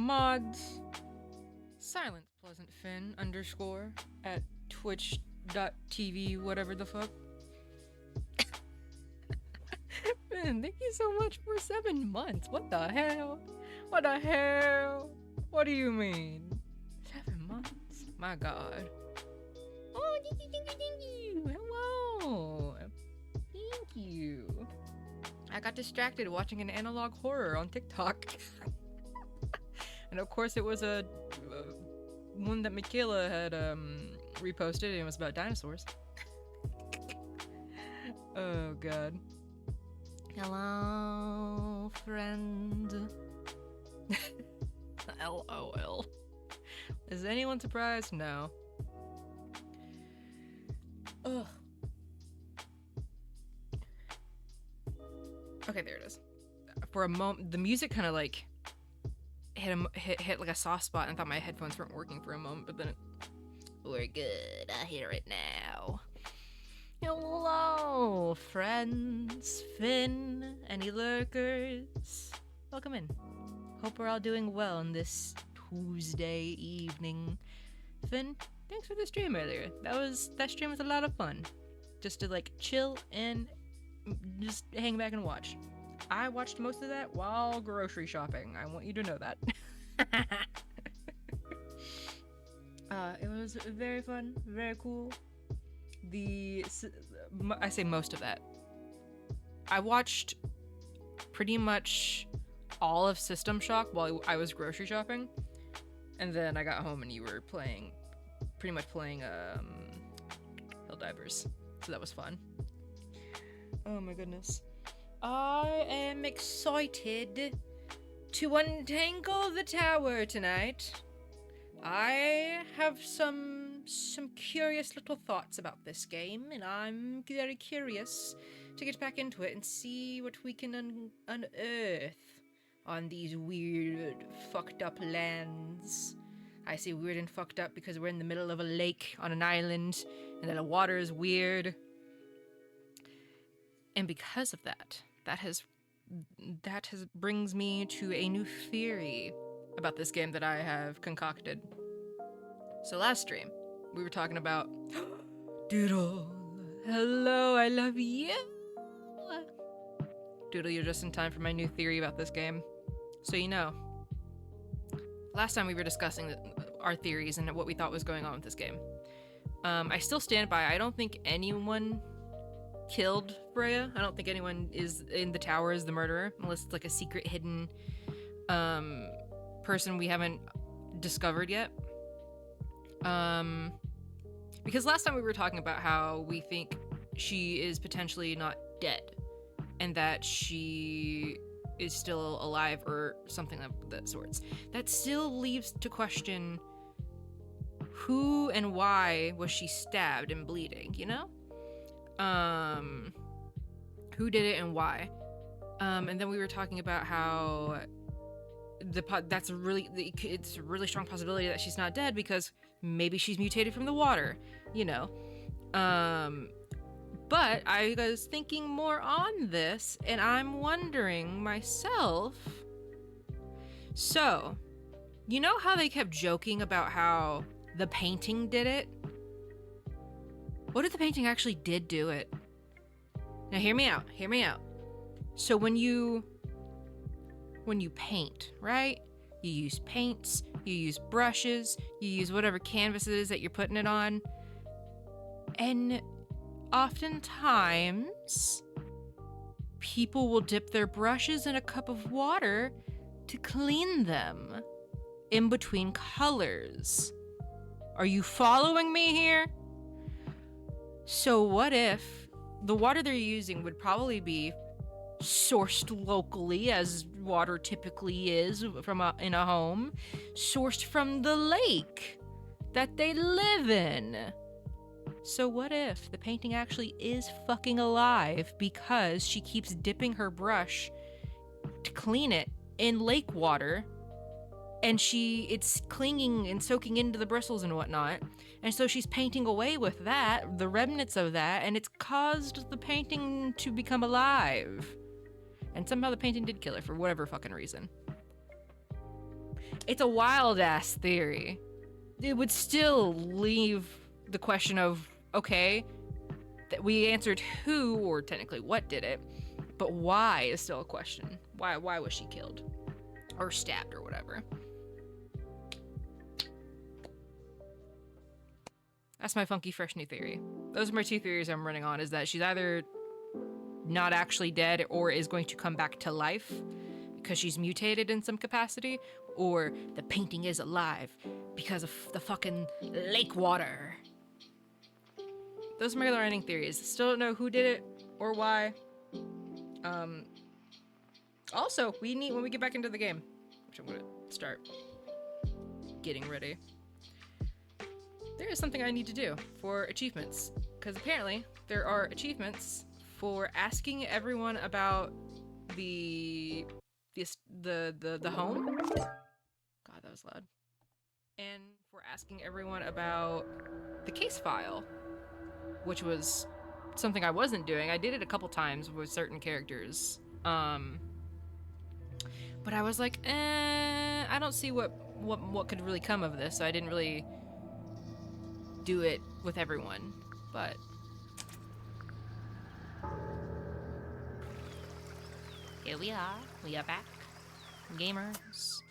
mods. Silence Pleasant Finn _ at twitch.tv whatever the fuck. Finn, thank you so much for 7 months. What the hell? What the hell? What do you mean? 7 months? My god. Oh, thank you. Hello. Thank you. I got distracted watching an analog horror on TikTok. And of course it was a one that Michaela had reposted, and it was about dinosaurs. Oh god. Hello, friend. LOL. Is anyone surprised? No. Ugh. Okay, there it is. For a moment, the music kind of like hit like a soft spot, and I thought my headphones weren't working for a moment, but then we're good. I hear it now. Hello, friends, Finn, any lurkers? Welcome in. Hope we're all doing well on this Tuesday evening. Finn, thanks for the stream earlier. That stream was a lot of fun. Just to like chill and just hang back and watch. I watched most of that while grocery shopping. I want you to know that. It was very fun, very cool. I say most of that. I watched pretty much all of System Shock while I was grocery shopping, and then I got home and you were pretty much playing Helldivers, so that was fun. Oh my goodness. I am excited to untangle the tower tonight. I have some curious little thoughts about this game, and I'm very curious to get back into it and see what we can unearth on these weird, fucked up lands. I say weird and fucked up because we're in the middle of a lake on an island, and then the water is weird. And because of that brings me to a new theory about this game that I have concocted. So last stream, we were talking about Doodle. Hello, I love you. Doodle, you're just in time for my new theory about this game. So you know, last time we were discussing our theories and what we thought was going on with this game. I still stand by, I don't think anyone killed Freya. I don't think anyone is in the tower as the murderer, unless it's like a secret hidden person we haven't discovered yet. Because last time we were talking about how we think she is potentially not dead, and that she is still alive or something of that sorts. That still leaves to question who and why was she stabbed and bleeding, you know? Who did it and why? And then we were talking about how it's a really strong possibility that she's not dead because maybe she's mutated from the water, you know. But I was thinking more on this, and I'm wondering myself. So, you know how they kept joking about how the painting did it? What if the painting actually did do it? Now hear me out. So when you paint, right? You use paints, you use brushes, you use whatever canvas it is that you're putting it on. And oftentimes, people will dip their brushes in a cup of water to clean them in between colors. Are you following me here? So what if the water they're using would probably be sourced locally, as water typically is in a home, sourced from the lake that they live in? So what if the painting actually is fucking alive because she keeps dipping her brush to clean it in lake water, and it's clinging and soaking into the bristles and whatnot, and so she's painting away with that, the remnants of that, and it's caused the painting to become alive. And somehow the painting did kill her for whatever fucking reason. It's a wild ass theory. It would still leave the question of, okay, that we answered who, or technically what did it, but why is still a question. Why was she killed? Or stabbed or whatever. That's my funky fresh new theory. Those are my two theories I'm running on, is that she's either not actually dead or is going to come back to life because she's mutated in some capacity, or the painting is alive because of the fucking lake water. Those are my running theories. Still don't know who did it or why. Also, when we get back into the game, which I'm gonna start getting ready, there is something I need to do for achievements, because apparently there are achievements for asking everyone about the home. God, that was loud. And for asking everyone about the case file, which was something I wasn't doing. I did it a couple times with certain characters. But I was like, I don't see what could really come of this, so I didn't really do it with everyone. But here we are. We are back. Gamers.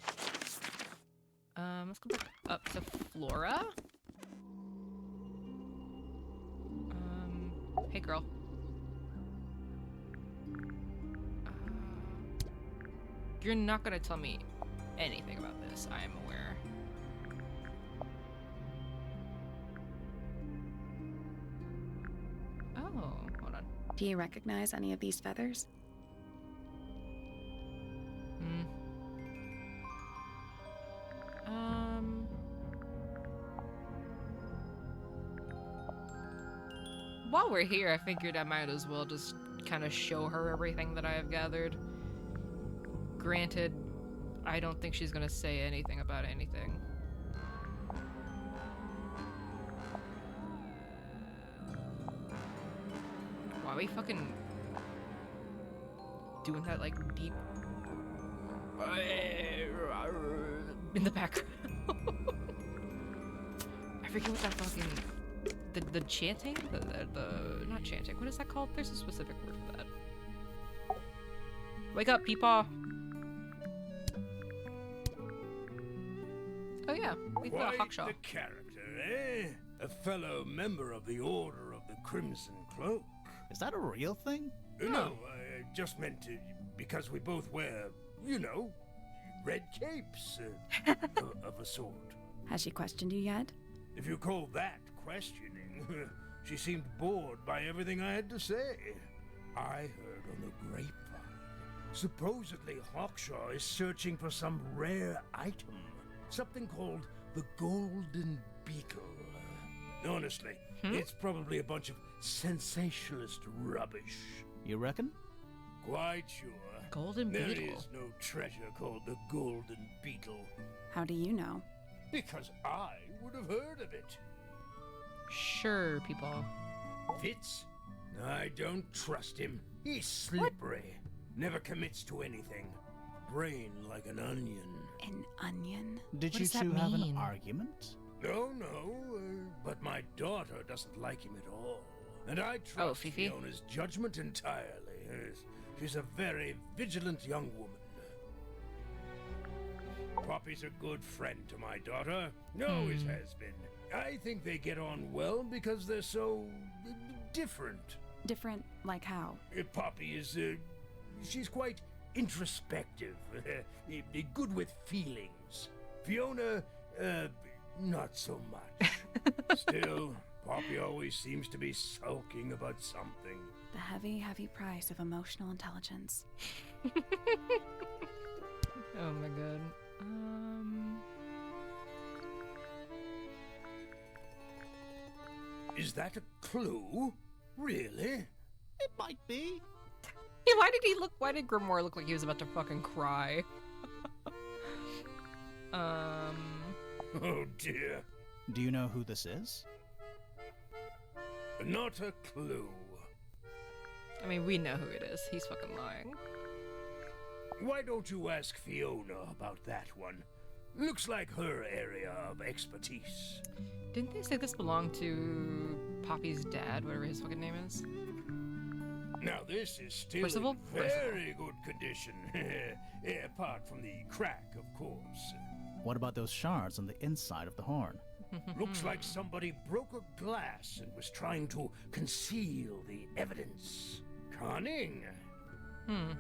Let's go back up to Flora. Hey girl. You're not gonna tell me anything about this, I am aware. Oh, hold on. Do you recognize any of these feathers? While we're here, I figured I might as well just kind of show her everything that I have gathered. Granted, I don't think she's gonna say anything about anything. Why are we fucking doing that, like, deep in the background? I forget what that fucking... The chanting? The not chanting. What is that called? There's a specific word for that. Wake up, Peepaw! Oh yeah, we've got a Hawkshaw. Quite the character, eh? A fellow member of the Order of the Crimson Cloak. Is that a real thing? No, I just meant because we both wear, you know, red capes of a sort. Has she questioned you yet? If you call that questioning, she seemed bored by everything I had to say. I heard on the grapevine. Supposedly Hawkshaw is searching for some rare item. Something called the Golden Beetle. Honestly, it's probably a bunch of sensationalist rubbish. You reckon? Quite sure. Golden Beetle? There is no treasure called the Golden Beetle. How do you know? Because I would have heard of it. Sure, people. Fitz? I don't trust him. He's slippery. Never commits to anything. Brain like an onion. An onion? Did What you does that two have mean? an argument? No, but my daughter doesn't like him at all. And I trust Fifi? Fiona's judgment entirely. She's a very vigilant young woman. Poppy's a good friend to my daughter. Always has been. I think they get on well because they're so different. Different like how? Poppy is, she's quite introspective, good with feelings. Fiona, not so much. Still, Poppy always seems to be sulking about something. The heavy, heavy price of emotional intelligence. Oh my god. Is that a clue? Really? It might be. Yeah, why did Grimoire look like he was about to fucking cry? Oh dear. Do you know who this is? Not a clue. I mean, we know who it is. He's fucking lying. Why don't you ask Fiona about that one? Looks like her area of expertise. Didn't they say this belonged to Poppy's dad, whatever his fucking name is? Now this is still Percival? in very good condition. Apart from the crack, of course. What about those shards on the inside of the horn? Looks like somebody broke a glass and was trying to conceal the evidence. Cunning. Hmm.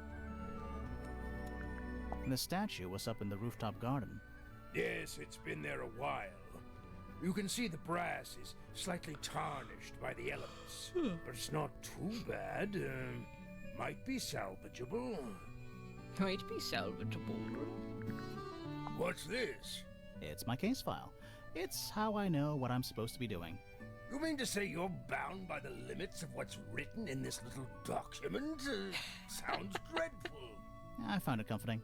And the statue was up in the rooftop garden. Yes, it's been there a while. You can see the brass is slightly tarnished by the elements, but it's not too bad. Might be salvageable. Might be salvageable. What's this? It's my case file. It's how I know what I'm supposed to be doing. You mean to say you're bound by the limits of what's written in this little document? Sounds dreadful. I found it comforting.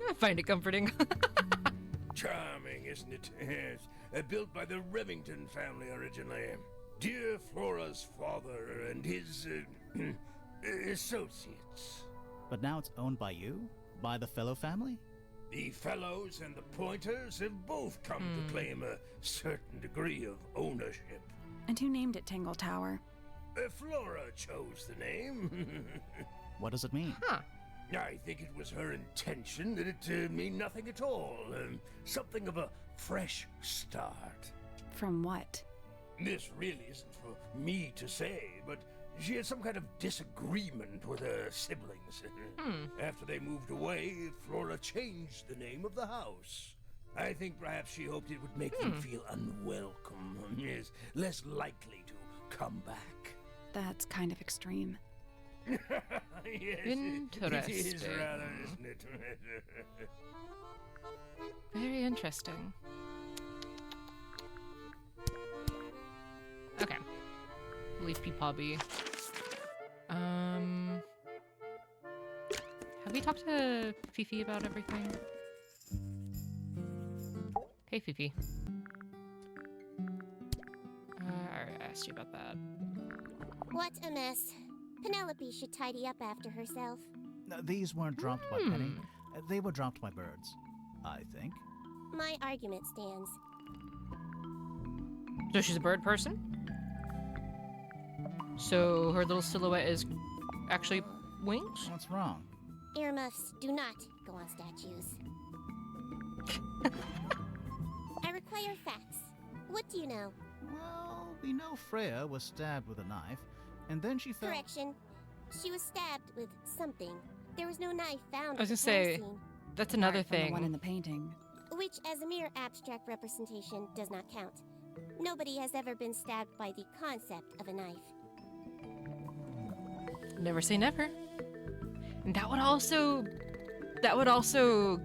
I find it comforting. Charming, isn't it? Yes. Built by the Remington family originally. Dear Flora's father and his associates. But now it's owned by you? By the fellow family? The Fellows and the Pointers have both come to claim a certain degree of ownership. And who named it Tangle Tower? Flora chose the name. What does it mean? Huh. I think it was her intention that it mean nothing at all. Something of a fresh start. From what? This really isn't for me to say, but she had some kind of disagreement with her siblings. After they moved away, Flora changed the name of the house. I think perhaps she hoped it would make them feel unwelcome. Yes, less likely to come back. That's kind of extreme. Yes, it is Interesting. rather, isn't it? Very interesting. Okay. Leaf Peepobby. Have we talked to Fifi about everything? Hey, Fifi. I asked you about that. What a mess. Penelope should tidy up after herself. These weren't dropped by Penny. They were dropped by birds, I think. My argument stands. So she's a bird person? So her little silhouette is actually wings? What's wrong? Earmuffs do not go on statues. I require facts. What do you know? Well, we know Freya was stabbed with a knife, and then she fell. Correction. She was stabbed with something. There was no knife found I was at the gonna crime say- scene, That's another Apart from the one in thing. the painting. which as a mere abstract representation does not count. Nobody has ever been stabbed by the concept of a knife. Never say never. And that would also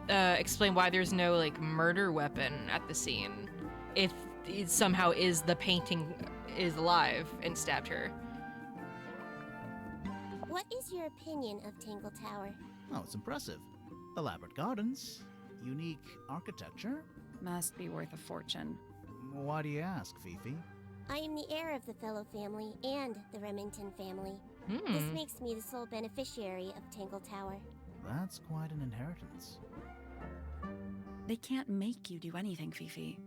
explain why there's no like murder weapon at the scene. If it somehow is the painting is alive and stabbed her. What is your opinion of Tangle Tower? Oh, it's impressive. Elaborate gardens, unique architecture. Must be worth a fortune. Why do you ask, Fifi? I am the heir of the Fellow family and the Remington family. This makes me the sole beneficiary of Tangle Tower. That's quite an inheritance. They can't make you do anything, Fifi.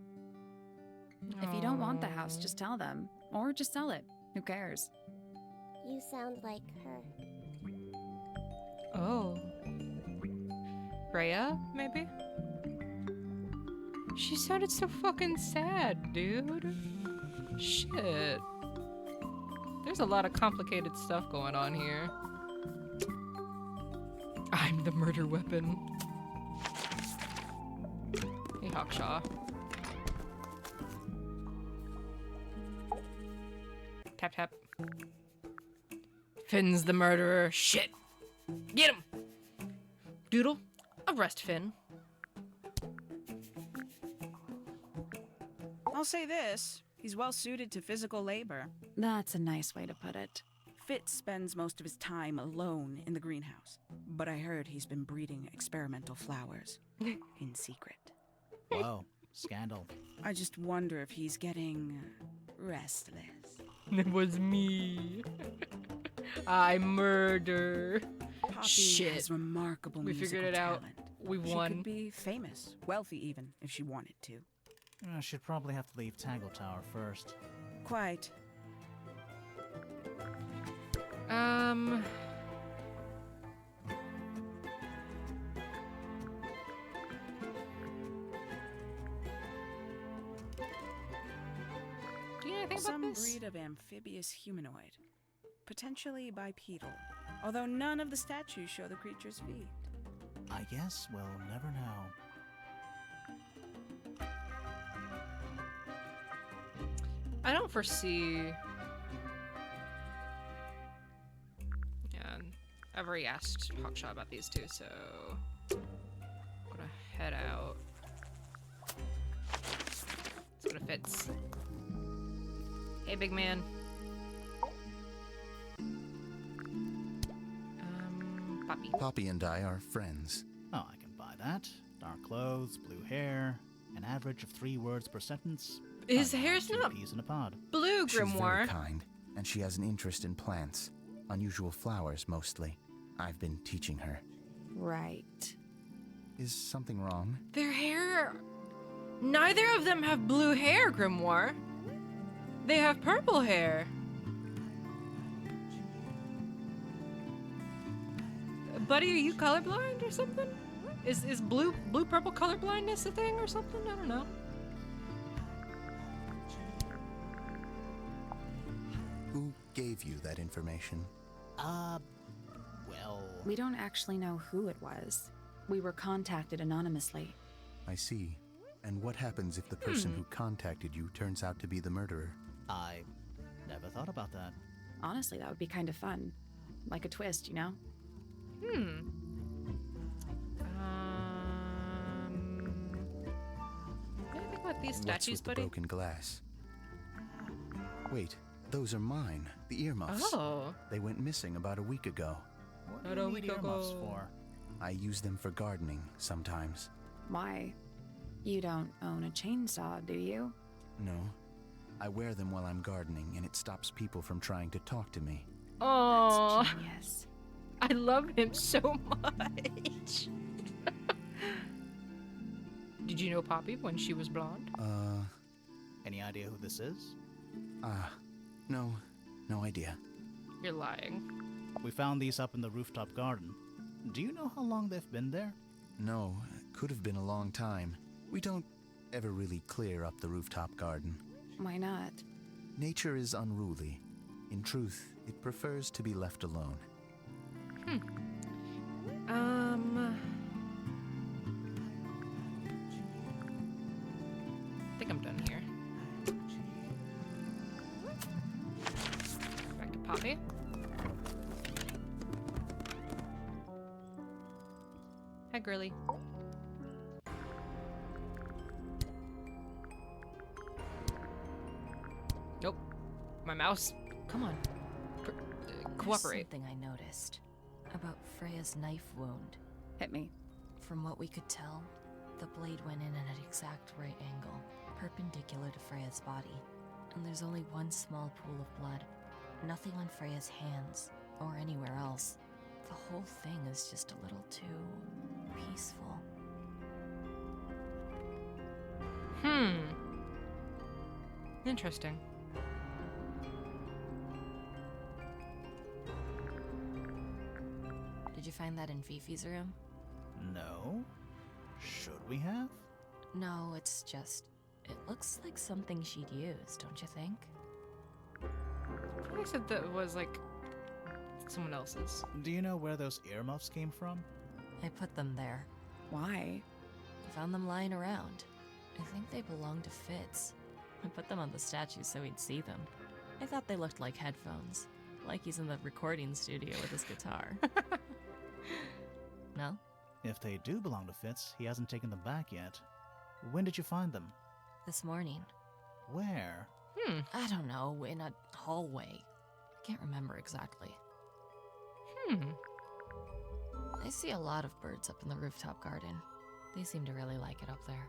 If you don't want the house, just tell them. Or just sell it. Who cares? You sound like her. Oh. Freya, maybe? She sounded so fucking sad, dude. Shit. There's a lot of complicated stuff going on here. I'm the murder weapon. Hey, Hawkshaw. Tap, tap. Finn's the murderer. Shit. Get him! Doodle, arrest Finn. I'll say this, he's well suited to physical labor. That's a nice way to put it. Fitz spends most of his time alone in the greenhouse, but I heard he's been breeding experimental flowers in secret. Whoa, scandal. I just wonder if he's getting restless. It was me. I murder. Poppy Shit. has remarkable We musical figured it out. talent. We've She won. could be famous, wealthy even, if she wanted to. She'd probably have to leave Tangle Tower first. Quite. Do you know anything Some about this? breed of amphibious humanoid. Potentially bipedal. Although none of the statues show the creature's feet. I guess we'll never know. I don't foresee. Yeah, I've already asked Hawkshaw about these two, so I'm gonna head out. It's gonna fits. Hey, big man. Poppy. Poppy and I are friends. Oh, I can buy that. Dark clothes, blue hair, an average of 3 words per sentence. His Kinda hair's like 2 not peas in a pod. blue, She's very Grimoire. kind, and she has an interest in plants. Unusual flowers, mostly. I've been teaching her. Right. Is something wrong? Their hair. Neither of them have blue hair, Grimoire. They have purple hair. Buddy, are you colorblind or something? Is blue purple colorblindness a thing or something? I don't know. Who gave you that information? Well... We don't actually know who it was. We were contacted anonymously. I see. And what happens if the person who contacted you turns out to be the murderer? I never thought about that. Honestly, that would be kind of fun. Like a twist, you know? What do you think about these What's statues, with the buddy? broken glass? Wait, those are mine. The earmuffs. Oh. They went missing about a week ago. What Not do a you week need earmuffs ago. for? I use them for gardening sometimes. Why? You don't own a chainsaw, do you? No. I wear them while I'm gardening, and it stops people from trying to talk to me. Oh, That's genius. I love him so much. Did you know Poppy when she was blonde? Any idea who this is? No idea. You're lying. We found these up in the rooftop garden. Do you know how long they've been there? No, could have been a long time. We don't ever really clear up the rooftop garden. Why not? Nature is unruly. In truth, it prefers to be left alone. I think I'm done here. Back to Poppy. Hi, girly. Nope. My mouse. Come on. Cooperate. There's something I noticed about Freya's knife wound. Hit me. From what we could tell, the blade went in at an exact right angle, perpendicular to Freya's body. And there's only one small pool of blood. Nothing on Freya's hands, or anywhere else. The whole thing is just a little too peaceful. Interesting. Did you find that in Fifi's room? No. Should we have? No, it's just... It looks like something she'd use, don't you think? I said that was like someone else's. Do you know where those earmuffs came from? I put them there. Why? I found them lying around. I think they belong to Fitz. I put them on the statue so he'd see them. I thought they looked like headphones. Like he's in the recording studio with his guitar. No? If they do belong to Fitz, he hasn't taken them back yet. When did you find them? This morning. Where? I don't know, in a hallway. Can't remember exactly. I see a lot of birds up in the rooftop garden. They seem to really like it up there.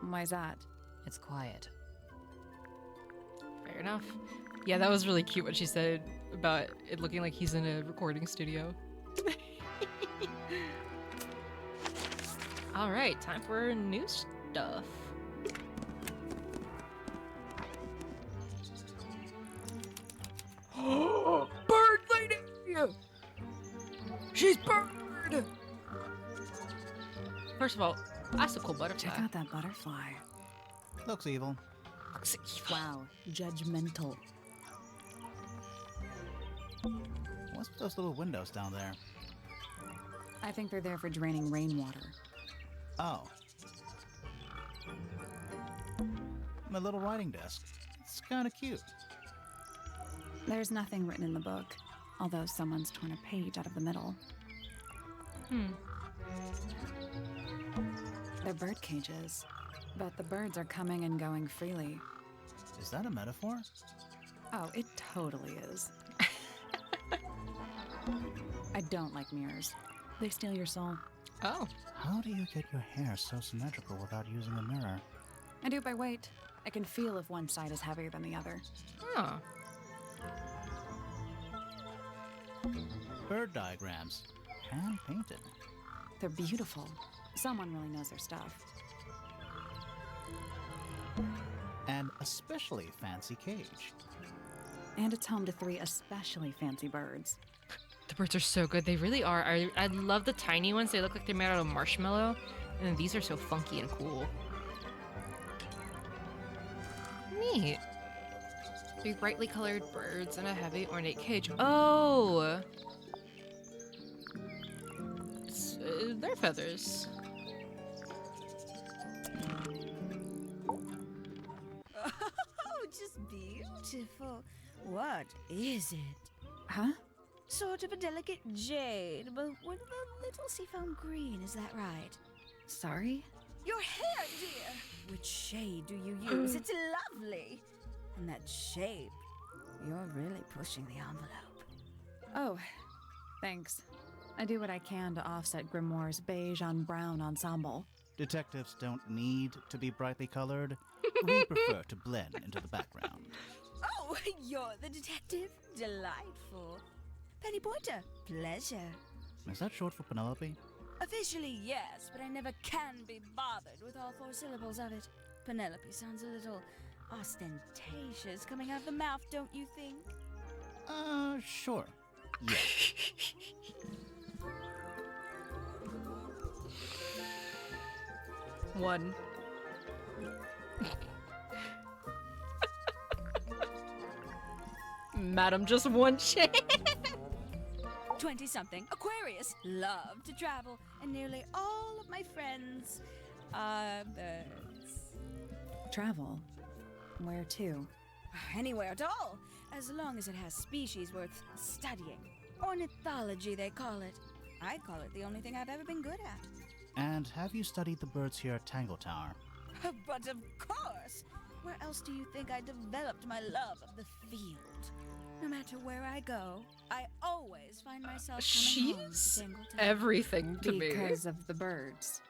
Why's that? It's quiet. Fair enough. Yeah, that was really cute what she said about it looking like he's in a recording studio. All right, time for new stuff. Bird lady! She's bird! First of all, that's a cool butterfly. Check out that butterfly. Looks evil. Wow, judgmental. What's with those little windows down there? I think they're there for draining rainwater. Oh. My little writing desk. It's kind of cute. There's nothing written in the book, although someone's torn a page out of the middle. They're bird cages, but the birds are coming and going freely. Is that a metaphor? Oh, it totally is. I don't like mirrors. They steal your soul. Oh. How do you get your hair so symmetrical without using a mirror? I do it by weight. I can feel if one side is heavier than the other. Oh. Bird diagrams. Hand painted. They're beautiful. Someone really knows their stuff. An especially fancy cage. And it's home to 3 especially fancy birds. The birds are so good. They really are. I love the tiny ones. They look like they're made out of marshmallow. And these are so funky and cool. Neat. 3 brightly colored birds in a heavy ornate cage. Oh! They're feathers. Oh, just beautiful. What is it? Huh? Sort of a delicate jade, but with a little seafoam green, is that right? Sorry? Your hair, dear! Which shade do you use? It's lovely! And that shape, you're really pushing the envelope. Oh, thanks. I do what I can to offset Grimoire's beige on brown ensemble. Detectives don't need to be brightly colored. We prefer to blend into the background. Oh, you're the detective? Delightful. Penny Pointer, pleasure. Is that short for Penelope? Officially, yes, but I never can be bothered with all 4 syllables of it. Penelope sounds a little ostentatious coming out of the mouth, don't you think? Sure. Yeah. One. Madam, just one shade. 20-something, Aquarius, love to travel, and nearly all of my friends are birds. Travel? Where to? Anywhere at all, as long as it has species worth studying. Ornithology, they call it. I call it the only thing I've ever been good at. And have you studied the birds here at Tangle Tower? But of course! Where else do you think I developed my love of the field? No matter where I go, I always find myself coming home to She's Tangle Tower. everything to me. Because of the birds.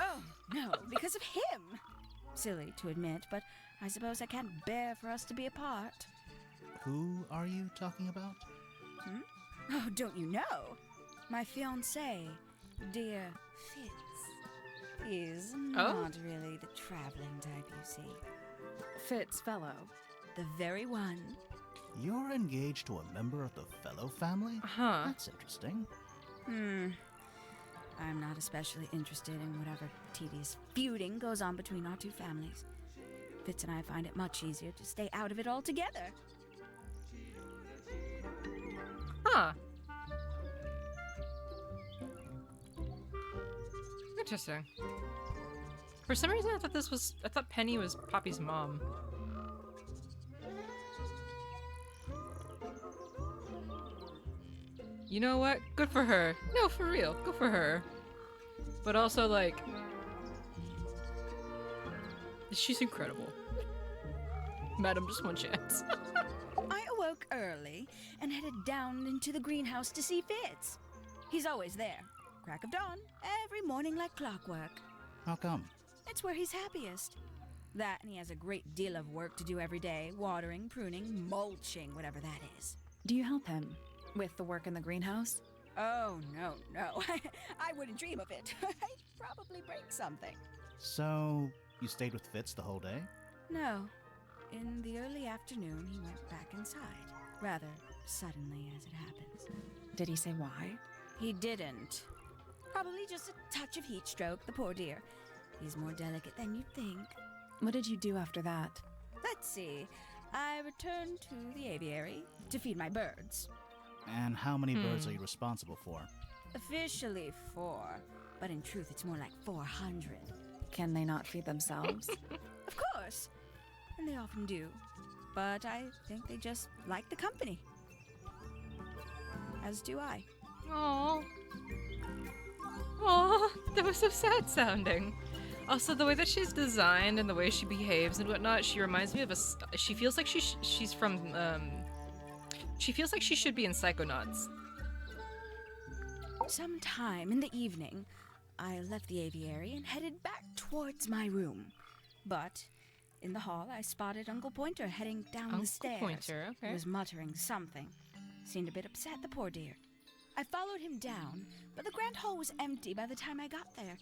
Oh, no, because of him! Silly to admit, but I suppose I can't bear for us to be apart. Who are you talking about? Oh, don't you know? My fiancé, dear Fitz. He's not really the traveling type, you see. Fitz fellow. The very one. You're engaged to a member of the Fellow family? Huh. That's interesting. I'm not especially interested in whatever tedious feuding goes on between our 2 families. Fitz and I find it much easier to stay out of it altogether. Huh. Interesting. For some reason, I thought Penny was Poppy's mom. You know what? Good for her. No, for real. Good for her. But also, like, she's incredible. Madam, just one chance. I awoke early and headed down into the greenhouse to see Fitz. He's always there. Crack of dawn, every morning like clockwork. How come? It's where he's happiest. That, and he has a great deal of work to do every day. Watering, pruning, mulching, whatever that is. Do you help him with the work in the greenhouse? Oh, no, no. I wouldn't dream of it. I'd probably break something. So, you stayed with Fitz the whole day? No. In the early afternoon, he went back inside. Rather suddenly, as it happens. Did he say why? He didn't. Probably just a touch of heat stroke, the poor dear. He's more delicate than you'd think. What did you do after that? Let's see. I returned to the aviary to feed my birds. And how many birds are you responsible for? Officially 4, but in truth it's more like 400. Can they not feed themselves? Of course, and they often do. But I think they just like the company. As do I. Oh. Oh, that was so sad sounding. Also, the way that she's designed and the way she behaves and whatnot, she reminds me of she feels like she's from, she feels like she should be in Psychonauts. Sometime in the evening, I left the aviary and headed back towards my room. But in the hall, I spotted Uncle Pointer heading down the stairs. Uncle Pointer, okay. He was muttering something. Seemed a bit upset, the poor dear. I followed him down, but the grand hall was empty by the time I got there.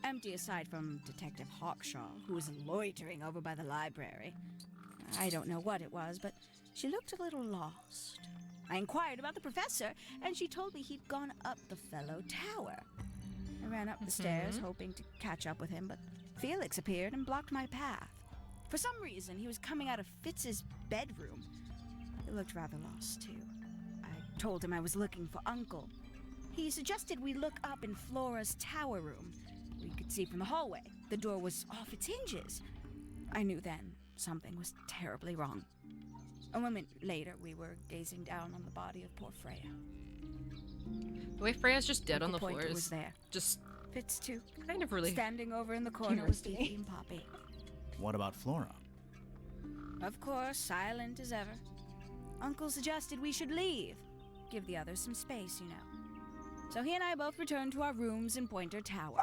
Empty aside from Detective Hawkshaw, who was loitering over by the library. I don't know what it was, but she looked a little lost. I inquired about the professor, and she told me he'd gone up the fellow tower. I ran up the stairs, hoping to catch up with him, but Felix appeared and blocked my path. For some reason, he was coming out of Fitz's bedroom. He looked rather lost, too. I told him I was looking for Uncle. He suggested we look up in Flora's tower room. We could see from the hallway. The door was off its hinges. I knew then something was terribly wrong. A moment later, we were gazing down on the body of poor Freya. The way Freya's just dead Uncle on the Pointer floor was is there. just Fitz, too. kind of really... Standing over in the corner was Fifi and Poppy. What about Flora? Of course, silent as ever. Uncle suggested we should leave. Give the others some space, you know. So he and I both returned to our rooms in Pointer Tower.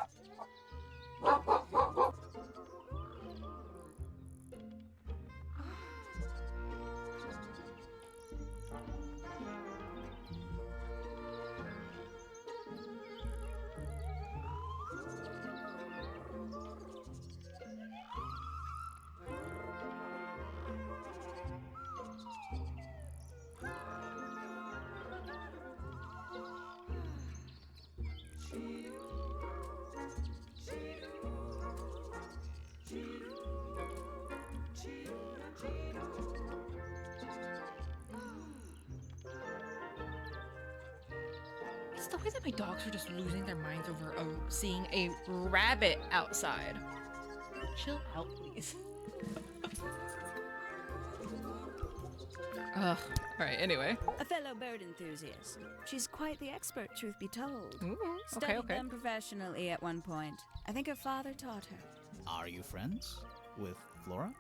It's the way that my dogs are just losing their minds over seeing a rabbit outside. Chill out, please. Ugh. Alright, anyway. A fellow bird enthusiast. She's quite the expert, truth be told. Ooh, Studied okay. them professionally at one point. I think her father taught her. Are you friends with Flora?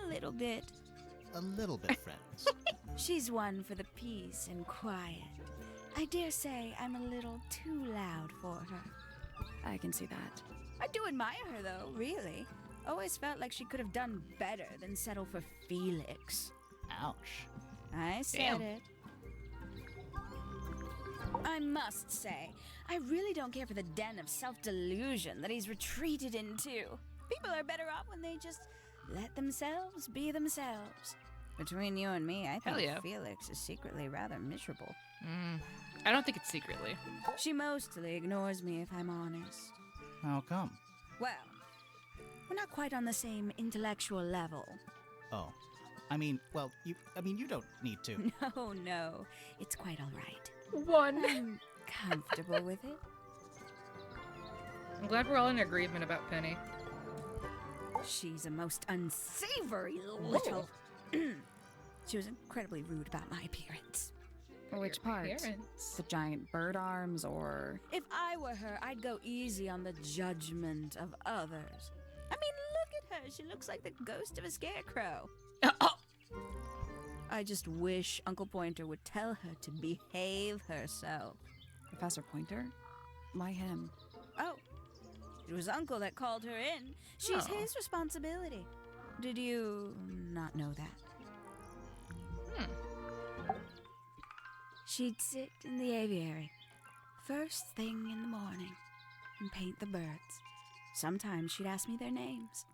A little bit. A little bit friends. She's one for the peace and quiet. I dare say I'm a little too loud for her. I can see that. I do admire her, though, really. Always felt like she could have done better than settle for Felix. Ouch. I said Damn. it. I must say, I really don't care for the den of self-delusion that he's retreated into. People are better off when they just let themselves be themselves. Between you and me, I Hell think yeah. Felix is secretly rather miserable. I don't think it's secretly. She mostly ignores me, if I'm honest. How come? Well, we're not quite on the same intellectual level. Oh. you don't need to. No, it's quite all right. One. I'm comfortable with it. I'm glad we're all in agreement about Penny. She's a most unsavory little... She was incredibly rude about my appearance. Which part? Parents. The giant bird arms or... If I were her, I'd go easy on the judgment of others. I mean, look at her. She looks like the ghost of a scarecrow. I just wish Uncle Pointer would tell her to behave herself. Professor Pointer? Why him? Oh, it was Uncle that called her in. She's Oh. his responsibility. Did you not know that? She'd sit in the aviary, first thing in the morning, and paint the birds. Sometimes she'd ask me their names.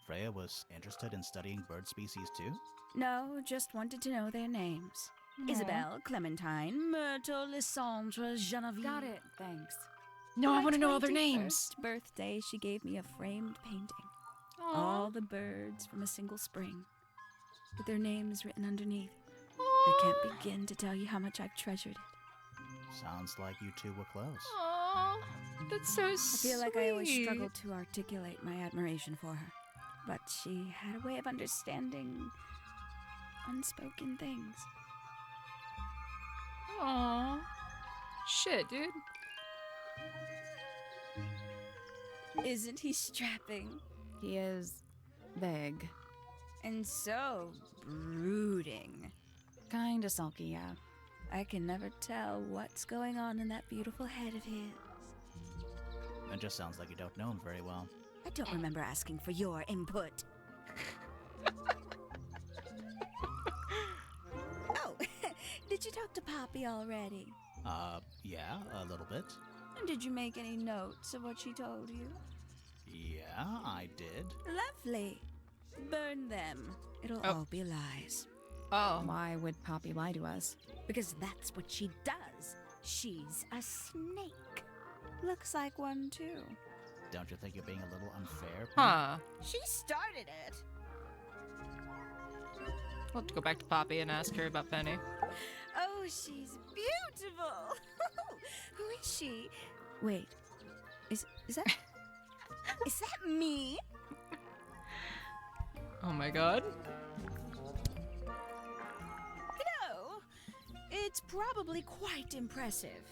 Freya was interested in studying bird species too? No, just wanted to know their names. Aw. Isabelle, Clementine, Myrtle, Lysandre, Genevieve. Got it, thanks. No, For I my want to know all their names. 21st birthday, she gave me a framed painting. Aw. All the birds from a single spring, with their names written underneath. I can't begin to tell you how much I've treasured it. Sounds like you two were close. Aw, that's so I sweet. feel like I always struggled to articulate my admiration for her, but she had a way of understanding unspoken things. Aw. Shit, dude. Isn't he strapping? He is big. And so brooding. Kinda sulky, yeah. I can never tell what's going on in that beautiful head of his. It just sounds like you don't know him very well. I don't remember asking for your input. Oh, did you talk to Poppy already? Yeah, a little bit. And did you make any notes of what she told you? Yeah, I did. Lovely. Burn them. It'll Oh. all be lies. Oh. Why would Poppy lie to us? Because that's what she does. She's a snake. Looks like one, too. Don't you think you're being a little unfair? Huh. She started it. We'll have to go back to Poppy and ask her about Penny. Oh, she's beautiful. Who is she? Wait. Is that is that me? Oh my god. No. It's probably quite impressive.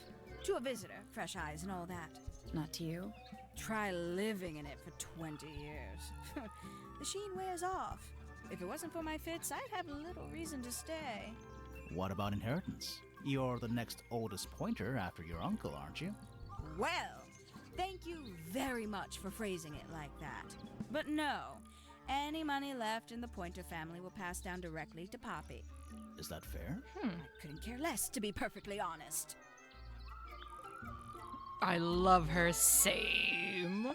To a visitor, fresh eyes and all that. Not to you? Try living in it for 20 years. The sheen wears off. If it wasn't for my fits, I'd have little reason to stay. What about inheritance? You're the next oldest pointer after your uncle, aren't you? Well, thank you very much for phrasing it like that. But no, any money left in the Pointer family will pass down directly to Poppy. Is that fair? I couldn't care less, to be perfectly honest. I love her. Same.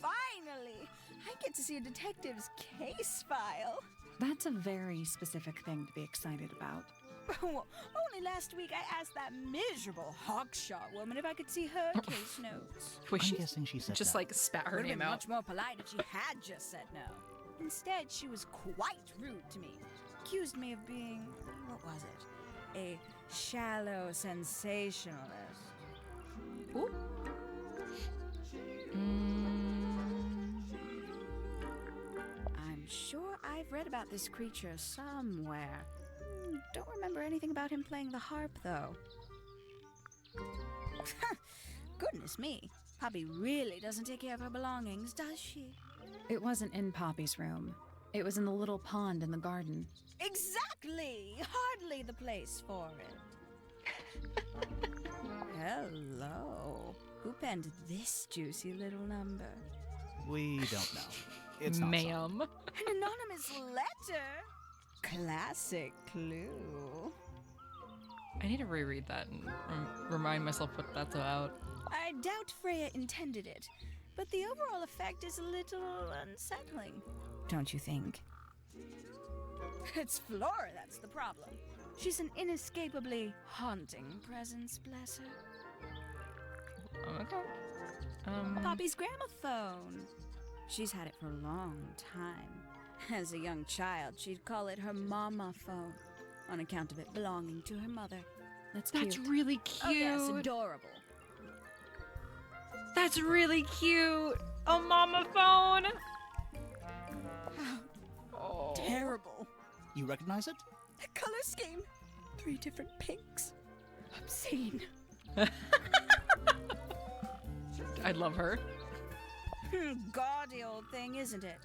Finally, I get to see a detective's case file. That's a very specific thing to be excited about. Only last week I asked that miserable Hawkshaw woman if I could see her case notes. Was I'm she guessing she said just no. like spat her Would have name been out? much more polite if she had just said no. Instead, she was quite rude to me. Accused me of being, what was it? A shallow sensationalist. Ooh. I'm sure I've read about this creature somewhere. Don't remember anything about him playing the harp, though. Goodness me. Poppy really doesn't take care of her belongings, does she? It wasn't in Poppy's room. It was in the little pond in the garden. Exactly! Hardly the place for it. Hello. Who penned this juicy little number? We don't know. It's not solid. Ma'am. An anonymous letter? Classic clue. I need to reread that and remind myself what that's about. I doubt Freya intended it, but the overall effect is a little unsettling. Don't you think? It's Flora that's the problem. She's an inescapably haunting presence, bless her. Okay. Poppy's gramophone. She's had it for a long time. As a young child, she'd call it her mama phone, on account of it belonging to her mother. That's That's cute. really cute. Oh yes, adorable. That's really cute. A mama phone. Oh. Terrible. You recognize it? The color scheme. 3 different pinks. Obscene. I love her. Gaudy old thing, isn't it?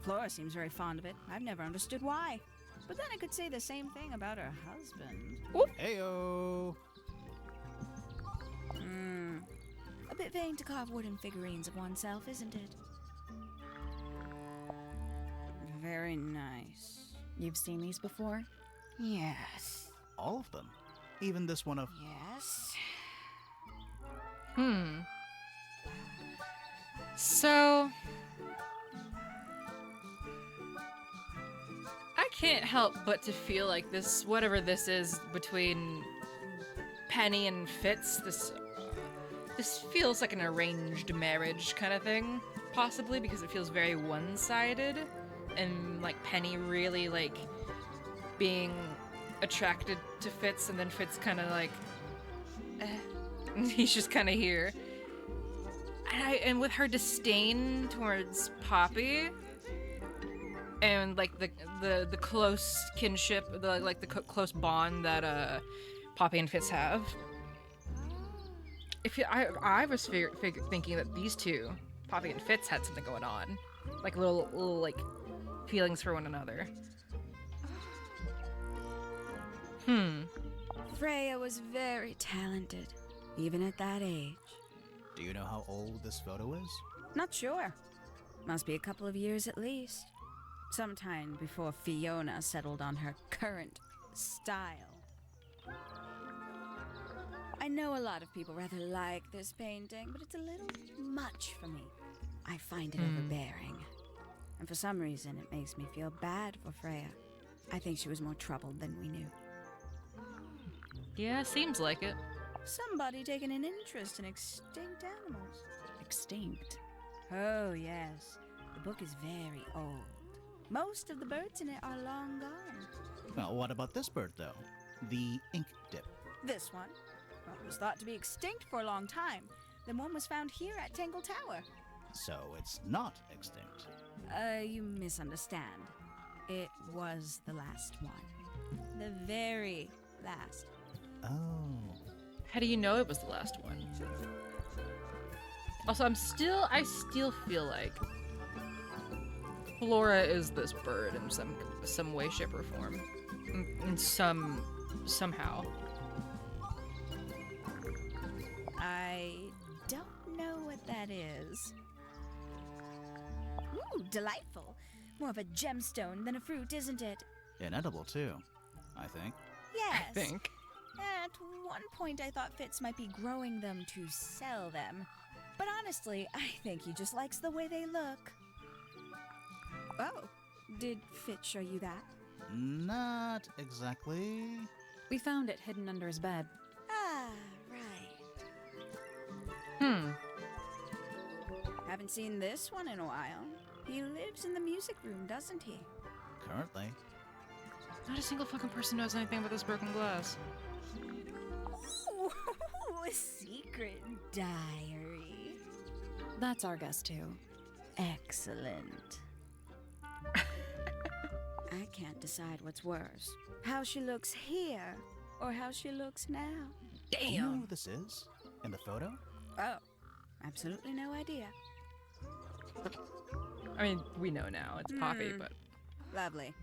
Flora seems very fond of it. I've never understood why. But then I could say the same thing about her husband. Heyo! A bit vain to carve wooden figurines of oneself, isn't it? Very nice. You've seen these before? Yes. All of them. Even this one of... Yes. So... I can't help but to feel like this, whatever this is between Penny and Fitz, this feels like an arranged marriage kind of thing, possibly, because it feels very one-sided, and like Penny really like being attracted to Fitz, and then Fitz kind of like, he's just kind of here, and with her disdain towards Poppy, and like the close kinship, the close bond that Poppy and Fitz have. I was thinking that these two, Poppy and Fitz, had something going on, like little like feelings for one another. Freya was very talented, even at that age. Do you know how old this photo is? Not sure. Must be a couple of years at least. Sometime before Fiona settled on her current style. I know a lot of people rather like this painting, but it's a little much for me. I find it overbearing. And for some reason, it makes me feel bad for Freya. I think she was more troubled than we knew. Yeah, seems like it. Somebody taking an interest in extinct animals. Extinct? Oh, yes. The book is very old. Most of the birds in it are long gone. Well, what about this bird, though? The ink dip. This one? Well, it was thought to be extinct for a long time. Then one was found here at Tangle Tower. So it's not extinct. You misunderstand. It was the last one. The very last. Oh. How do you know it was the last one? Also, I still feel like Flora is this bird in some way, shape, or form. In somehow. I don't know what that is. Ooh, delightful. More of a gemstone than a fruit, isn't it? Inedible, too, I think. Yes. I think. At one point, I thought Fitz might be growing them to sell them. But honestly, I think he just likes the way they look. Oh, did Fitz show you that? Not exactly. We found it hidden under his bed. Ah, right. Haven't seen this one in a while. He lives in the music room, doesn't he? Currently. Not a single fucking person knows anything about this broken glass. Ooh, a secret diary. That's our guess, too. Excellent. I can't decide what's worse. How she looks here, or how she looks now. Do you know who this is? In the photo? Oh, absolutely no idea. I mean, we know now. It's Poppy, but... Lovely.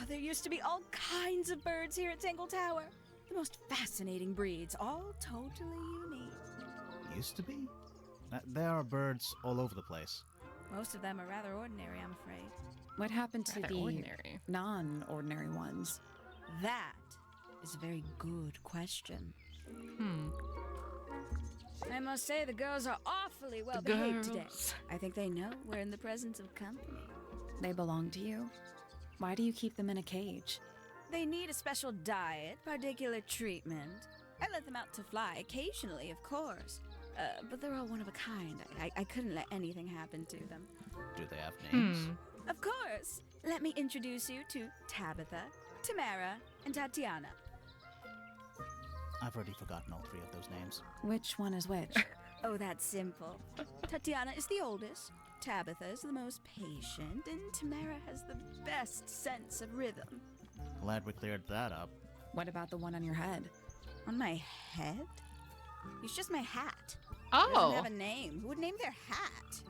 There used to be all kinds of birds here at Tangle Tower. The most fascinating breeds, all totally unique. Used to be? There are birds all over the place. Most of them are rather ordinary, I'm afraid. What happened to Rather the ordinary. non-ordinary ones? That is a very good question. I must say the girls are awfully well behaved today. girls. I think they know we're in the presence of company. They belong to you? Why do you keep them in a cage? They need a special diet, particular treatment. I let them out to fly occasionally, of course. But they're all one of a kind. I couldn't let anything happen to them. Do they have names? Of course. Let me introduce you to Tabitha, Tamara, and Tatiana. I've already forgotten all three of those names. Which one is which? Oh, that's simple. Tatiana is the oldest, Tabitha is the most patient, and Tamara has the best sense of rhythm. Glad we cleared that up. What about the one on your head? On my head? It's just my hat. It Oh. doesn't have a name. Who would name their hat?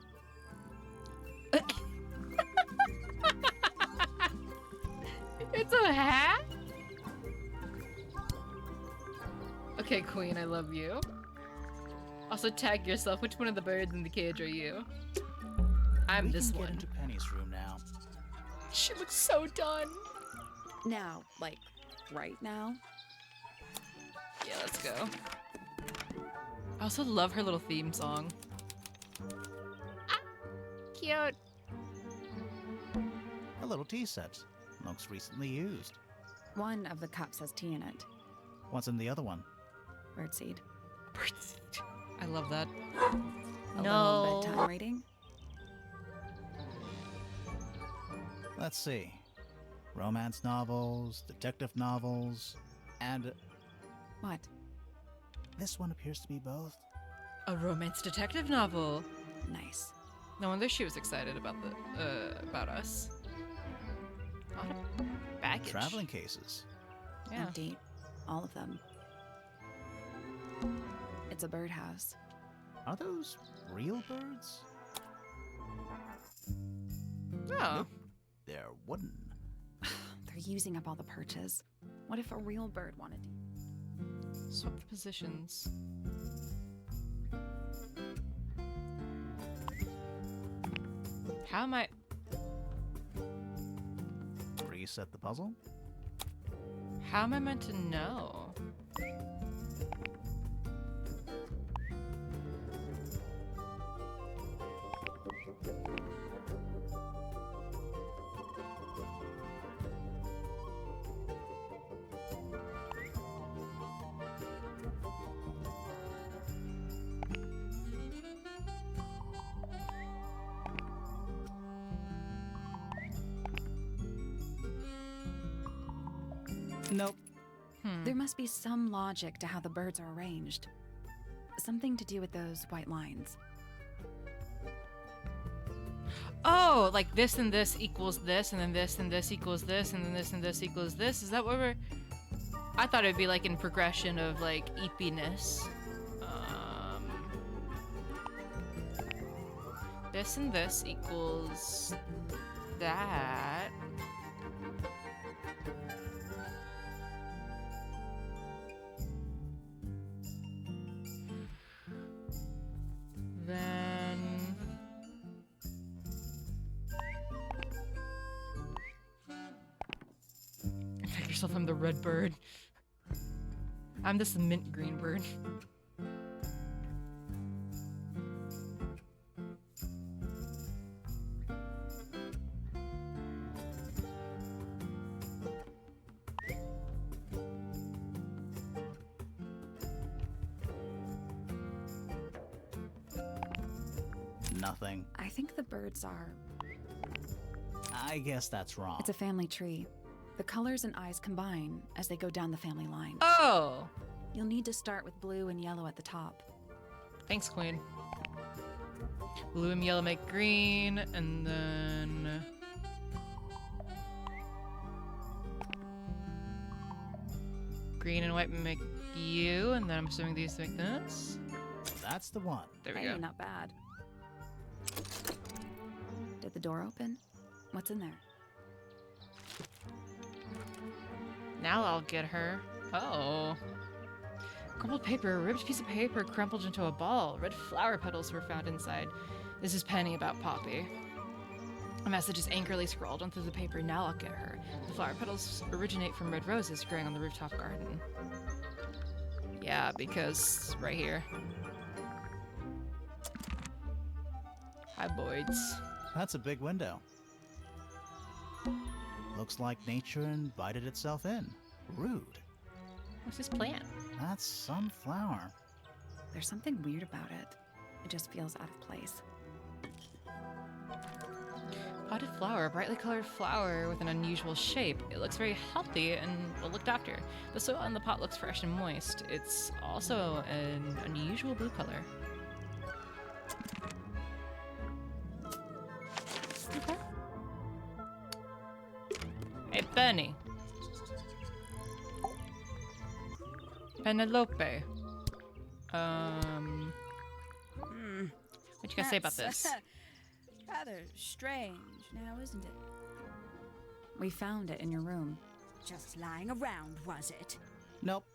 It's a hat? Okay, Queen, I love you. Also, tag yourself. Which one of the birds in the cage are you? I'm We this can one. get into Penny's room now. She looks so done. Now, like, right now? Yeah, let's go. I also love her little theme song. Ah, cute. A little tea set. Looks recently used. One of the cups has tea in it. What's in the other one? Birdseed. I love that. A No. little bedtime reading. Let's see. Romance novels, detective novels, and What? this one appears to be both. A romance detective novel. Nice. No wonder she was excited about about us. A lot of baggage. Traveling cases. Yeah. Empty. All of them. It's a birdhouse. Are those real birds? Oh. They're wooden. They're using up all the perches. What if a real bird wanted to? Swap the positions. How am I? Reset the puzzle. How am I meant to know? Nope. There must be some logic to how the birds are arranged. Something to do with those white lines. Oh, like this and this equals this, and then this and this equals this, and then this and this equals this. Is that what we're? I thought it'd be like in progression of like eepiness. This and this equals that. Then make yourself I'm the red bird. I'm this mint green bird. Nothing. I think the birds are. I guess that's wrong. It's a family tree. The colors and eyes combine as they go down the family line. Oh, You'll need to start with blue and yellow at the top. thanks, Queen. Blue and yellow make green, and then green and white make you, and then I'm assuming these make this. That's the one. There we Hey, go. not bad. Did the door open? What's in there? Now I'll get her. Oh. Crumpled paper, a ripped piece of paper crumpled into a ball. Red flower petals were found inside. This is Penny about Poppy. A message is angrily scrawled onto the paper. Now I'll get her. The flower petals originate from red roses growing on the rooftop garden. Yeah, because right here. Hi, Boyds. That's a big window. Looks like nature invited itself in. Rude. What's this plant? That's some flower. There's something weird about it. It just feels out of place. Potted flower, a brightly colored flower with an unusual shape. It looks very healthy and well looked after. The soil in the pot looks fresh and moist. It's also an unusual blue color. Okay. Hey, Benny. Penelope. What you gotta say about this? Rather strange now, isn't it? We found it in your room. Just lying around, was it? Nope.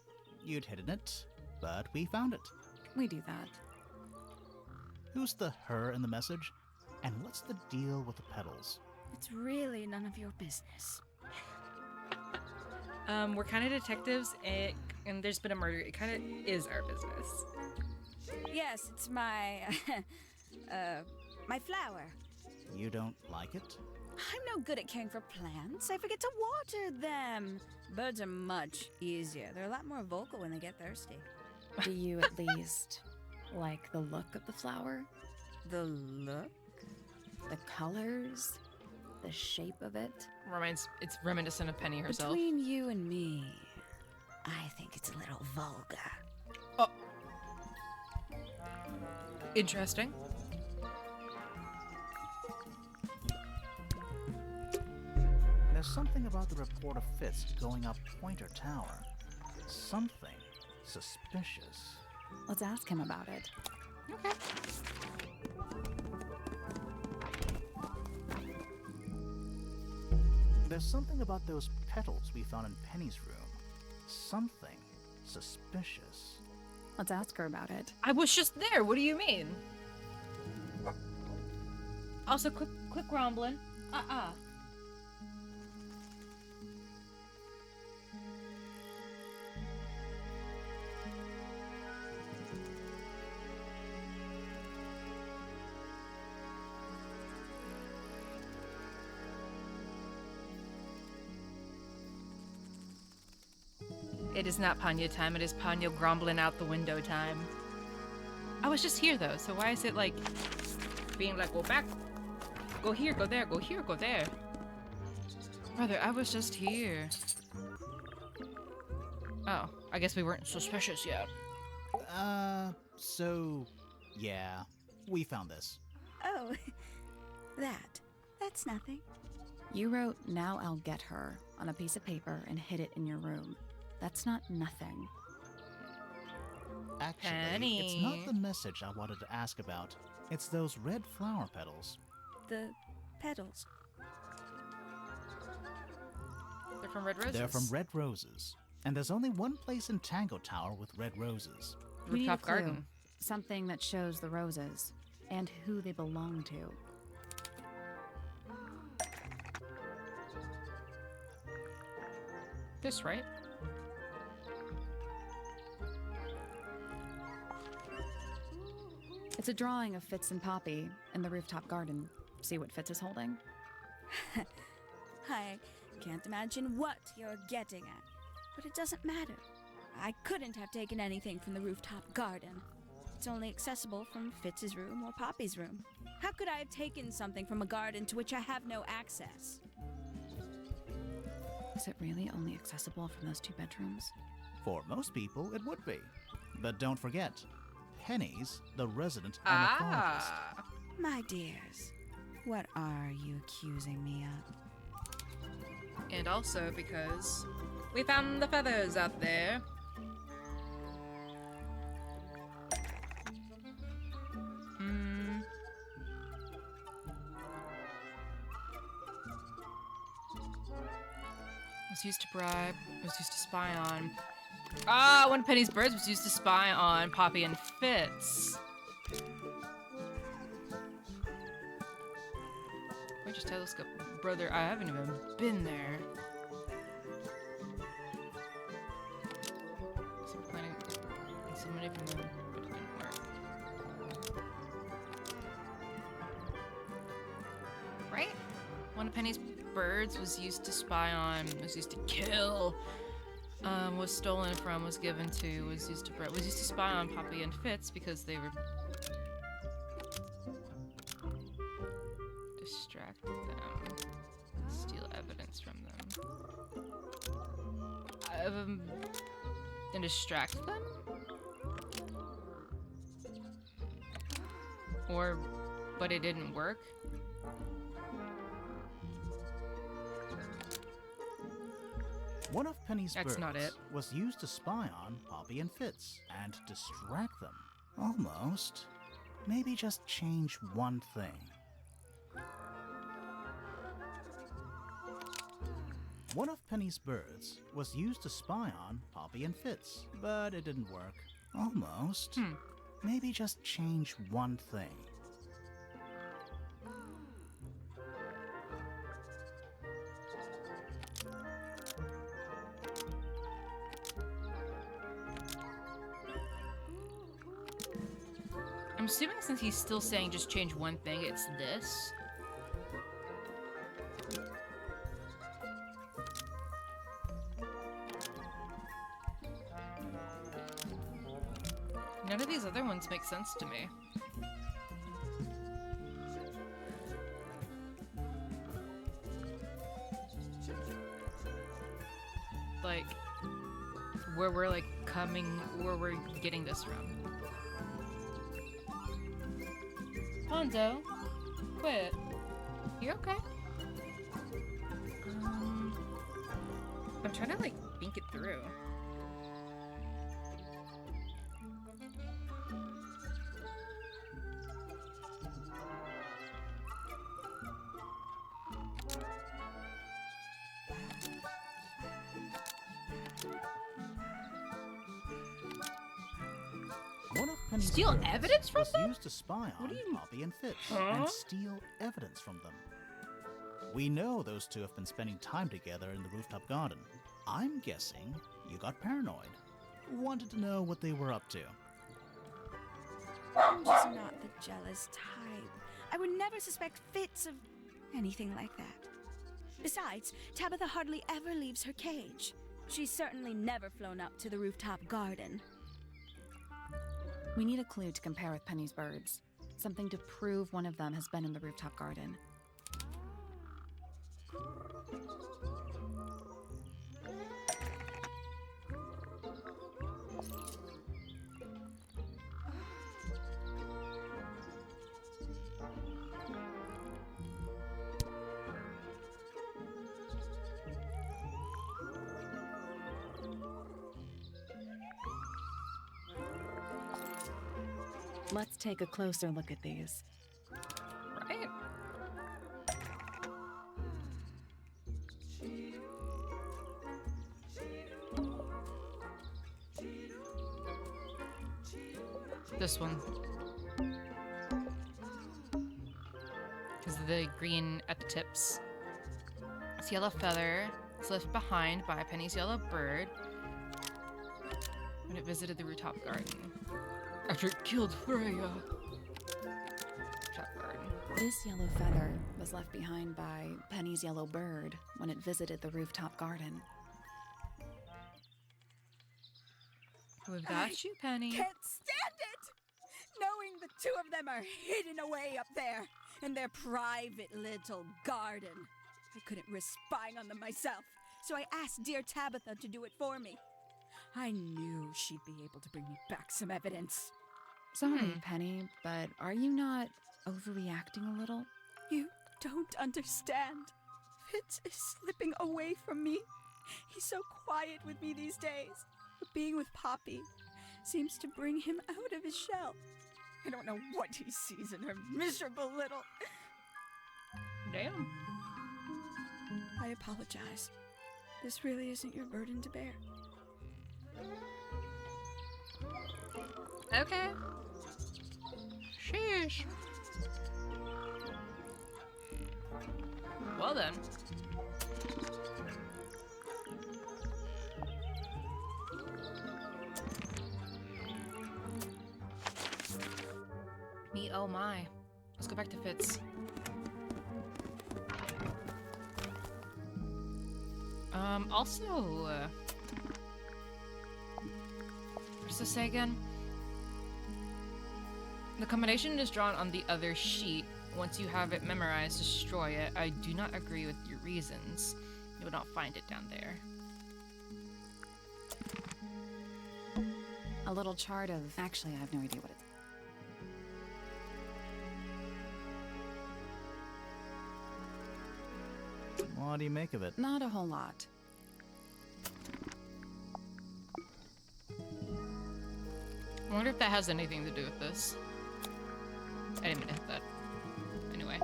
You'd hidden it, but we found it. We do that. Who's the her in the message? And what's the deal with the petals? It's really none of your business. We're kind of detectives, and there's been a murder. It kind of is our business. Yes, it's my, my flower. You don't like it? I'm no good at caring for plants. I forget to water them. Birds are much easier. They're a lot more vocal when they get thirsty. Do you at least like the look of the flower? The look? The colors? The shape of it? It's reminiscent of Penny herself. Between you and me, I think it's a little vulgar. Oh. Interesting. There's something about the report of Fitz going up Pointer Tower. Something suspicious. Let's ask him about it. Okay. There's something about those petals we found in Penny's room. Something suspicious. Let's ask her about it. I was just there. What do you mean? Also, quick rumbling. It is not Panya time, it is Panya grumbling out the window time. I was just here though, so why is it like being like, go back, go here, go there, go here, go there? Brother, I was just here. Oh, I guess we weren't suspicious yet. So, yeah, we found this. Oh, that's nothing. You wrote, "Now I'll get her," on a piece of paper and hid it in your room. That's not nothing. Actually, Penny. it's not the message I wanted to ask about. It's those red flower petals. The petals. They're from Red Roses. They're from red roses. And there's only one place in Tangle Tower with red roses. We need a Rooftop clue. garden. Something that shows the roses and who they belong to. This, right? It's a drawing of Fitz and Poppy in the rooftop garden. See what Fitz is holding? I can't imagine what you're getting at, but it doesn't matter. I couldn't have taken anything from the rooftop garden. It's only accessible from Fitz's room or Poppy's room. How could I have taken something from a garden to which I have no access? Is it really only accessible from those 2 bedrooms? For most people, it would be. But don't forget, Penny's the resident ornithologist. My dears, what are you accusing me of? And also because we found the feathers out there. Was used to bribe, was used to spy on. Ah, one of Penny's birds was used to spy on Poppy and Fitz. Pointer's telescope. Brother, I haven't even been there. So we're planning on some money from them, but it didn't work. Right? One of Penny's birds was used to spy on, was used to kill, was stolen from, was given to, was used to spy on Poppy and Fitz because they were distracted them, steal evidence from them, and distract them, but it didn't work. One of Penny's That's birds not it. was used to spy on Poppy and Fitz and distract them. Almost. Maybe just change one thing. One of Penny's birds was used to spy on Poppy and Fitz, but it didn't work. Almost. Maybe just change one thing. assuming since he's still saying just change one thing, it's this. None of these other ones make sense to me. Like, where we're like where we're getting this from. Hanzo, quit. You okay? I'm trying to like think it through. One of Penny's Steal birds evidence from was them? used to spy What on do you- Poppy and Fitz Huh? and steal evidence from them. We know those two have been spending time together in the rooftop garden. I'm guessing you got paranoid. Wanted to know what they were up to. I'm just not the jealous type. I would never suspect Fitz of anything like that. Besides, Tabitha hardly ever leaves her cage. She's certainly never flown up to the rooftop garden. We need a clue to compare with Penny's birds. Something to prove one of them has been in the rooftop garden. Let's take a closer look at these. Right? This one. Because of the green at the tips. This yellow feather is left behind by Penny's yellow bird when it visited the rooftop garden. After it killed Freya. Rooftop garden. This yellow feather was left behind by Penny's yellow bird when it visited the rooftop garden. We've got you, Penny. Can't stand it! Knowing the two of them are hidden away up there in their private little garden. I couldn't risk spying on them myself, so I asked dear Tabitha to do it for me. I knew she'd be able to bring me back some evidence. Sorry, Penny, but are you not overreacting a little? You don't understand. Fitz is slipping away from me. He's so quiet with me these days. But being with Poppy seems to bring him out of his shell. I don't know what he sees in her miserable little... Damn. I apologize. This really isn't your burden to bear. Okay. Sheesh. Well then. Me, oh my. Let's go back to Fitz. Also, what does this say again? The combination is drawn on the other sheet. Once you have it memorized, destroy it. I do not agree with your reasons. You will not find it down there. A little chart of... Actually, I have no idea what it... What do you make of it? Not a whole lot. I wonder if that has anything to do with this. I didn't mean to hit that. Anyway.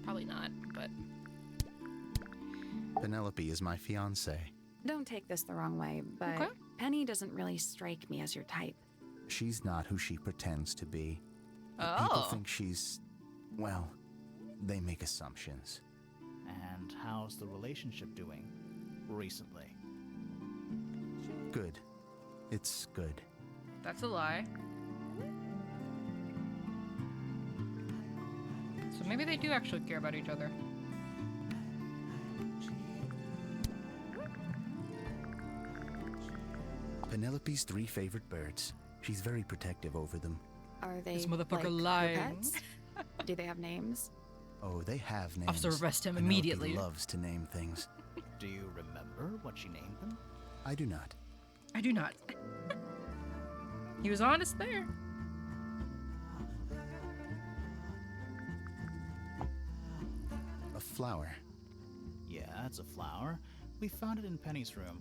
Probably not, but... Penelope is my fiancée. Don't take this the wrong way, but Okay. Penny doesn't really strike me as your type. She's not who she pretends to be. Oh. People think she's... well, they make assumptions. And how's the relationship doing recently? Good. It's good. That's a lie. So maybe they do actually care about each other. Penelope's 3 favorite birds. She's very protective over them. Are they This motherfucker like, lying. your pets? Do they have names? Oh, they have names. Officer, arrest him Penelope immediately. loves to name things. Do you remember what she named them? I do not. I do not. He was honest there. A flower. Yeah, it's a flower. We found it in Penny's room.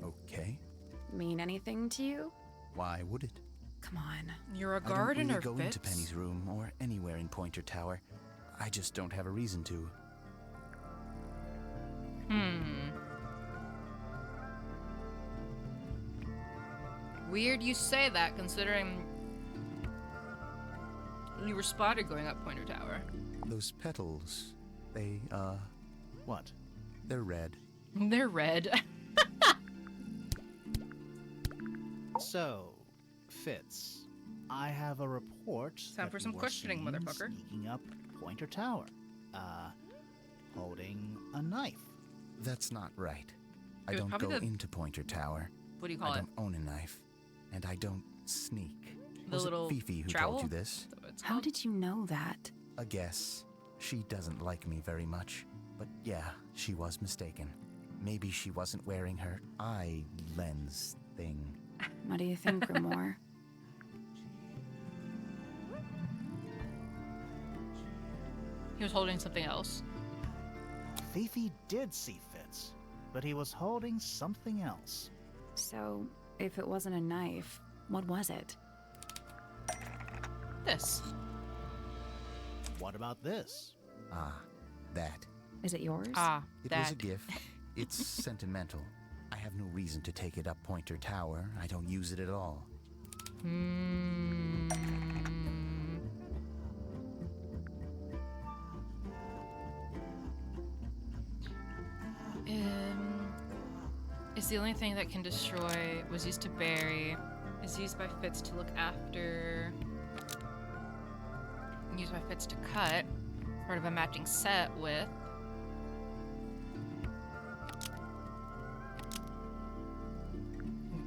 Okay. Mean anything to you? Why would it? Come on. You're a I don't gardener, really go Fitz. into Penny's room or anywhere in Pointer Tower. I just don't have a reason to. Weird you say that, considering you were spotted going up Pointer Tower. Those petals, they, What? they're red. They're red. So, Fitz, I have a report Time that for you some were questioning, seen motherfucker. Sneaking up Pointer Tower, holding a knife. That's not right. I It was don't probably go the- into Pointer Tower. What do you I call it? don't own a knife. And I don't sneak. The Was little it Fifi who trowel? told you this? Is that what it's How called? did you know that? A guess. She doesn't like me very much. But yeah, she was mistaken. Maybe she wasn't wearing her eye lens thing. What do you think, Grimoire? He was holding something else. Fifi did see Fitz, but he was holding something else. So, if it wasn't a knife, what was it? This. What about this? Ah, that. Is it yours? Ah, It that. was a gift. It's sentimental. I have no reason to take it up Pointer Tower. I don't use it at all. Is the only thing that can destroy, was used to bury, is used by Fitz to look after, used by Fitz to cut, part of a matching set with.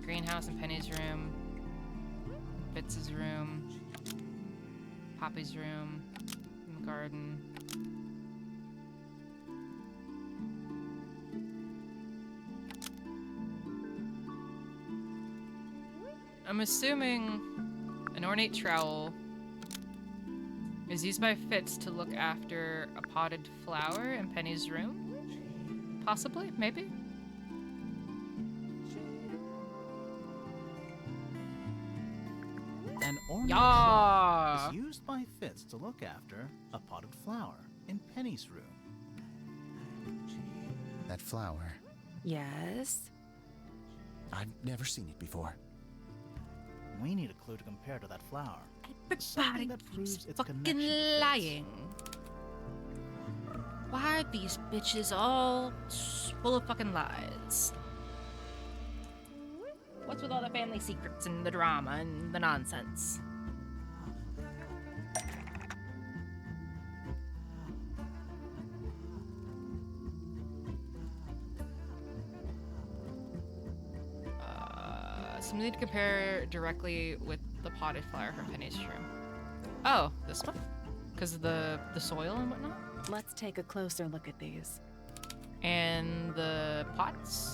Greenhouse in Penny's room, Fitz's room, Poppy's room, in the garden. I'm assuming an ornate trowel is used by Fitz to look after a potted flower in Penny's room? Possibly? Maybe? An ornate Yeah. trowel is used by Fitz to look after a potted flower in Penny's room. That flower. Yes. I've never seen it before. We need a clue to compare to that flower. Everybody Something that keeps proves its fucking connection to Fitz. lying. Why are these bitches all full of fucking lies? What's with all the family secrets and the drama and the nonsense? So we need to compare directly with the potted flower from Penny's room. Oh, this one? Because of the soil and whatnot? Let's take a closer look at these. And the pots?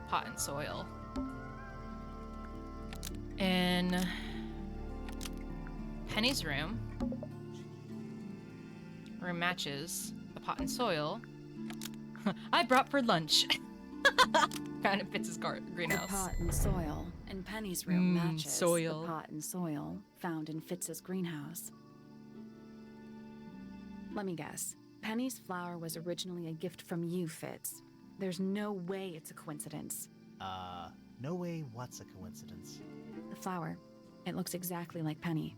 Pot and soil. In Penny's room matches the pot and soil I brought for lunch. Kind of fits his greenhouse. The pot and soil in Penny's room matches soil. the pot and soil found in Fitz's greenhouse. Let me guess. Penny's flower was originally a gift from you, Fitz. There's no way it's a coincidence. No way what's a coincidence. The flower. It looks exactly like Penny.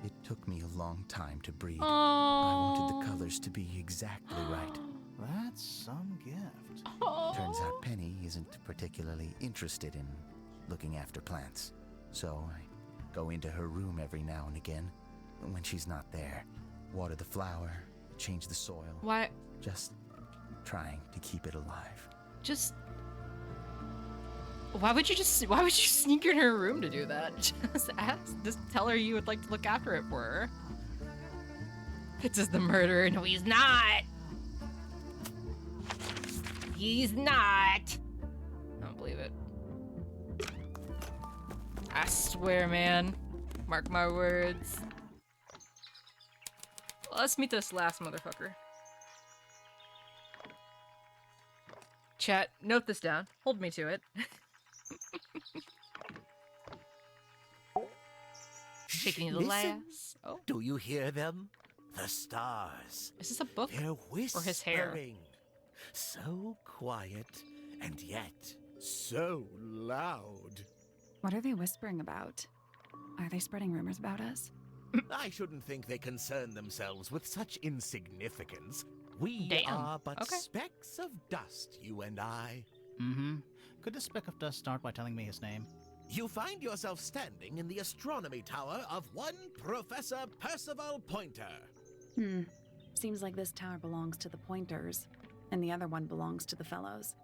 It took me a long time to breed. Aww. I wanted the colors to be exactly right. That's some gift. Turns out Penny isn't particularly interested in looking after plants. So I go into her room every now and again. When she's not there, water the flower, change the soil. Why? Just trying to keep it alive. Just. Why would you sneak in her room to do that? Just tell her you would like to look after it for her. Fitz is the murderer. No, he's not. He's not. I don't believe it. I swear, man. Mark my words. Let's meet this last motherfucker. Chat, note this down. Hold me to it. Taking the last. Oh. Do you hear them? The stars. Is this a book? They're whispering. Or his hair? So quiet, and yet so loud. What are they whispering about? Are they spreading rumors about us? I shouldn't think they concern themselves with such insignificance. We Damn. are but Okay. specks of dust, you and I. Mm-hmm. Could the speck of dust start by telling me his name? You find yourself standing in the astronomy tower of one Professor Percival Pointer. Seems like this tower belongs to the Pointers, and the other one belongs to the Fellows.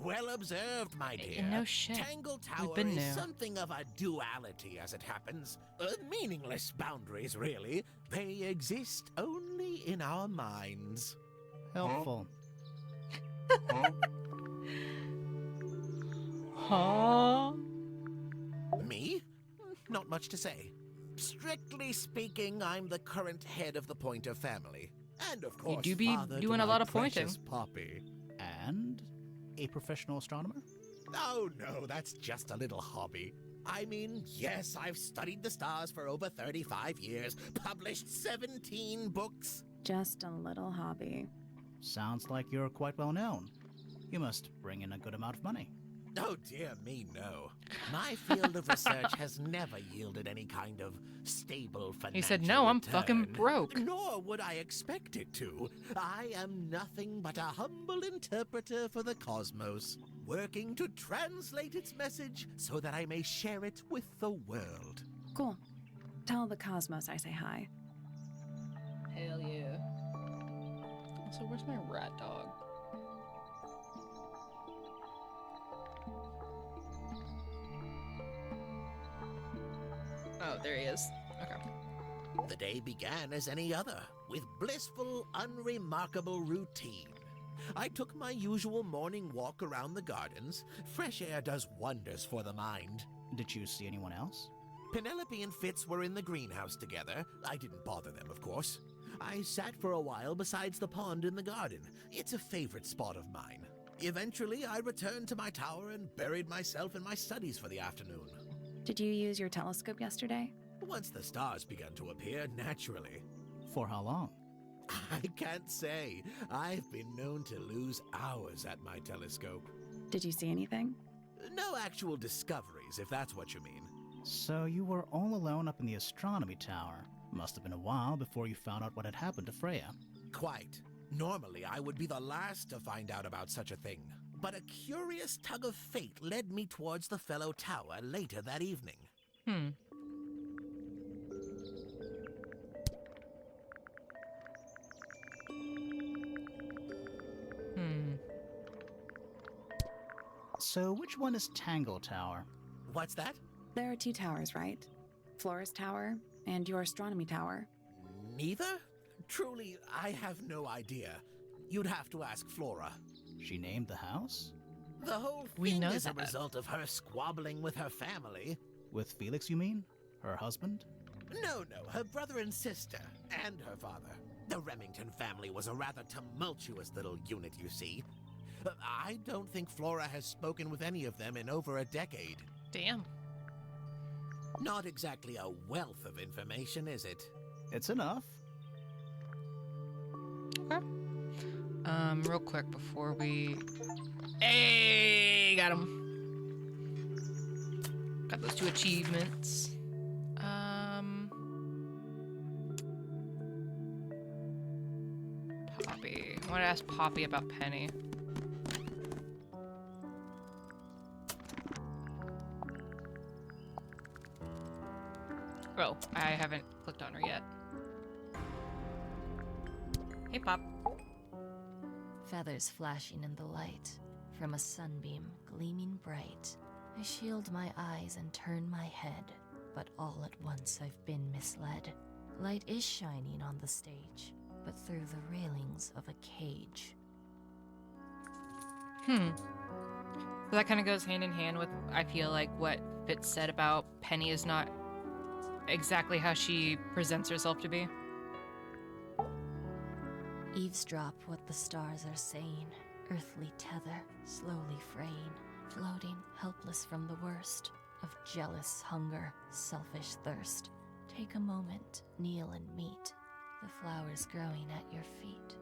Well observed, my dear. No shit. Tangle Tower been is there. something of a duality, as it happens. Meaningless boundaries, really. They exist only in our minds. Helpful. Huh? Me? Not much to say. Strictly speaking, I'm the current head of the Pointer family. And of course, do be father to doing a my lot of precious pointing. Poppy. And a professional astronomer? Oh no, that's just a little hobby. I mean, yes, I've studied the stars for over 35 years, published 17 books. Just a little hobby. Sounds like you're quite well known. You must bring in a good amount of money. Oh dear me, no. My field of research has never yielded any kind of stable financial He said, no, I'm return. fucking broke. Nor would I expect it to. I am nothing but a humble interpreter for the cosmos, working to translate its message so that I may share it with the world. Cool. Tell the Cosmos I say hi. Hell yeah. Also, where's my rat dog? Oh, there he is. Okay. The day began as any other, with blissful, unremarkable routine. I took my usual morning walk around the gardens. Fresh air does wonders for the mind. Did you see anyone else? Penelope and Fitz were in the greenhouse together. I didn't bother them, of course. I sat for a while besides the pond in the garden. It's a favorite spot of mine. Eventually, I returned to my tower and buried myself in my studies for the afternoon. Did you use your telescope yesterday? Once the stars began to appear, naturally. For how long? I can't say. I've been known to lose hours at my telescope. Did you see anything? No actual discoveries, if that's what you mean. So you were all alone up in the astronomy tower. Must have been a while before you found out what had happened to Freya. Quite. Normally, I would be the last to find out about such a thing. But a curious tug of fate led me towards the fellow tower later that evening. So which one is Tangle Tower? What's that? There are two towers, right? Flora's Tower and your astronomy tower. Neither? Truly, I have no idea. You'd have to ask Flora. She named the house? The whole We thing know is that. a result of her squabbling with her family. With Felix, you mean? Her husband? No, her brother and sister, and her father. The Remington family was a rather tumultuous little unit, you see. I don't think Flora has spoken with any of them in over a decade. Damn. Not exactly a wealth of information, is it? It's enough. Okay. Real quick before we... Hey, got him. Got those two achievements. Poppy. I want to ask Poppy about Penny. Oh, I haven't clicked on her yet. Hey, Pop. Feathers flashing in the light, from a sunbeam gleaming bright. I shield my eyes and turn my head, but all at once I've been misled. Light is shining on the stage, but through the railings of a cage. So that kind of goes hand in hand with, I feel like, what Fitz said about Penny is not exactly how she presents herself to be. Eavesdrop what the stars are saying, earthly tether, slowly fraying, floating helpless from the worst of jealous hunger, selfish thirst. Take a moment, kneel and meet the flowers growing at your feet.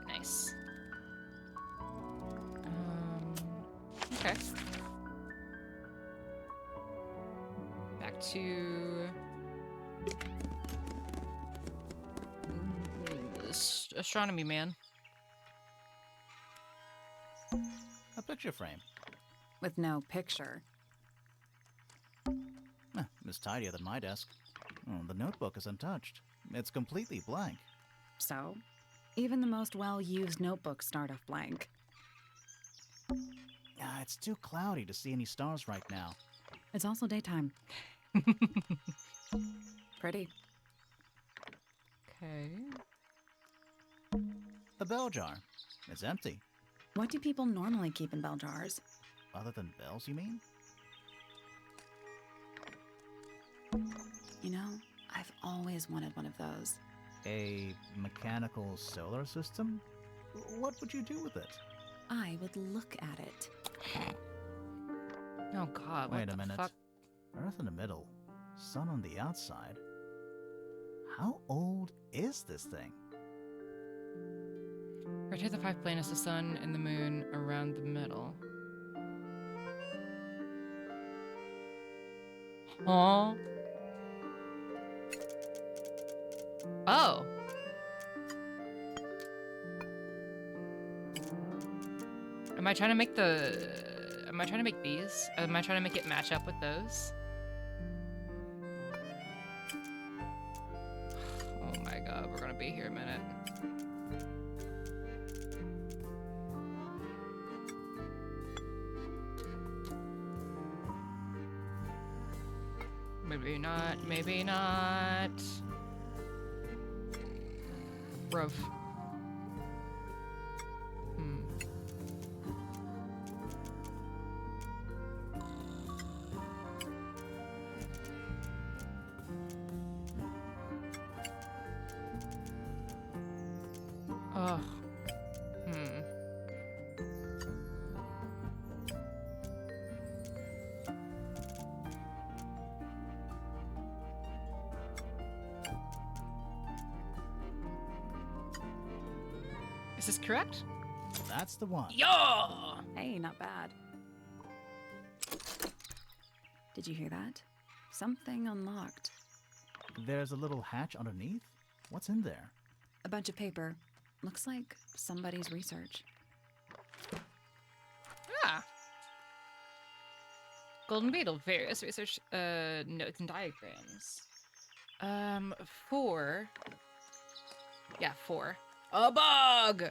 Nice. Okay. Back to astronomy man. A picture frame. With no picture. It's tidier than my desk. Oh, the notebook is untouched. It's completely blank. So, even the most well-used notebooks start off blank. It's too cloudy to see any stars right now. It's also daytime. Pretty. Okay. A bell jar. It's empty. What do people normally keep in bell jars? Other than bells, you mean? You know, I've always wanted one of those. A mechanical solar system? What would you do with it? I would look at it. Oh God! Wait What a the minute. fuck? Earth in the middle, sun on the outside. How old is this thing? Rotate the 5 planets, the sun and the moon around the middle. Huh? Oh. Am I trying to make these? Am I trying to make it match up with those? Oh my God, we're gonna be here a minute. Maybe not, maybe not. Bruv. Ugh. Is this correct? That's the one. Yeah! Hey, not bad. Did you hear that? Something unlocked. There's a little hatch underneath? What's in there? A bunch of paper. Looks like somebody's research. Ah. Golden Beetle, various research notes and diagrams. 4. Yeah, 4. A bug!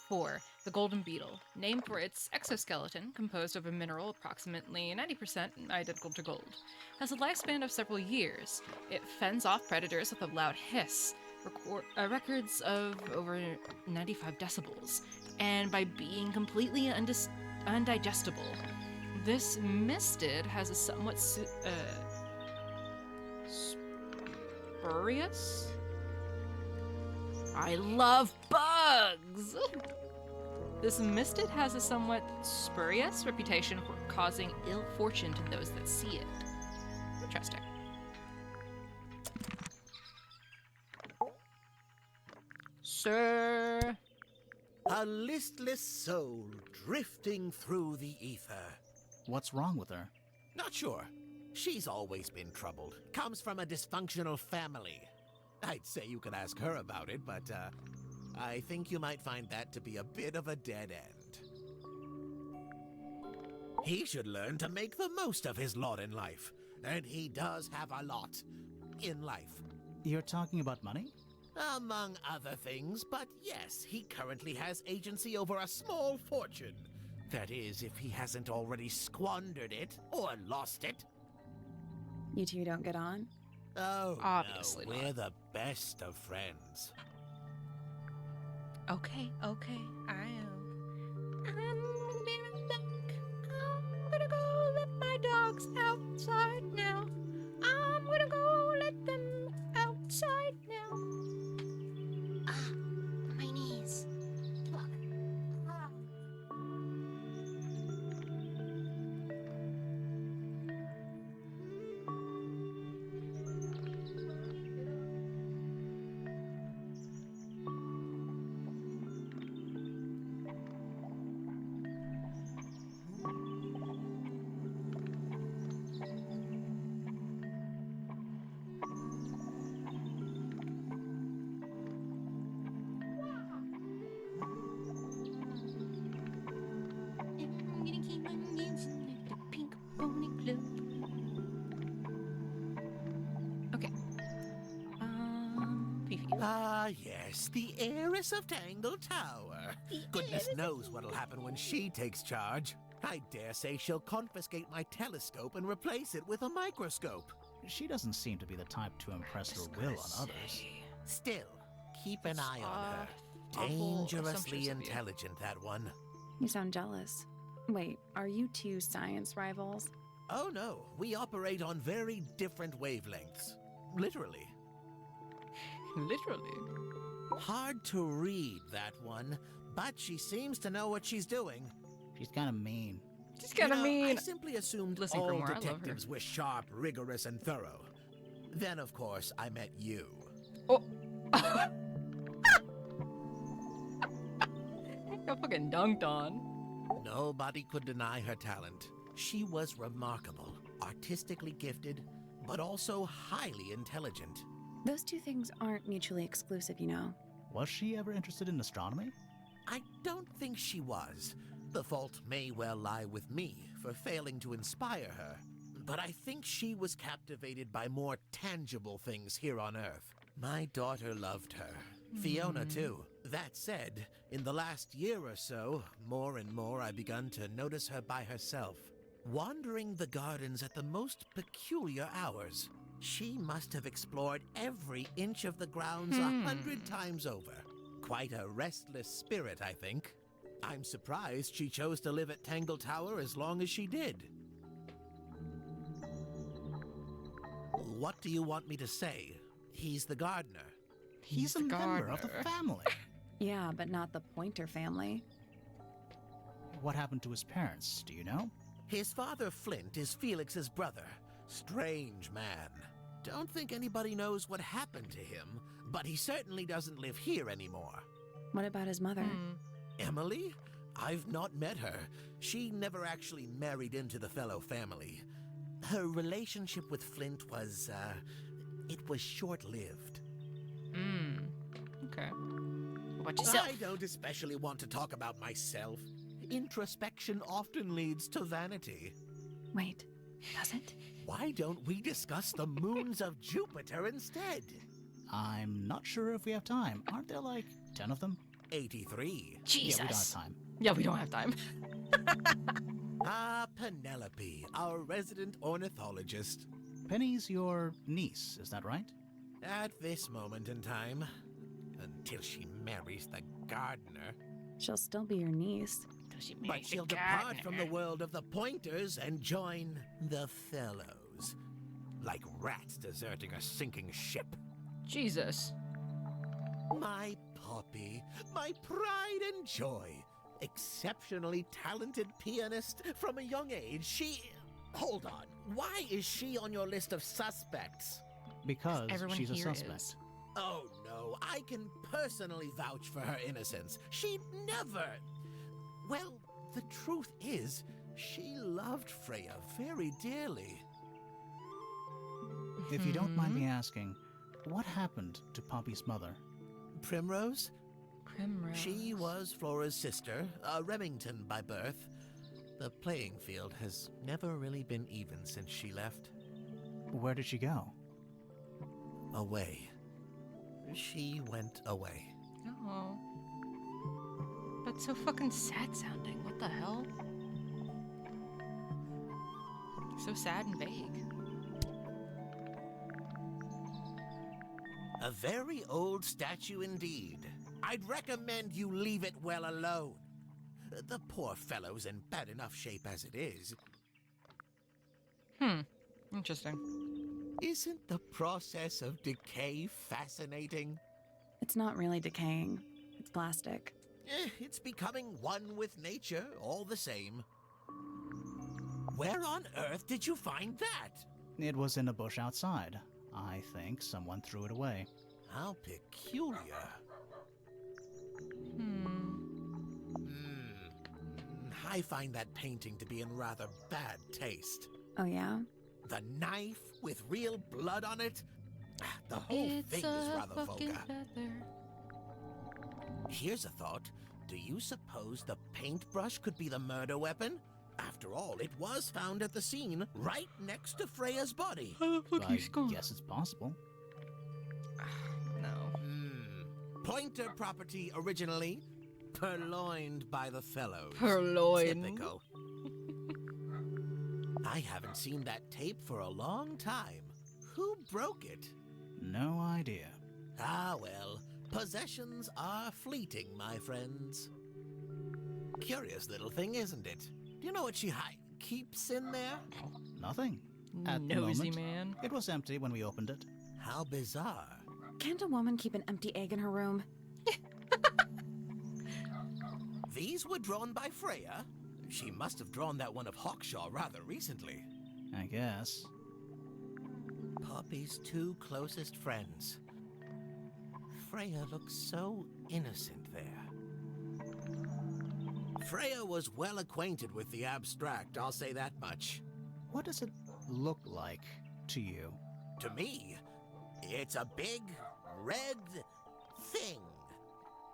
4. The Golden Beetle, named for its exoskeleton, composed of a mineral approximately 90% identical to gold. Has a lifespan of several years. It fends off predators with a loud hiss, records of over 95 decibels, and by being completely undigestible. This mistid has a somewhat spurious? I love bugs! This mistid has a somewhat spurious reputation for causing ill fortune to those that see it. Interesting. Sir. A listless soul drifting through the ether. What's wrong with her? Not sure. She's always been troubled. Comes from a dysfunctional family. I'd say you could ask her about it, but I think you might find that to be a bit of a dead end. He should learn to make the most of his lot in life. And he does have a lot in life. You're talking about money? Among other things, but yes, he currently has agency over a small fortune. That is, if he hasn't already squandered it or lost it. You two don't get on? Oh, Obviously no, not. we're the best of friends. Okay, okay, I am. I'm gonna be right back. I'm gonna go let my dogs outside now. I'm gonna go let them outside now. Ah, my knees. Look. Ah. I'm gonna keep my knees like the pink pony club. Okay. Fifi. Ah, yes, the heiress of Tangle Tower. Goodness knows what'll happen when she takes charge. I dare say she'll confiscate my telescope and replace it with a microscope. She doesn't seem to be the type to impress her will on others. Still, keep an eye on her. awful Dangerously assumptions of you. intelligent, that one. You sound jealous. Wait, are you two science rivals? Oh no, we operate on very different wavelengths. Literally. Literally. Hard to read, that one, but she seems to know what she's doing. She's kind of mean. She's kind of You know, mean. I simply assumed Listening for all more, I love her. detectives were sharp, rigorous, and thorough. Then, of course, I met you. Oh. Got fucking dunked on. Nobody could deny her talent. She was remarkable, artistically gifted, but also highly intelligent. Those two things aren't mutually exclusive, you know. Was she ever interested in astronomy? I don't think she was. The fault may well lie with me for failing to inspire her. But I think she was captivated by more tangible things here on Earth. My daughter loved her. Fiona, too. That said, in the last year or so, more and more I've begun to notice her by herself, wandering the gardens at the most peculiar hours. She must have explored every inch of the grounds 100 times over. Quite a restless spirit, I think. I'm surprised she chose to live at Tangle Tower as long as she did. What do you want me to say? He's the gardener. He's a the member of the gardener. family. Yeah, but not the Pointer family. What happened to his parents, do you know? His father, Flint, is Felix's brother. Strange man. Don't think anybody knows what happened to him, but he certainly doesn't live here anymore. What about his mother? Emily? I've not met her. She never actually married into the fellow family. Her relationship with Flint was, it was short-lived. Okay. What about yourself? I don't especially want to talk about myself. Introspection often leads to vanity. Wait, does it? Why don't we discuss the moons of Jupiter instead? I'm not sure if we have time. Aren't there like 10 of them? 83. Jesus. Yeah, we don't have time. Yeah, we don't have time. Ah, Penelope, our resident ornithologist. Penny's your niece, is that right? At this moment in time, until she marries the gardener. She'll still be your niece. But she'll depart from the world of the Pointers and join the Fellows. Like rats deserting a sinking ship. Jesus. My puppy, my pride and joy. Exceptionally talented pianist from a young age. She... Hold on. Why is she on your list of suspects? Because Everyone she's a here suspect. is. Oh no, I can personally vouch for her innocence. She never... Well, the truth is, she loved Freya very dearly. If you don't mind me asking, What happened to Poppy's mother? Primrose? Primrose. She was Flora's sister, a Remington by birth. The playing field has never really been even since she left. Where did she go? Away. She went away. Oh. That's so fucking sad sounding. What the hell? So sad and vague. A very old statue indeed. I'd recommend you leave it well alone. The poor fellow's in bad enough shape as it is. Interesting. Isn't the process of decay fascinating? It's not really decaying. It's plastic. It's becoming one with nature, all the same. Where on earth did you find that? It was in a bush outside. I think someone threw it away. How peculiar. I find that painting to be in rather bad taste. Oh, yeah? The knife with real blood on it? The whole thing is rather vulgar. Here's a thought. Do you suppose the paintbrush could be the murder weapon? After all, it was found at the scene, right next to Freya's body. I guess it's possible. No. Pointer property originally, purloined by the fellows. Purloined. Typical. I haven't seen that tape for a long time. Who broke it? No idea. Ah, well, possessions are fleeting, my friends. Curious little thing, isn't it? Do you know what she keeps in there? Nothing. At the Nosy moment, man. it was empty when we opened it. How bizarre. Can't a woman keep an empty egg in her room? These were drawn by Freya. She must have drawn that one of Hawkshaw rather recently. I guess. Poppy's two closest friends. Freya looks so innocent there. Freya was well acquainted with the abstract, I'll say that much. What does it look like to you? To me, it's a big, red thing.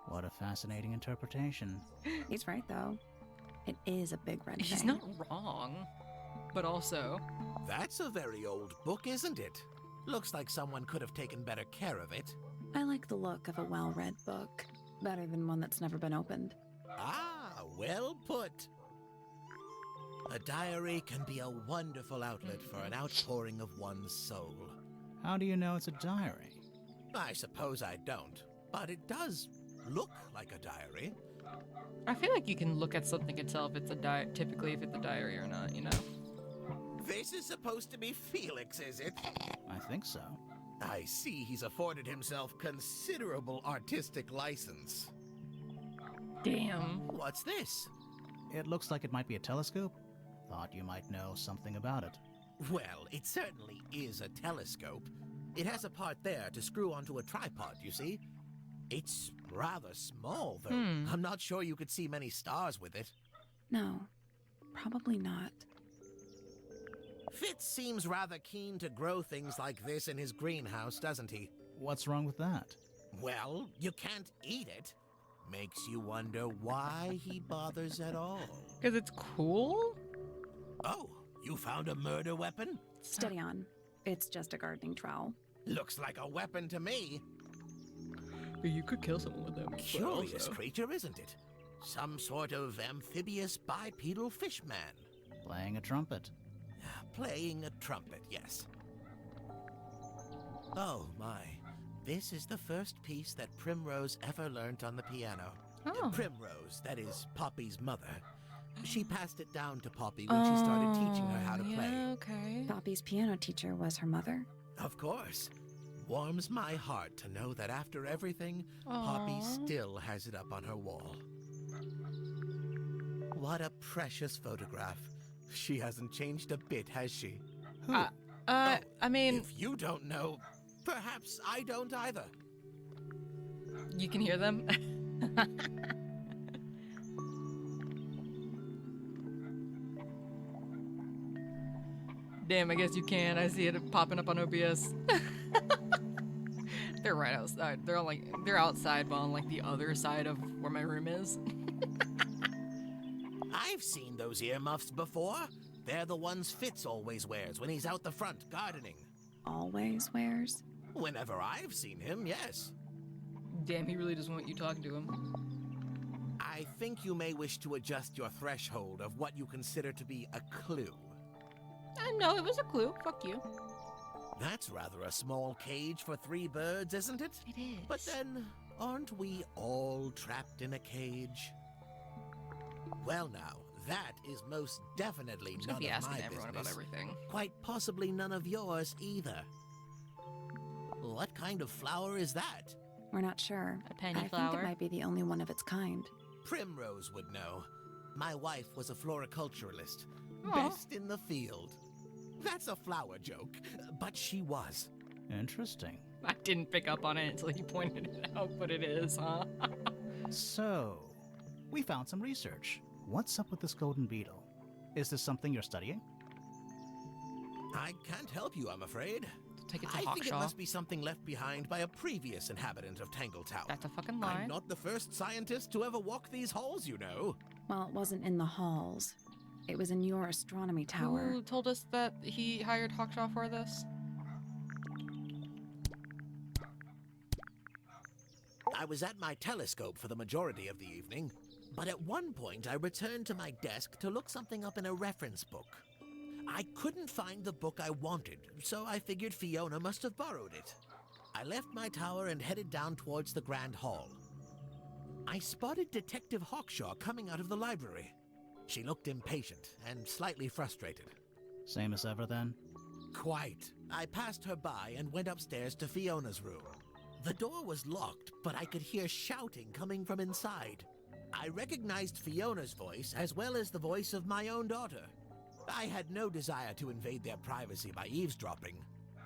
What a fascinating interpretation. He's right, though. It is a big red He's thing. not wrong. But also... That's a very old book, isn't it? Looks like someone could have taken better care of it. I like the look of a well-read book. Better than one that's never been opened. Ah, well put. A diary can be a wonderful outlet for an outpouring of one's soul. How do you know it's a diary? I suppose I don't, but it does look like a diary. I feel like you can look at something and tell if it's a typically if it's a diary or not, you know? This is supposed to be Felix, is it? I think so. I see he's afforded himself considerable artistic license. Damn. What's this? It looks like it might be a telescope. Thought you might know something about it. Well, it certainly is a telescope. It has a part there to screw onto a tripod, you see? It's rather small, though. I'm not sure you could see many stars with it. No, probably not. Fitz seems rather keen to grow things like this in his greenhouse, doesn't he? What's wrong with that? Well, you can't eat it. Makes you wonder why he bothers at all. Because it's cool? Oh, you found a murder weapon? Steady on. It's just a gardening trowel. Looks like a weapon to me. You could kill someone with them. Curious creature, isn't it? Some sort of amphibious bipedal fish man. Playing a trumpet. Playing a trumpet, yes. Oh my. This is the first piece that Primrose ever learnt on the piano. Oh. Primrose, that is Poppy's mother. She passed it down to Poppy when she started teaching her how to play. Yeah, okay. Poppy's piano teacher was her mother. Of course. Warms my heart to know that after everything, Poppy still has it up on her wall. What a precious photograph. She hasn't changed a bit, has she? Who? I mean... If you don't know, perhaps I don't either. You can hear them? Damn, I guess you can. I see it popping up on OBS. They're right outside. They're outside, but on like the other side of where my room is. I've seen those earmuffs before. They're the ones Fitz always wears when he's out the front gardening. Always wears? Whenever I've seen him, yes. Damn, he really doesn't want you talking to him. I think you may wish to adjust your threshold of what you consider to be a clue. No, it was a clue. Fuck you. That's rather a small cage for 3 birds, isn't it? It is. But then, aren't we all trapped in a cage? Well now, that is most definitely I'm just none gonna be of asking my everyone business. about everything. Quite possibly none of yours either. What kind of flower is that? We're not sure. A penny I flower? think it might be the only one of its kind. Primrose would know. My wife was a floriculturalist. Aw. Best in the field. That's a flower joke, but she was. Interesting. I didn't pick up on it until you pointed it out, but it is, huh? So, we found some research. What's up with this golden beetle? Is this something you're studying? I can't help you, I'm afraid. Take it to I think it Hawkshaw. must be something left behind by a previous inhabitant of Tangle Tower. That's a fucking lie. I'm not the first scientist to ever walk these halls, you know. Well, it wasn't in the halls. It was in your astronomy tower. Who told us that he hired Hawkshaw for this? I was at my telescope for the majority of the evening, but at one point I returned to my desk to look something up in a reference book. I couldn't find the book I wanted, so I figured Fiona must have borrowed it. I left my tower and headed down towards the Grand Hall. I spotted Detective Hawkshaw coming out of the library. She looked impatient and slightly frustrated. Same as ever then? Quite. I passed her by and went upstairs to Fiona's room. The door was locked, but I could hear shouting coming from inside. I recognized Fiona's voice as well as the voice of my own daughter. I had no desire to invade their privacy by eavesdropping,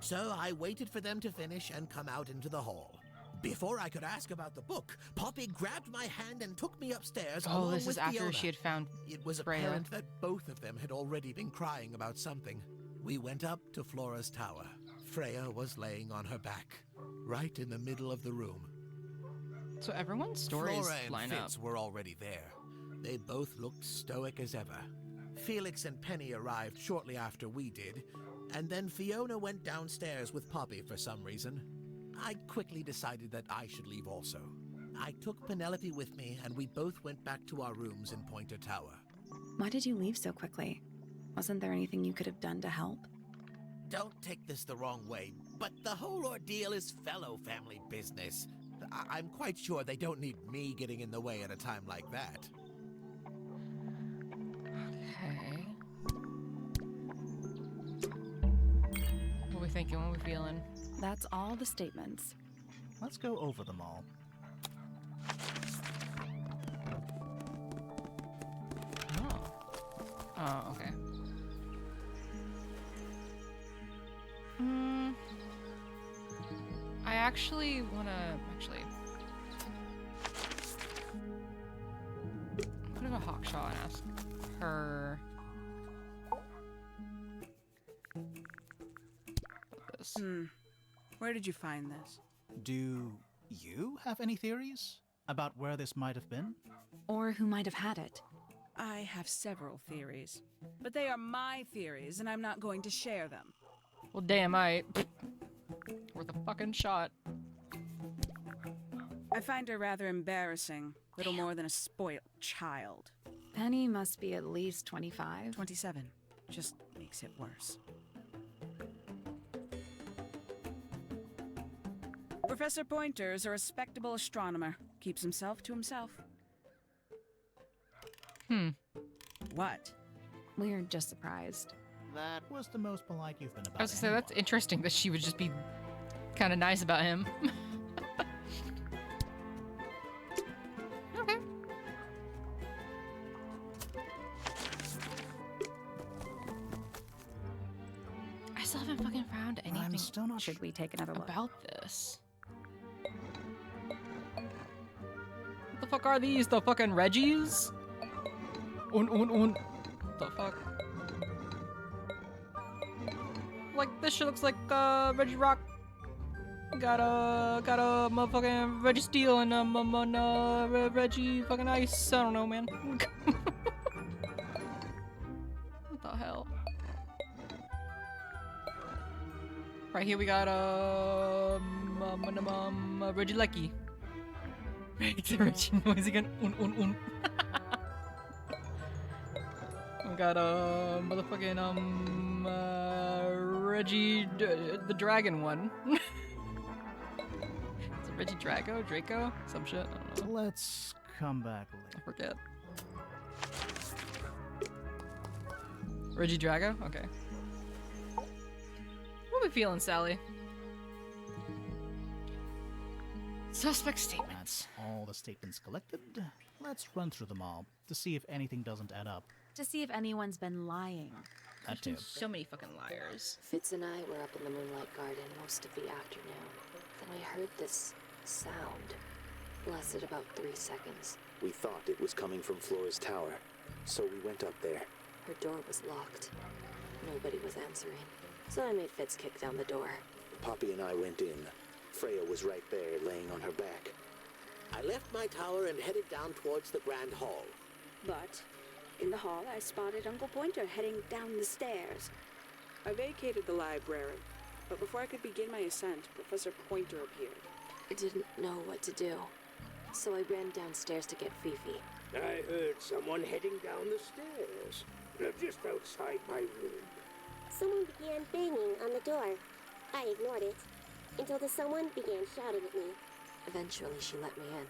so I waited for them to finish and come out into the hall. Before I could ask about the book, Poppy grabbed my hand and took me upstairs Oh, along this with is after Fiona. she had found It was Freya. apparent that both of them had already been crying about something. We went up to Flora's tower. Freya was laying on her back, right in the middle of the room. So everyone's stories Flora and line up. Fitz were already there. They both looked stoic as ever. Felix and Penny arrived shortly after we did, and then Fiona went downstairs with Poppy for some reason. I quickly decided that I should leave also. I took Penelope with me, and we both went back to our rooms in Pointer Tower. Why did you leave so quickly? Wasn't there anything you could have done to help? Don't take this the wrong way, but the whole ordeal is fellow family business. I'm quite sure they don't need me getting in the way at a time like that. Okay. What are we thinking? What are we feeling? That's all the statements. Let's go over them all. Oh, okay. I actually want to put it a Hawkshaw and ask her about this. Where did you find this? Do you have any theories about where this might have been? Or who might have had it. I have several theories, but they are my theories, and I'm not going to share them. Well, damn, worth a fucking shot. I find her rather embarrassing, little more than a spoilt child. Penny must be at least 25. 27. Just makes it worse. Professor Pointer is a respectable astronomer. Keeps himself to himself. What? We're just surprised. That was the most polite you've been about. I was gonna say, that's interesting that she would just be kind of nice about him. Okay. I still haven't fucking found I'm anything still not Should we take another look? about this. What the fuck are these? The fucking Reggies? What the fuck? Like, this shit looks like, Reggie Rock. Got a motherfucking Reggie Steel and Reggie fucking Ice. I don't know, man. What the hell? Right here we got Reggie Lecky. Reggie noise again. Un. We got motherfucking Reggie the Dragon one. Is it Reggie Draco? Some shit. I don't know. Let's come back later. I forget. Reggie Drago? Okay. What are we feeling, Sally? Suspect statements. That's all the statements collected. Let's run through them all to see if anything doesn't add up. To see if anyone's been lying. That too. So many fucking liars. Fitz and I were up in the Moonlight Garden most of the afternoon. Then we heard this sound. Lasted about 3 seconds. We thought it was coming from Flora's tower, so we went up there. Her door was locked. Nobody was answering. So I made Fitz kick down the door. Poppy and I went in. Freya was right there, laying on her back. I left my tower and headed down towards the Grand Hall. But in the hall, I spotted Uncle Pointer heading down the stairs. I vacated the library, but before I could begin my ascent, Professor Pointer appeared. I didn't know what to do, so I ran downstairs to get Fifi. I heard someone heading down the stairs, just outside my room. Someone began banging on the door. I ignored it until the someone began shouting at me. Eventually, she let me in.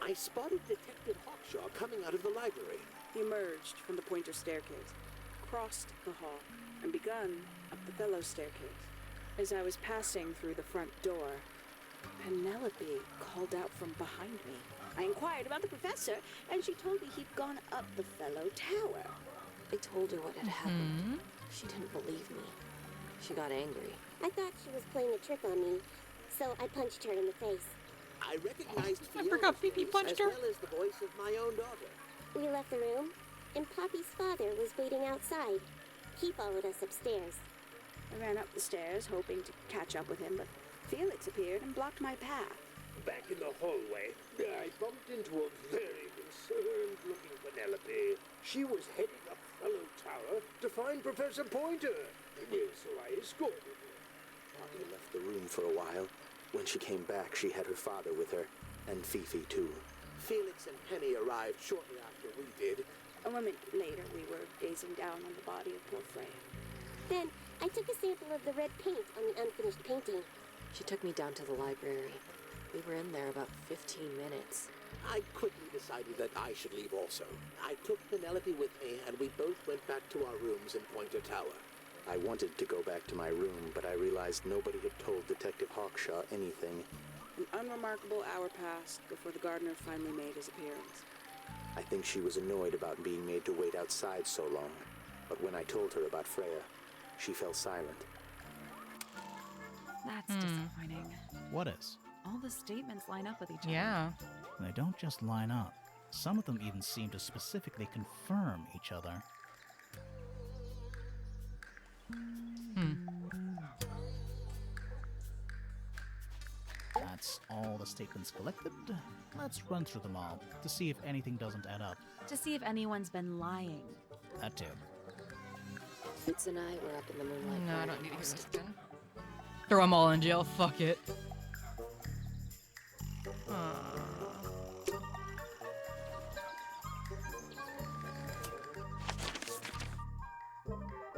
I spotted Detective Hawkshaw coming out of the library. He emerged from the Pointer staircase, crossed the hall, and begun up the fellow staircase. As I was passing through the front door, Penelope called out from behind me. I inquired about the professor, and she told me he'd gone up the fellow tower. I told her what had happened. She didn't believe me. She got angry. I thought she was playing a trick on me, so I punched her in the face. I recognized I forgot Fiona's Fifi voice punched as her. well as the voice of my own daughter. We left the room, and Poppy's father was waiting outside. He followed us upstairs. I ran up the stairs, hoping to catch up with him, but Felix appeared and blocked my path. Back in the hallway, I bumped into a very concerned-looking Penelope. She was heading up Fellow Tower to find Professor Pointer, so I escorted her. Poppy left the room for a while. When she came back, she had her father with her, and Fifi too. Felix and Penny arrived shortly after we did. A moment later, we were gazing down on the body of poor Freya. Then I took a sample of the red paint on the unfinished painting. She took me down to the library. We were in there about 15 minutes. I quickly decided that I should leave also. I took Penelope with me, and we both went back to our rooms in Pointer Tower. I wanted to go back to my room, but I realized nobody had told Detective Hawkshaw anything. An unremarkable hour passed before the gardener finally made his appearance. I think she was annoyed about being made to wait outside so long, but when I told her about Freya, she fell silent. That's disappointing. What is? All the statements line up with each other. Yeah. They don't just line up. Some of them even seem to specifically confirm each other. That's all the statements collected. Let's run through them all to see if anything doesn't add up. To see if anyone's been lying. That too. Fitz and I were up in the Moonlight No, I Garden don't need to hear most this of the again. Throw them all in jail. Fuck it.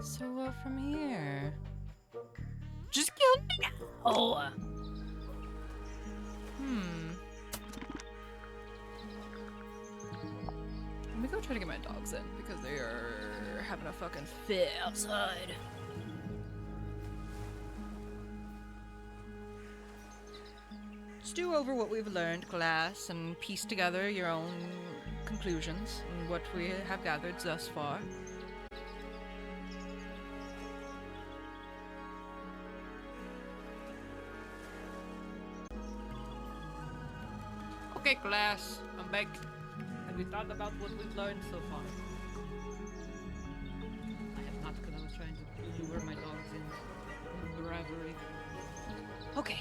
So what from here? Just kill me now. Let me go try to get my dogs in because they are having a fucking fit outside. Stew over what we've learned, class, and piece together your own conclusions and what we have gathered thus far. Okay, class, I'm back. Have we thought about what we've learned so far? I have not, because I was trying to lure my dogs in the rivalry. Okay,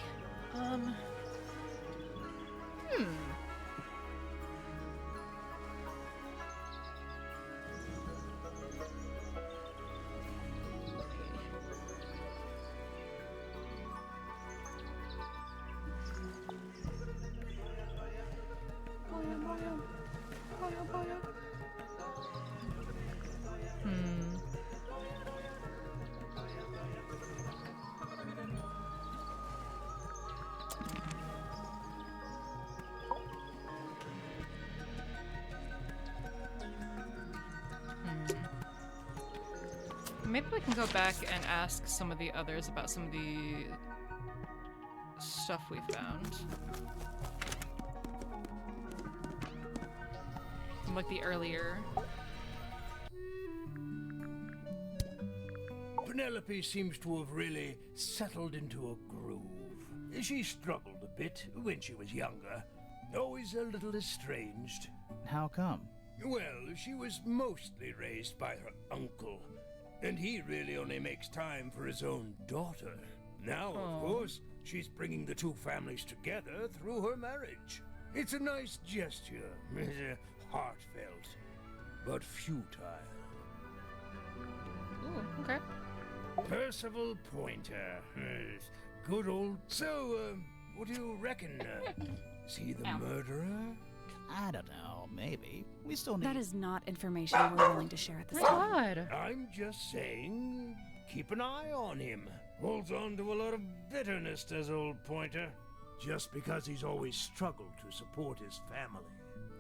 Maybe we can go back and ask some of the others about some of the stuff we found. From like the earlier. Penelope seems to have really settled into a groove. She struggled a bit when she was younger, always a little estranged. How come? Well, she was mostly raised by her uncle, and he really only makes time for his own daughter. Now, of course, she's bringing the two families together through her marriage. It's a nice gesture, heartfelt, but futile. Ooh, okay. Percival Pointer. Good old... So, what do you reckon? Is he the murderer? I don't know, maybe. We still need... That is not information we're willing to share at this time. God. I'm just saying, keep an eye on him. Holds on to a lot of bitterness, does old Pointer. Just because he's always struggled to support his family.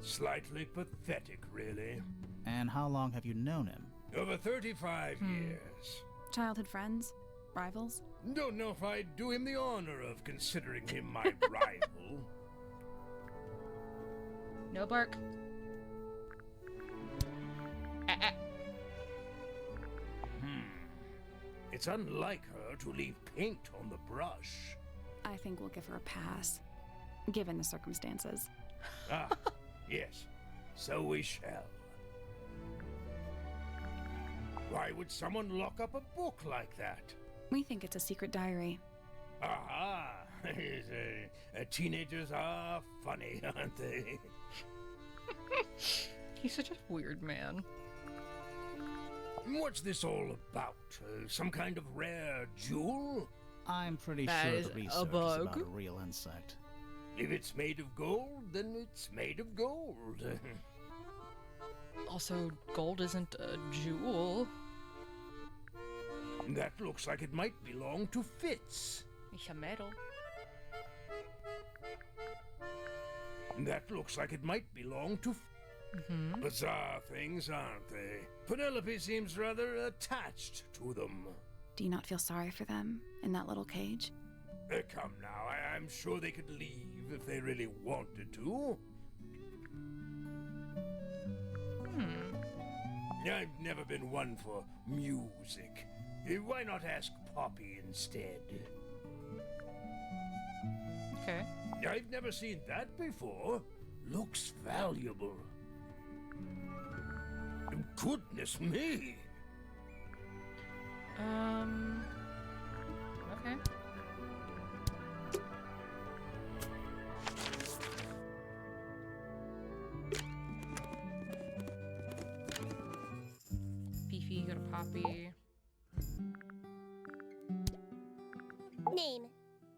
Slightly pathetic, really. And how long have you known him? Over 35 years. Childhood friends? Rivals? Don't know if I'd do him the honor of considering him my rival. No bark. It's unlike her to leave paint on the brush. I think we'll give her a pass, given the circumstances. Ah, yes. So we shall. Why would someone lock up a book like that? We think it's a secret diary. Aha! Teenagers are funny, aren't they? He's such a weird man. What's this all about? Some kind of rare jewel? I'm pretty That sure is the a research is bug. about a real insect. If it's made of gold, then it's made of gold. Also, gold isn't a jewel. That looks like it might belong to Fitz. It's a metal. That looks like it might belong to... Bizarre things, aren't they? Penelope seems rather attached to them. Do you not feel sorry for them in that little cage? Come now, I'm sure they could leave if they really wanted to. I've never been one for music. Why not ask Poppy instead? Okay. I've never seen that before. Looks valuable. Goodness me! Okay. Fifi, go to Poppy. Name: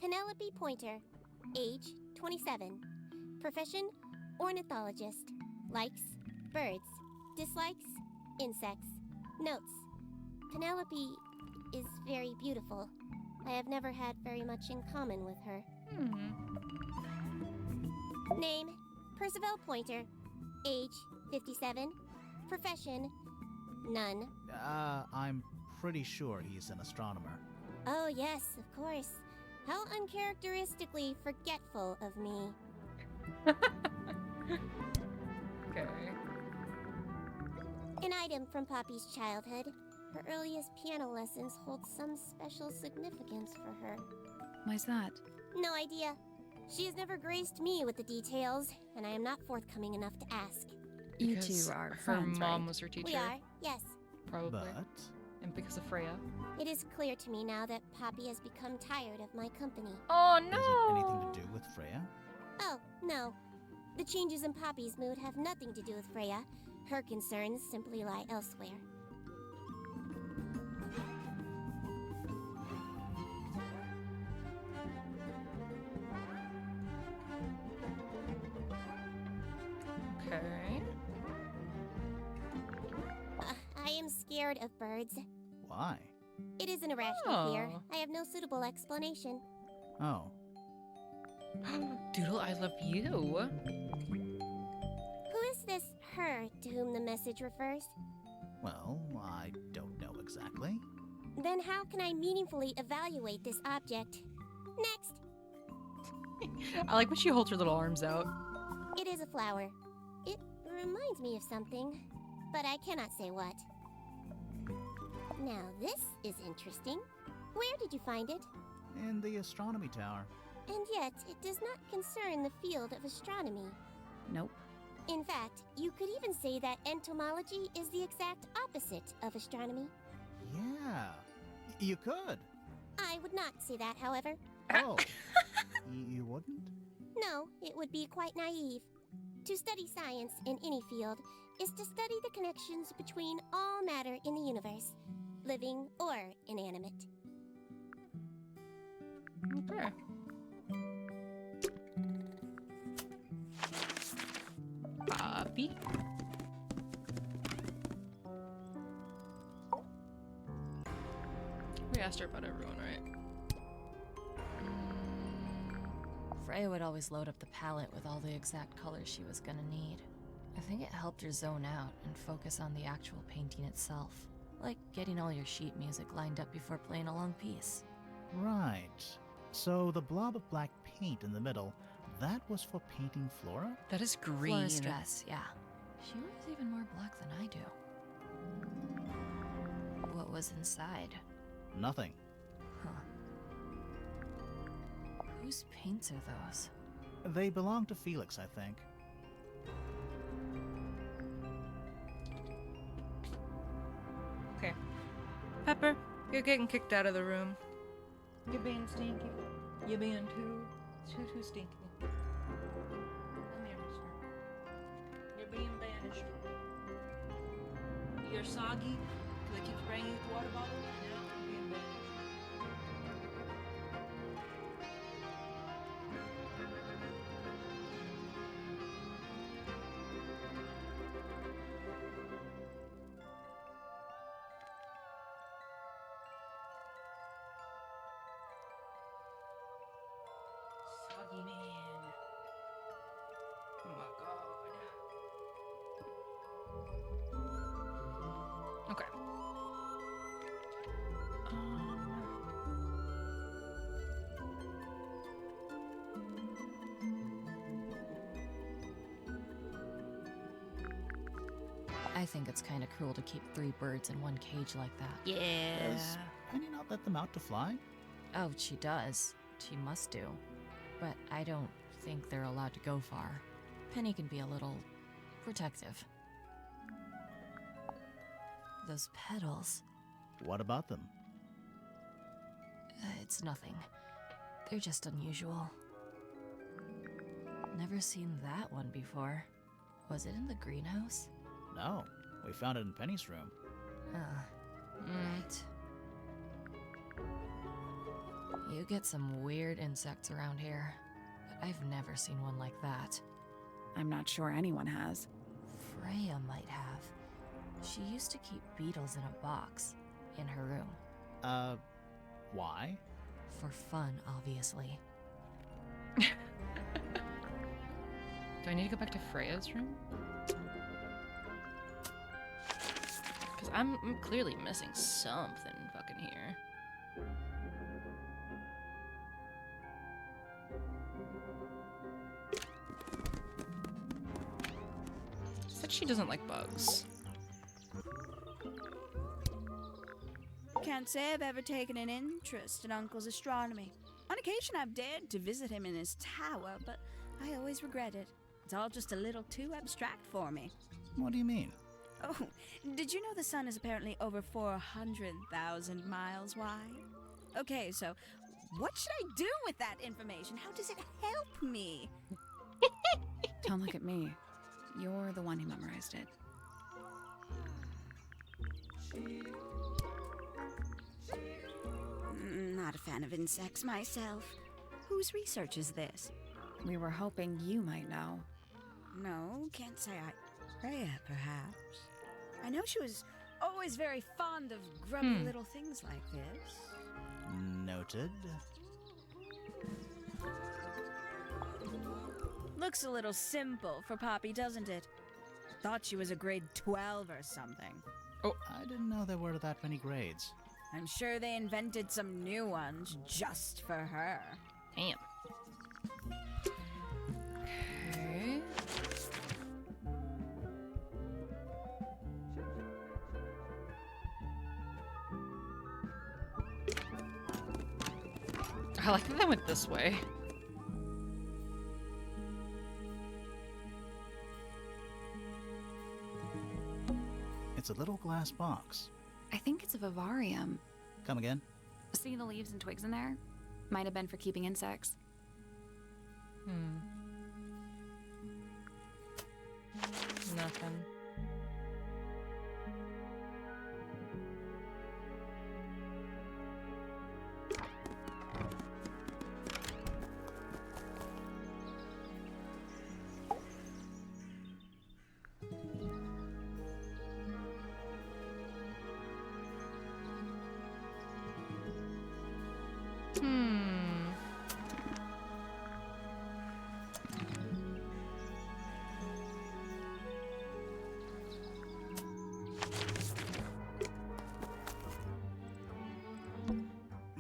Penelope Pointer. Age: 27. Profession: ornithologist. Likes: birds. Dislikes: insects. Notes: Penelope is very beautiful. I have never had very much in common with her. Name: Percival Pointer. Age: 57. Profession: none. I'm pretty sure he's an astronomer. Oh yes, of course. How uncharacteristically forgetful of me. Okay. An item from Poppy's childhood. Her earliest piano lessons hold some special significance for her. Why's that? No idea. She has never graced me with the details, and I am not forthcoming enough to ask. You Because two are her friends, mom right? was her teacher. We are, yes. Probably. But And because of Freya. It is clear to me now that Poppy has become tired of my company. Oh is it anything to do with Freya? Oh, no. The changes in Poppy's mood have nothing to do with Freya. Her concerns simply lie elsewhere. Okay. scared of birds. Why? It is an irrational fear. Oh. I have no suitable explanation. Oh, Doodle, I love you. Who is this her to whom the message refers? well, I don't know exactly. Then how can I meaningfully evaluate this object? Next! I like when she holds her little arms out. It is a flower. It reminds me of something, but I cannot say what. Now this is interesting. Where did you find it? In the astronomy tower. And yet, it does not concern the field of astronomy. Nope. In fact, you could even say that entomology is the exact opposite of astronomy. Yeah, you could. I would not say that, however. Oh, you wouldn't? No, it would be quite naive. To study science in any field is to study the connections between all matter in the universe, living or inanimate. Okay. Poppy. We asked her about everyone, right? Freya would always load up the palette with all the exact colors she was gonna need. I think it helped her zone out and focus on the actual painting itself, like getting all your sheet music lined up before playing a long piece. Right. So the blob of black paint in the middle, that was for painting Flora? That is green. Flora's dress, yeah. She wears even more black than I do. What was inside? Nothing. Huh. Whose paints are those? They belong to Felix, I think. Okay. Pepper, you're getting kicked out of the room. You're being stinky. You're being too stinky. Come here, mister. You're being banished. You're soggy. They keep spraying you with the water bottle. Now you're being banished. Soggy man. Oh my god. Okay. I think it's kind of cruel to keep 3 birds in one cage like that. Yeah. Does Penny not let them out to fly? Oh, she does. She must do. But I don't think they're allowed to go far. Penny can be a little protective. Those petals, What about them? it's nothing. They're just unusual. Never seen that one before. Was it in the greenhouse? No, we found it in Penny's room. Right. You get some weird insects around here, but I've never seen one like that. I'm not sure anyone has. Freya might have. She used to keep beetles in a box in her room. Why? For fun, obviously. Do I need to go back to Freya's room? Because I'm clearly missing something fucking here. Said she doesn't like bugs. Can't say I've ever taken an interest in Uncle's astronomy. On occasion, I've dared to visit him in his tower, but I always regret it. It's all just a little too abstract for me. What do you mean? Oh, did you know the sun is apparently over 400,000 miles wide? Okay, so what should I do with that information? How does it help me? Don't look at me. You're the one who memorized it. Not a fan of insects myself. Whose research is this? We were hoping you might know. No, can't say I... Freya, perhaps. I know she was Always very fond of grubby little things like this. Noted. Looks a little simple for Poppy, doesn't it? Thought she was a grade 12 or something. I didn't know there were that many grades. I'm sure they invented some new ones just for her. Damn. Okay. I like that they went this way. It's a little glass box. I think it's a vivarium. Come again? See the leaves and twigs in there? Might have been for keeping insects. Nothing.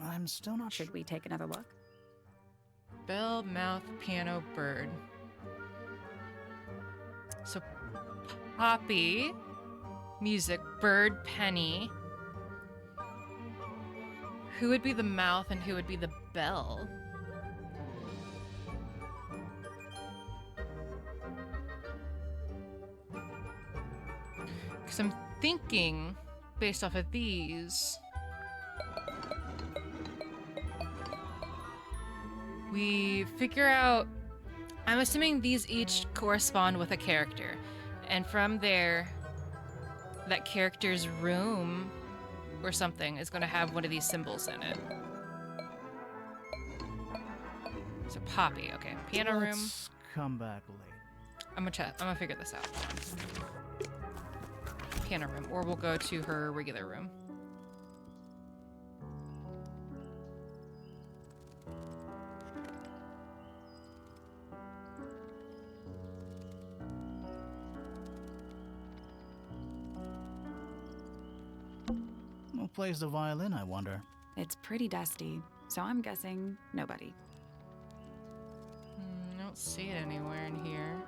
I'm still not sure. Should we take another look? Bell, mouth, piano, bird. So, Poppy, music, bird, penny. Who would be the mouth and who would be the bell? Because I'm thinking, based off of these, we figure out, I'm assuming these each correspond with a character. And from there, that character's room or something is going to have one of these symbols in it. So Poppy, okay. Piano room. Let's come back late. I'm gonna figure this out. Piano room, or we'll go to her regular room. Who plays the violin, I wonder? It's pretty dusty, so I'm guessing nobody. I don't see it anywhere in here.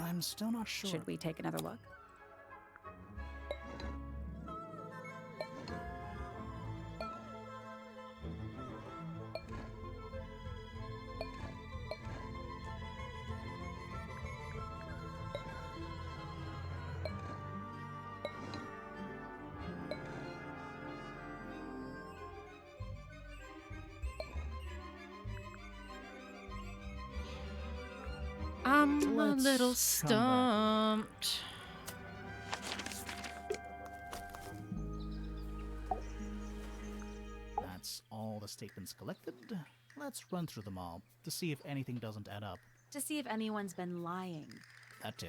I'm still not sure. Should we take another look? I'm a Let's little come stumped. That's all the statements collected. Let's run through them all to see if anything doesn't add up. To see if anyone's been lying. That too.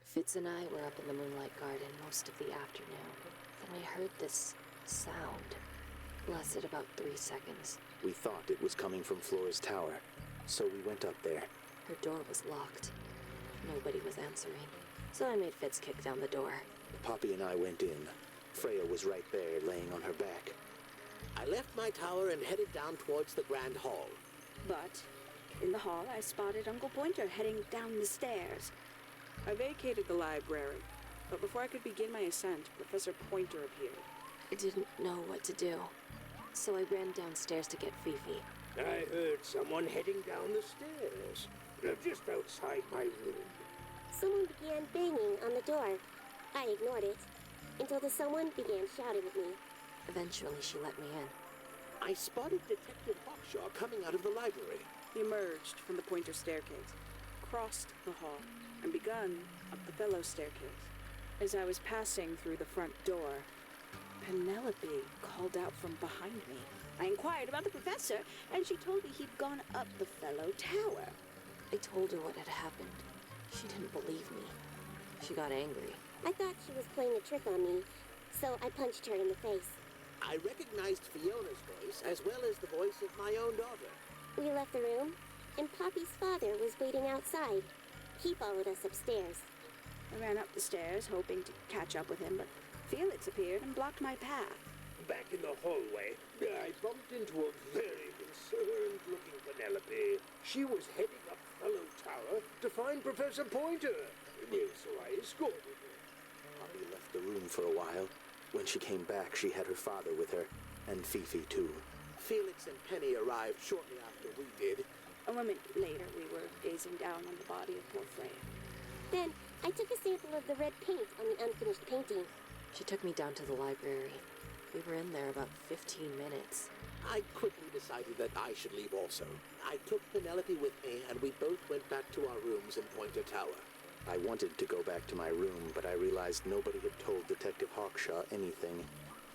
Fitz and I were up in the Moonlight Garden most of the afternoon. Then I heard this sound. Lasted about 3 seconds. We thought it was coming from Flora's tower, so we went up there. Her door was locked. Nobody was answering. So I made Fitz kick down the door. Poppy and I went in. Freya was right there, laying on her back. I left my tower and headed down towards the Grand Hall. But in the hall, I spotted Uncle Pointer heading down the stairs. I vacated the library, but before I could begin my ascent, Professor Pointer appeared. I didn't know what to do. So I ran downstairs to get Fifi. I heard someone heading down the stairs, just outside my room. Someone began banging on the door. I ignored it until the someone began shouting at me. Eventually, she let me in. I spotted Detective Hawkshaw coming out of the library. He emerged from the Pointer staircase, crossed the hall, and begun up the fellow staircase. As I was passing through the front door, Penelope called out from behind me. I inquired about the professor, and she told me he'd gone up the fellow tower. I told her what had happened. She didn't believe me. She got angry. I thought she was playing a trick on me, so I punched her in the face. I recognized Fiona's voice as well as the voice of my own daughter. We left the room, and Poppy's father was waiting outside. He followed us upstairs. I ran up the stairs, hoping to catch up with him, but Felix appeared and blocked my path. Back in the hallway, I bumped into a very concerned-looking Penelope. She was heading up Fellow Tower to find Professor Pointer, so I escorted her. Poppy left the room for a while. When she came back, she had her father with her, and Fifi too. Felix and Penny arrived shortly after we did. A moment later, we were gazing down on the body of poor Freya. Then I took a sample of the red paint on the unfinished painting. She took me down to the library. We were in there about 15 minutes. I quickly decided that I should leave also. I took Penelope with me, and we both went back to our rooms in Pointer Tower. I wanted to go back to my room, but I realized nobody had told Detective Hawkshaw anything.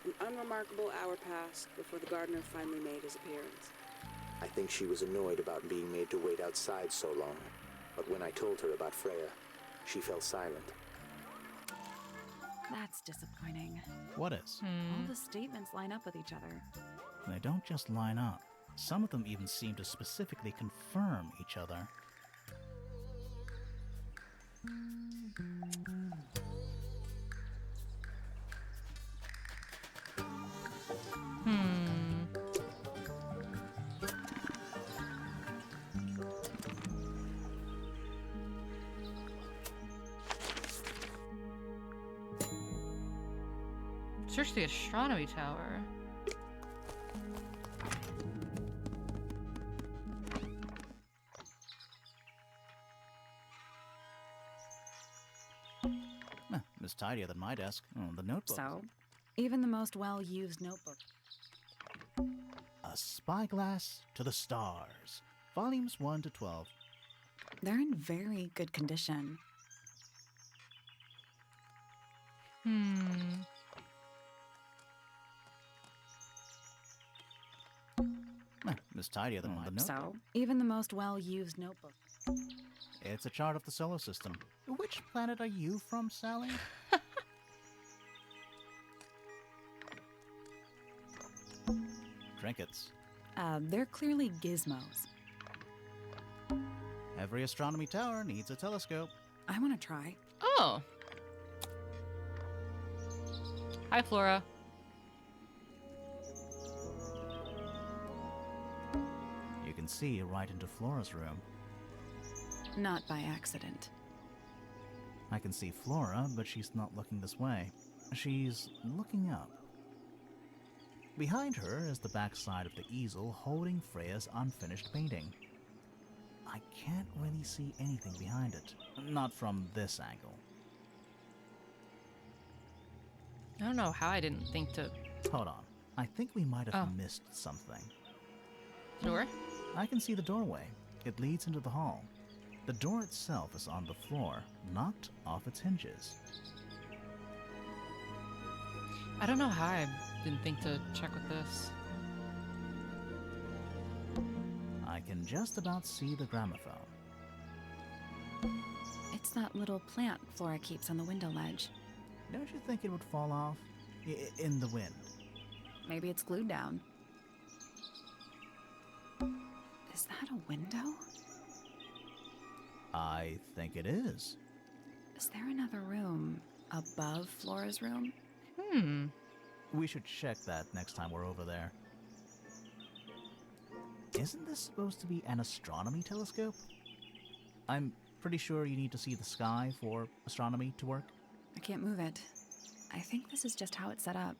An unremarkable hour passed before the gardener finally made his appearance. I think she was annoyed about being made to wait outside so long. But when I told her about Freya, she fell silent. That's disappointing. What is? All the statements line up with each other. They don't just line up. Some of them even seem to specifically confirm each other. Search the astronomy tower. It's tidier than my desk. Oh, the notebook. So, even the most well-used notebook. A Spyglass to the Stars. Volumes 1 to 12. They're in very good condition. It's tidier than my notebook. So, even the most well-used notebook. It's a chart of the solar system. Which planet are you from, Sally? Trinkets. They're clearly gizmos. Every astronomy tower needs a telescope. I want to try. Oh. Hi, Flora. You can see right into Flora's room. Not by accident. I can see Flora, but she's not looking this way. She's looking up. Behind her is the backside of the easel holding Freya's unfinished painting. I can't really see anything behind it. Not from this angle. I don't know how I didn't think to... Hold on. I think we might have missed something. Door? I can see the doorway. It leads into the hall. The door itself is on the floor, knocked off its hinges. I don't know how I didn't think to check with this. I can just about see the gramophone. It's that little plant Flora keeps on the window ledge. Don't you think it would fall off? In the wind. Maybe it's glued down. Is that a window? I think it is. Is there another room above Flora's room? We should check that next time we're over there. Isn't this supposed to be an astronomy telescope? I'm pretty sure you need to see the sky for astronomy to work. I can't move it. I think this is just how it's set up.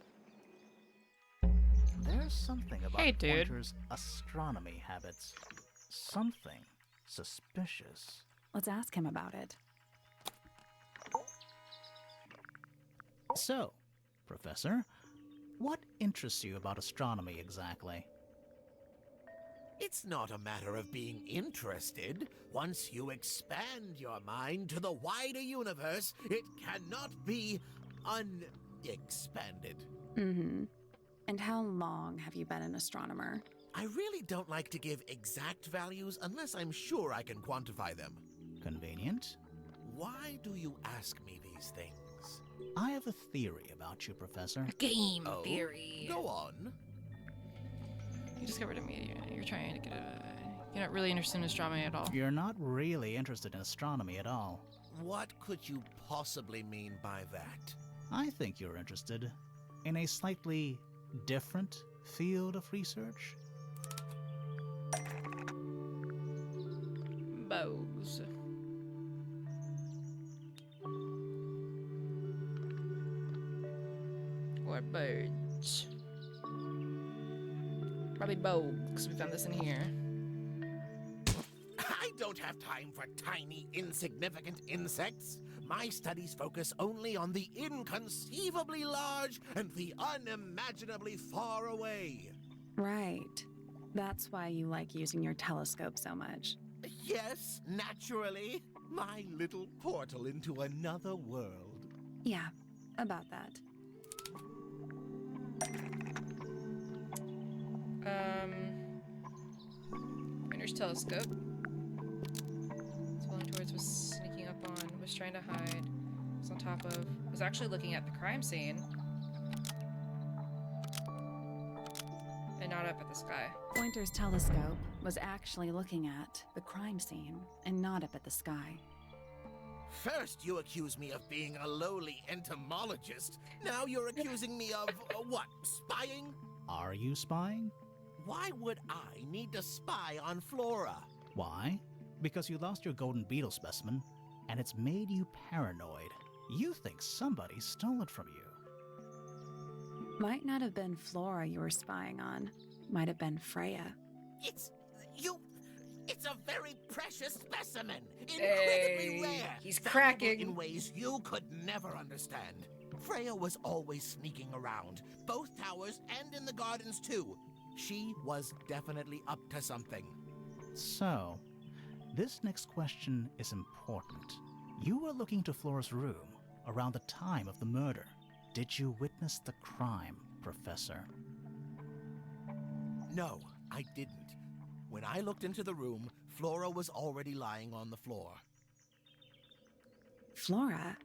There's something about Hey, dude. Pointer's astronomy habits. Something suspicious. Let's ask him about it. So, Professor, what interests you about astronomy exactly? It's not a matter of being interested. Once you expand your mind to the wider universe, it cannot be unexpanded. Mm-hmm. And how long have you been an astronomer? I really don't like to give exact values unless I'm sure I can quantify them. Convenient. Why do you ask me these things? I have a theory about you, Professor. Game Oh, theory. go on. You discovered a media. You're trying to get You're not really interested in astronomy at all. You're not really interested in astronomy at all. What could you possibly mean by that? I think you're interested in a slightly different field of research. Bows. Or birds. Probably bows, because we found this in here. I don't have time for tiny, insignificant insects. My studies focus only on the inconceivably large and the unimaginably far away. Right. That's why you like using your telescope so much. Yes, naturally. My little portal into another world. Yeah, about that. Pointer's telescope. It's falling towards, was sneaking up on, was trying to hide, was on top of, was actually looking at the crime scene. And not up at the sky. Pointer's telescope was actually looking at the crime scene and not up at the sky. First, you accuse me of being a lowly entomologist. Now you're accusing me of, what, spying? Are you spying? Why would I need to spy on Flora? Why? Because you lost your golden beetle specimen, and it's made you paranoid. You think somebody stole it from you. Might not have been Flora you were spying on. Might have been Freya. It's a very precious specimen. Incredibly rare. He's valuable cracking. in ways you could never understand. Freya was always sneaking around, both towers and in the gardens too. She was definitely up to something. So, this next question is important. You were looking to Flora's room around the time of the murder. Did you witness the crime, Professor? No, I didn't. When I looked into the room, Flora was already lying on the floor. Flora?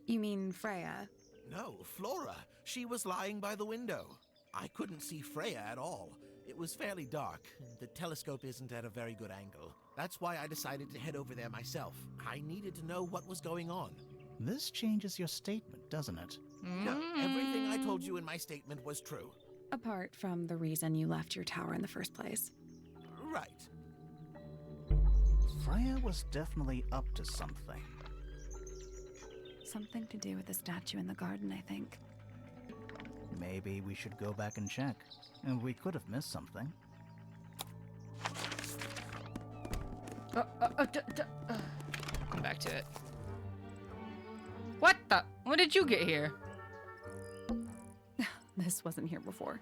You mean Freya? No, Flora. She was lying by the window. I couldn't see Freya at all. It was fairly dark. The telescope isn't at a very good angle. That's why I decided to head over there myself. I needed to know what was going on. This changes your statement, doesn't it? No, everything I told you in my statement was true. Apart from the reason you left your tower in the first place. Right. Freya was definitely up to something. Something to do with the statue in the garden, I think. Maybe we should go back and check. And we could have missed something. Come back to it. What the? When did you get here? This wasn't here before.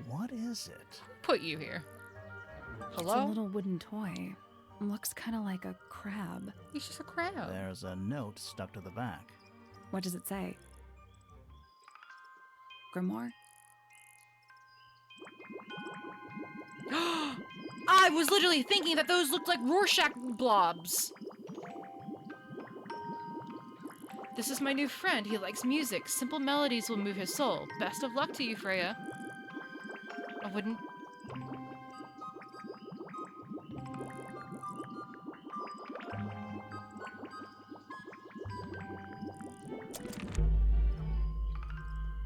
What is it? Put you here. It's a Hello? little wooden toy. Looks kind of like a crab. He's just a crab. There's a note stuck to the back. What does it say? Grimoire? I was literally thinking that those looked like Rorschach blobs. This is my new friend. He likes music. Simple melodies will move his soul. Best of luck to you, Freya. I wouldn't...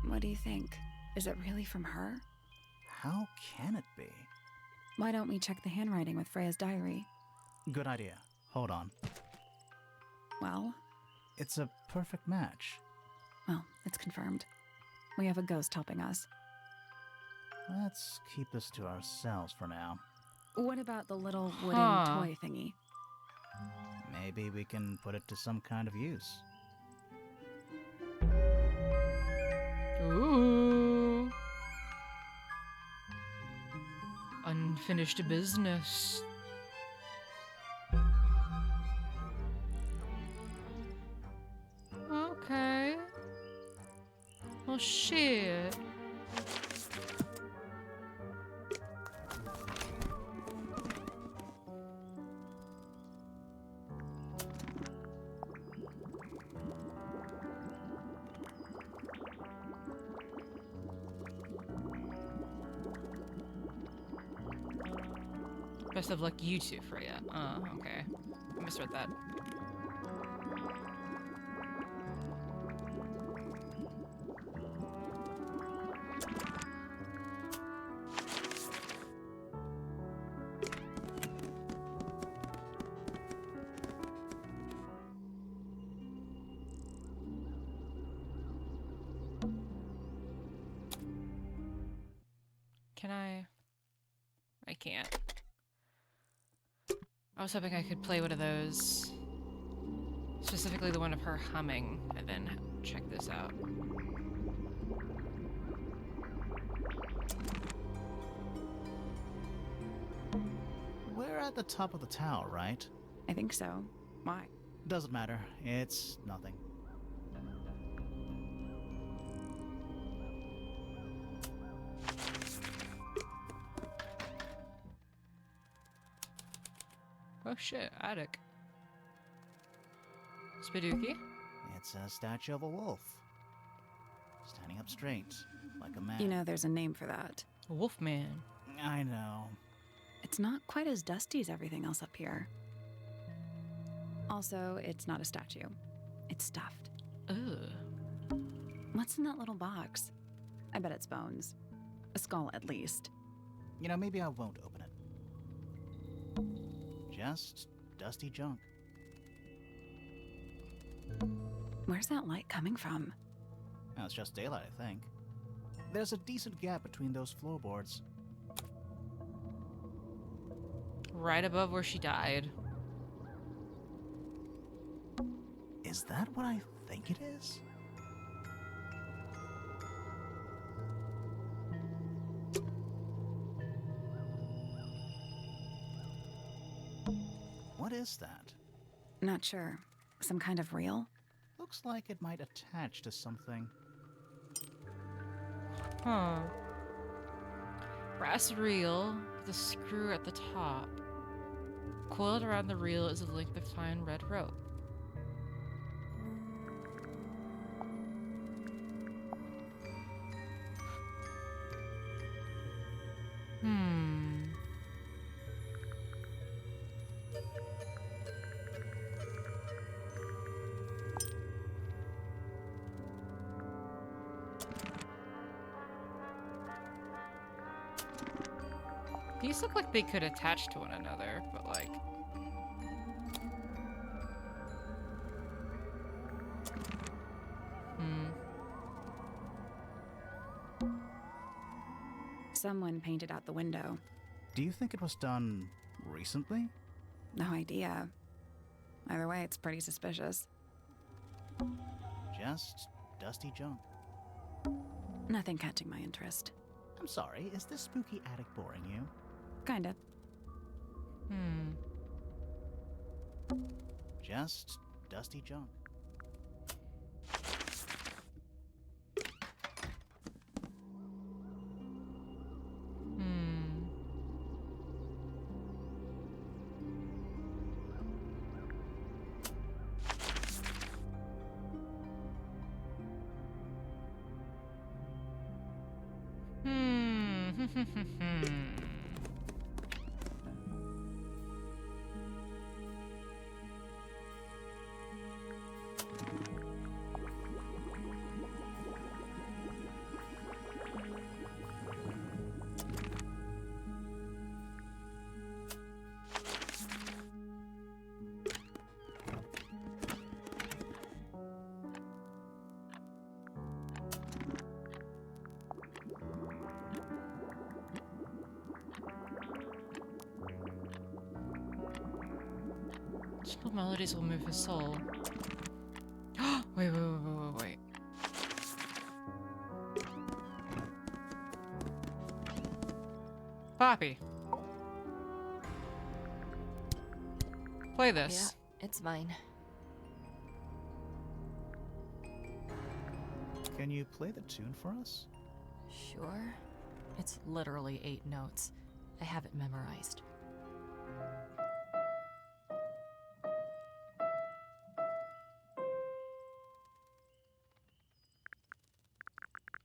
What do you think? Is it really from her? How can it be? Why don't we check the handwriting with Freya's diary? Good idea. Hold on. Well? It's a perfect match. Well, it's confirmed. We have a ghost helping us. Let's keep this to ourselves for now. What about the little wooden toy thingy? Maybe we can put it to some kind of use. Ooh. Unfinished business. Okay. Well, shit. Best of luck, you two, Freya. Okay. I misread that. Can I can't. I was hoping I could play one of those. Specifically the one of her humming, and then check this out. We're at the top of the tower, right? I think so. Why? Doesn't matter. It's nothing. Oh shit, attic. Spidooky. It's a statue of a wolf. Standing up straight, like a man. You know, there's a name for that. Wolfman. I know. It's not quite as dusty as everything else up here. Also, it's not a statue. It's stuffed. Ugh. What's in that little box? I bet it's bones. A skull, at least. You know, maybe I won't open it. Just dusty junk. Where's that light coming from? Well, it's just daylight, I think. There's a decent gap between those floorboards. Right above where she died. Is that what I think it is? What is that? Not sure. Some kind of reel? Looks like it might attach to something. Huh. Brass reel with a screw at the top. Coiled around the reel is a length of fine red rope. These look like they could attach to one another, but like... Someone painted out the window. Do you think it was done recently? No idea. Either way, it's pretty suspicious. Just dusty junk. Nothing catching my interest. I'm sorry, is this spooky attic boring you? Kinda. Just dusty junk. Simple melodies will move his soul. Wait. Poppy. Play this. Yeah, it's mine. Can you play the tune for us? Sure. It's literally 8 notes. I have it memorized.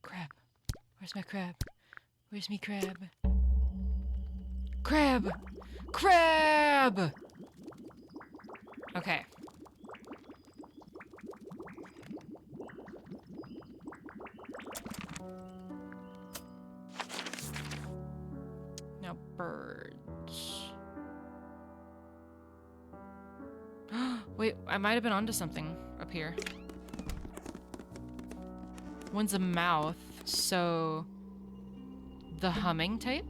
Crab. Where's my crab? Where's me crab? Crab! Crab! Okay. Now birds. Wait, I might have been onto something up here. One's a mouth, so the humming type?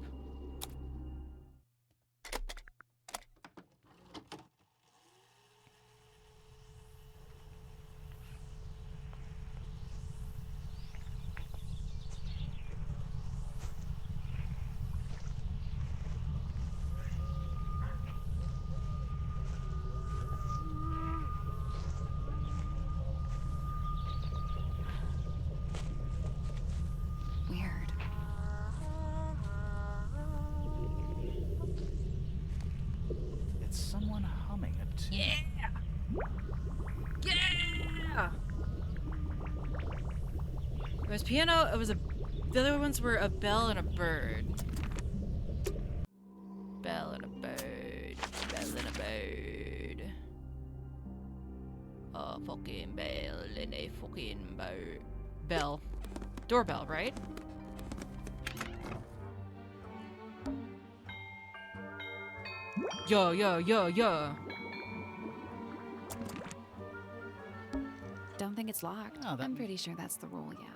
Weird. It's someone humming a tune. Yeah! It was piano, it was a... The other ones were a bell and a bird. Bell and a bird. Bell and a bird. A fucking bell and a fucking bird. Bell. Doorbell, right? Yo. Don't think it's locked. Oh, that- I'm pretty sure that's the rule, yeah.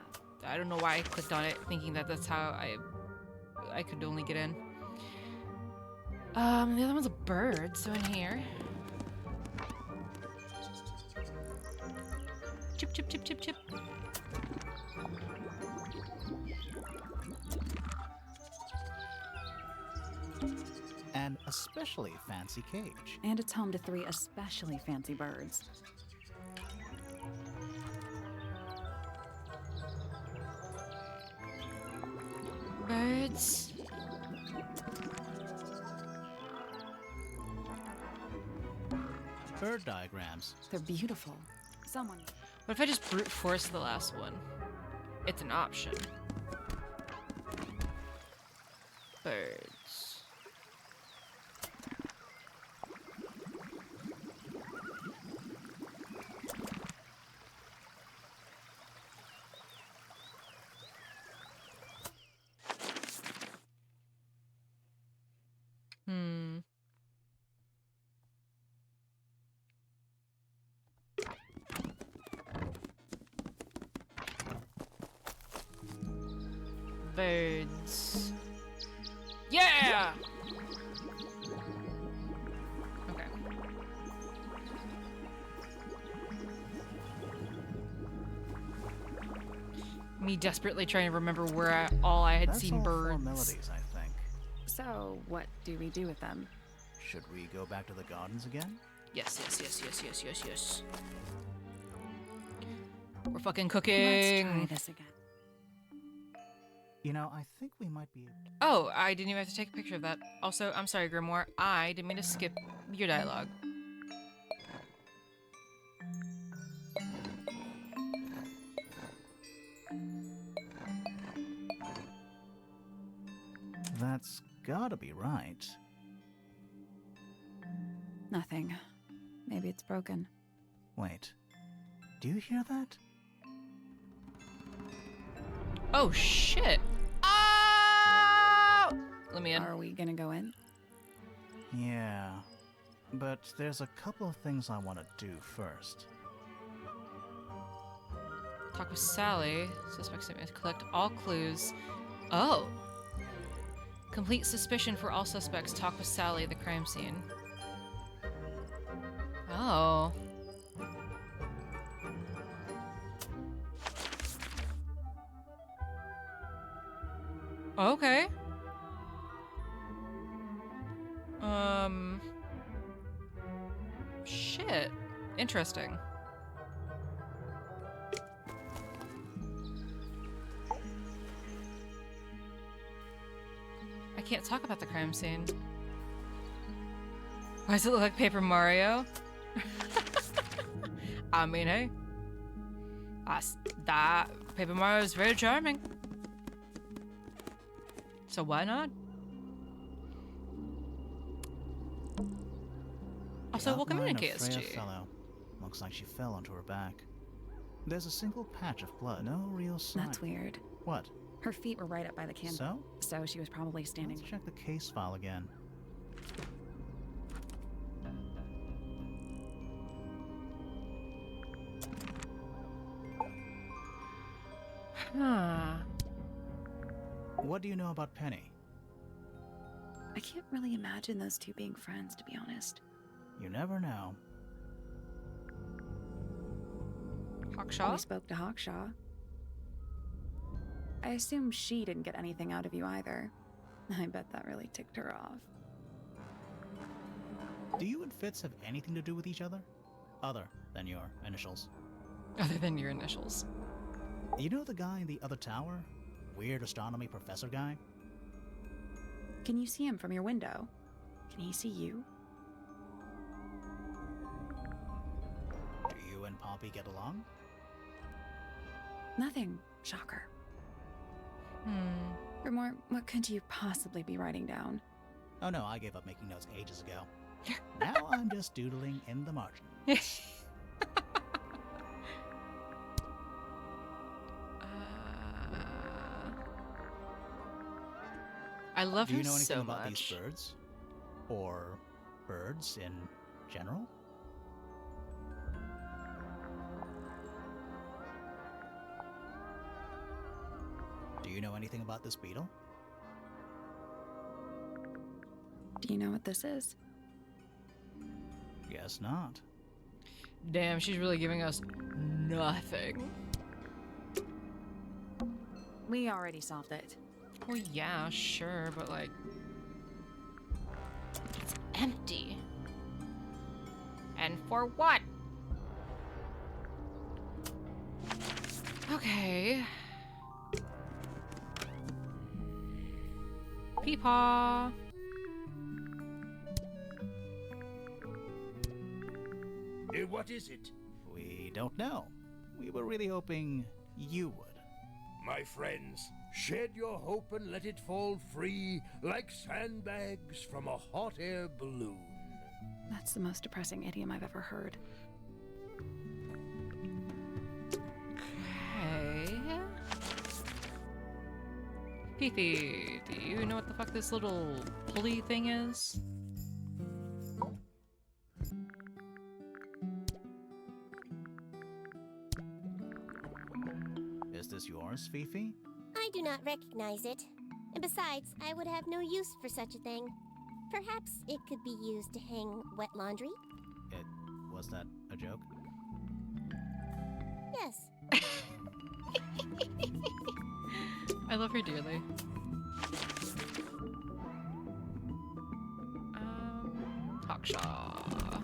I don't know why I clicked on it, thinking that that's how I could only get in. The other one's a bird, so in here. Chip, chip, chip, chip, chip. An especially fancy cage. And it's home to 3 especially fancy birds. Birds. Bird diagrams. They're beautiful. Someone... What if I just brute force the last one? It's an option. Birds. Birds. Yeah! Okay. Me desperately trying to remember where all I had That's seen all birds. 4 melodies, I think. So, what do we do with them? Should we go back to the gardens again? Yes, yes, yes, yes, yes, yes, yes. We're fucking cooking. Let's try this again. You know, I think we might be. Oh, I didn't even have to take a picture of that. Also, I'm sorry, Grimoire. I didn't mean to skip your dialogue. That's gotta be right. Nothing. Maybe it's broken. Wait. Do you hear that? Oh, shit. Oh! Let me in. Are we gonna go in? Yeah. But there's a couple of things I want to do first. Talk with Sally. Suspect statement. Collect all clues. Oh. Complete suspicion for all suspects. Talk with Sally at the crime scene. Oh. Okay. Shit. Interesting. I can't talk about the crime scene. Why does it look like Paper Mario? I mean, hey. That Paper Mario is very charming. So why not? Also, welcome in, Outline of Freya KSG. fellow. Looks like she fell onto her back. There's a single patch of blood. No real sign. That's weird. What? Her feet were right up by the candle. So? So she was probably standing. Let's check the case file again. Huh. What do you know about Penny? I can't really imagine those two being friends, to be honest. You never know. Hawkshaw? We spoke to Hawkshaw. I assume she didn't get anything out of you either. I bet that really ticked her off. Do you and Fitz have anything to do with each other? Other than your initials? Other than your initials. You know the guy in the other tower? Weird astronomy professor guy? Can you see him from your window? Can he see you? Do you and Poppy get along? Nothing. Shocker. Grimoire, what could you possibly be writing down? Oh no, I gave up making notes ages ago. Now I'm just doodling in the margin. I love Do you her know anything so about much. these birds? Or birds in general? Do you know anything about this beetle? Do you know what this is? Guess not. Damn, she's really giving us nothing. We already solved it. Well, yeah, sure, but like... It's empty. And for what? Okay. Peepaw. What is it? We don't know. We were really hoping you would. My friends, shed your hope and let it fall free like sandbags from a hot air balloon. That's the most depressing idiom I've ever heard. Okay. Fifi, do you know what the fuck this little pulley thing is? Is this yours, Fifi? I do not recognize it. And besides, I would have no use for such a thing. Perhaps it could be used to hang wet laundry? Was that a joke? Yes. I love her dearly. Hawkshaw.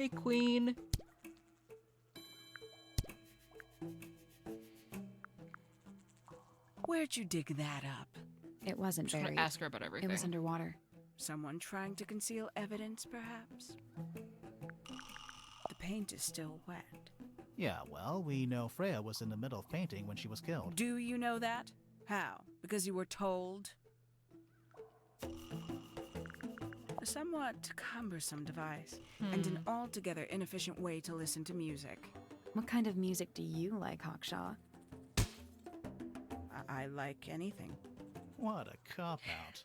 Hey, Queen. Where'd you dig that up? It wasn't Just gonna buried. ask her about everything. It was underwater. Someone trying to conceal evidence, perhaps? The paint is still wet. Yeah, well, we know Freya was in the middle of painting when she was killed. Do you know that? How? Because you were told? A somewhat cumbersome device, and an altogether inefficient way to listen to music. What kind of music do you like, Hawkshaw? I like anything. What a cop-out.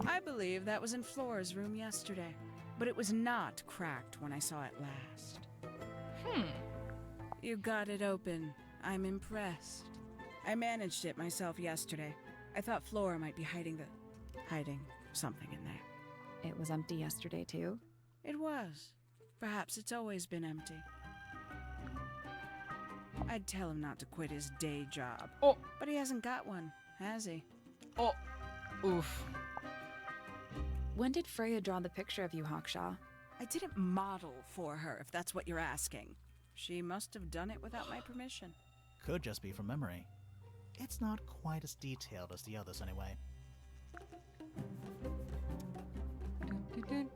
I believe that was in Flora's room yesterday, but it was not cracked when I saw it last. You got it open. I'm impressed. I managed it myself yesterday. I thought Flora might be hiding something in there. It was empty yesterday, too. It was. Perhaps it's always been empty. I'd tell him not to quit his day job. Oh. But he hasn't got one, has he? Oh. Oof. When did Freya draw the picture of you, Hawkshaw? I didn't model for her, if that's what you're asking. She must have done it without my permission. Could just be from memory. It's not quite as detailed as the others anyway.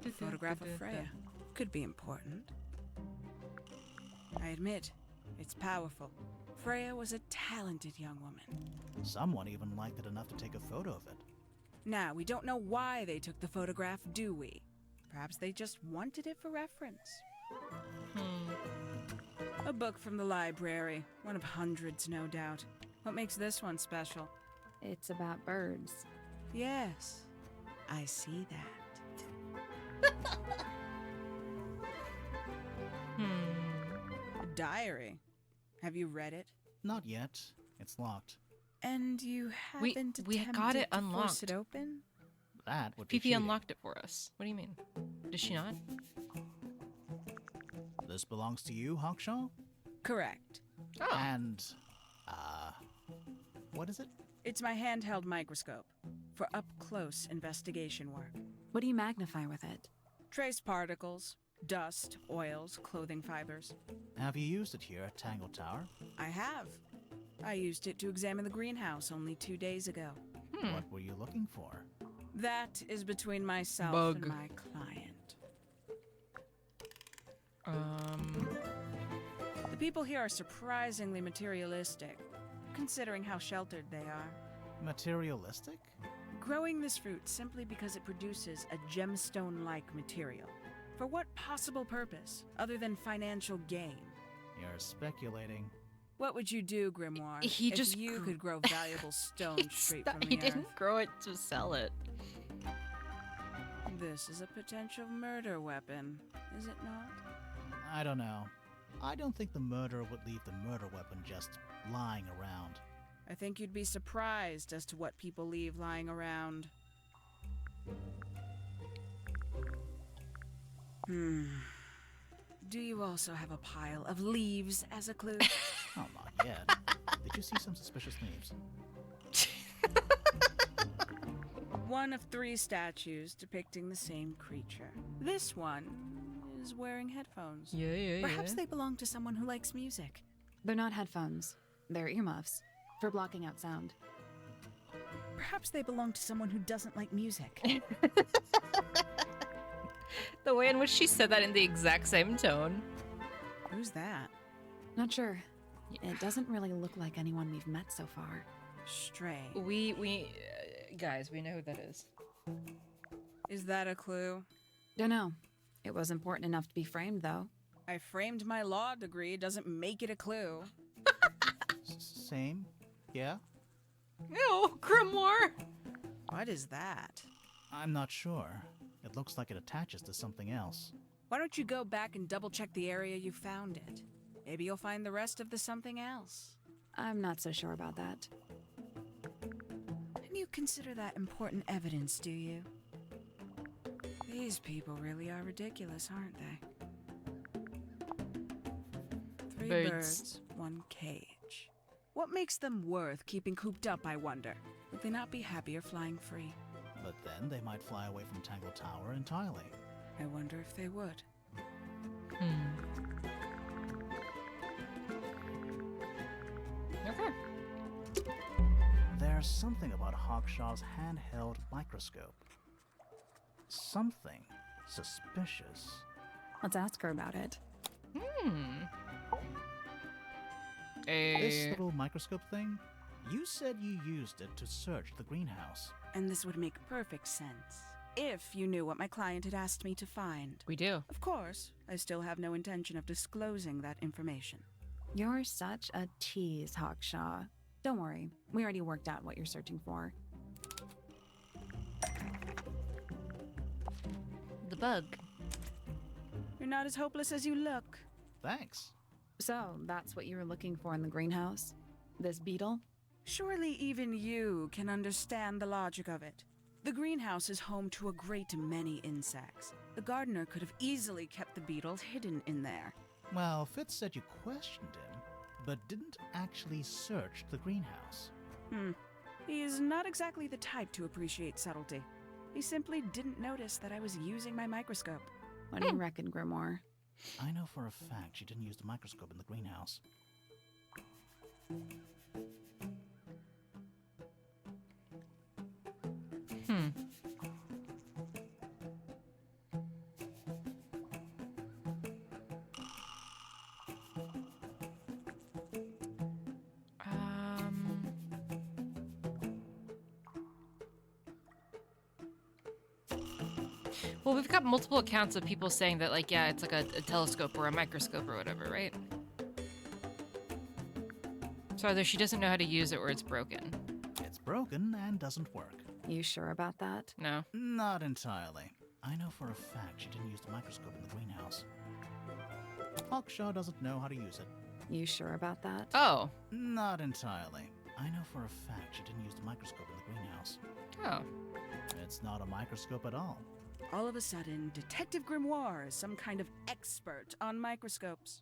A photograph of Freya. Could be important. I admit, it's powerful. Freya was a talented young woman. Someone even liked it enough to take a photo of it. Now, we don't know why they took the photograph, do we? Perhaps they just wanted it for reference. A book from the library. One of hundreds, no doubt. What makes this one special? It's about birds. Yes, I see that. A diary. Have you read it? Not yet. It's locked. And you haven't we attempted got it to unlocked. force it open? That would be Fifi cheating. unlocked it for us. What do you mean? Does she not? This belongs to you, Hawkshaw? Correct. Oh. And, what is it? It's my handheld microscope for up-close investigation work. What do you magnify with it? Trace particles, dust, oils, clothing fibers. Have you used it here at Tangle Tower? I have. I used it to examine the greenhouse only 2 days ago. What were you looking for? That is between myself Bug. and my client. The people here are surprisingly materialistic, considering how sheltered they are. Materialistic? Growing this fruit simply because it produces a gemstone-like material. For what possible purpose, other than financial gain? You're speculating. What would you do, Grimoire, He if just you gr- could grow valuable stone straight from the He earth? didn't grow it to sell it. This is a potential murder weapon, is it not? I don't know. I don't think the murderer would leave the murder weapon just lying around. I think you'd be surprised as to what people leave lying around. Do you also have a pile of leaves as a clue? Oh, not yet. Did you see some suspicious leaves? One of 3 statues depicting the same creature. This one is wearing headphones. Yeah. Perhaps they belong to someone who likes music. They're not headphones. They're earmuffs. For blocking out sound. Perhaps they belong to someone who doesn't like music. The way in which she said that in the exact same tone. Who's that? Not sure. It doesn't really look like anyone we've met so far. Strange. Guys, we know who that is. Is that a clue? Dunno. It was important enough to be framed, though. I framed my law degree, doesn't make it a clue. Same? Yeah? Ew, Grimoire! What is that? I'm not sure. It looks like it attaches to something else. Why don't you go back and double check the area you found it? Maybe you'll find the rest of the something else. I'm not so sure about that. And you consider that important evidence, do you? These people really are ridiculous, aren't they? 3 Birds. birds, 1 cage. What makes them worth keeping cooped up, I wonder? Would they not be happier flying free? But then they might fly away from Tangle Tower entirely. I wonder if they would. Okay. There's something about Hawkshaw's handheld microscope. Something suspicious. Let's ask her about it. This little microscope thing? You said you used it to search the greenhouse. And this would make perfect sense. If you knew what my client had asked me to find. We do. Of course, I still have no intention of disclosing that information. You're such a tease, Hawkshaw. Don't worry, we already worked out what you're searching for. The bug. You're not as hopeless as you look. Thanks. So, that's what you were looking for in the greenhouse? This beetle? Surely even you can understand the logic of it. The greenhouse is home to a great many insects. The gardener could have easily kept the beetle hidden in there. Well, Fitz said you questioned him, but didn't actually search the greenhouse. He is not exactly the type to appreciate subtlety. He simply didn't notice that I was using my microscope. What do you reckon, Grimoire? I know for a fact she didn't use the microscope in the greenhouse. Well, we've got multiple accounts of people saying that, like, yeah, it's like a telescope or a microscope or whatever, right? So either she doesn't know how to use it or it's broken. It's broken and doesn't work. You sure about that? No. Not entirely. I know for a fact she didn't use the microscope in the greenhouse. Hawkshaw doesn't know how to use it. You sure about that? Oh. Not entirely. I know for a fact she didn't use the microscope in the greenhouse. Oh. It's not a microscope at all. All of a sudden, Detective Grimoire is some kind of expert on microscopes.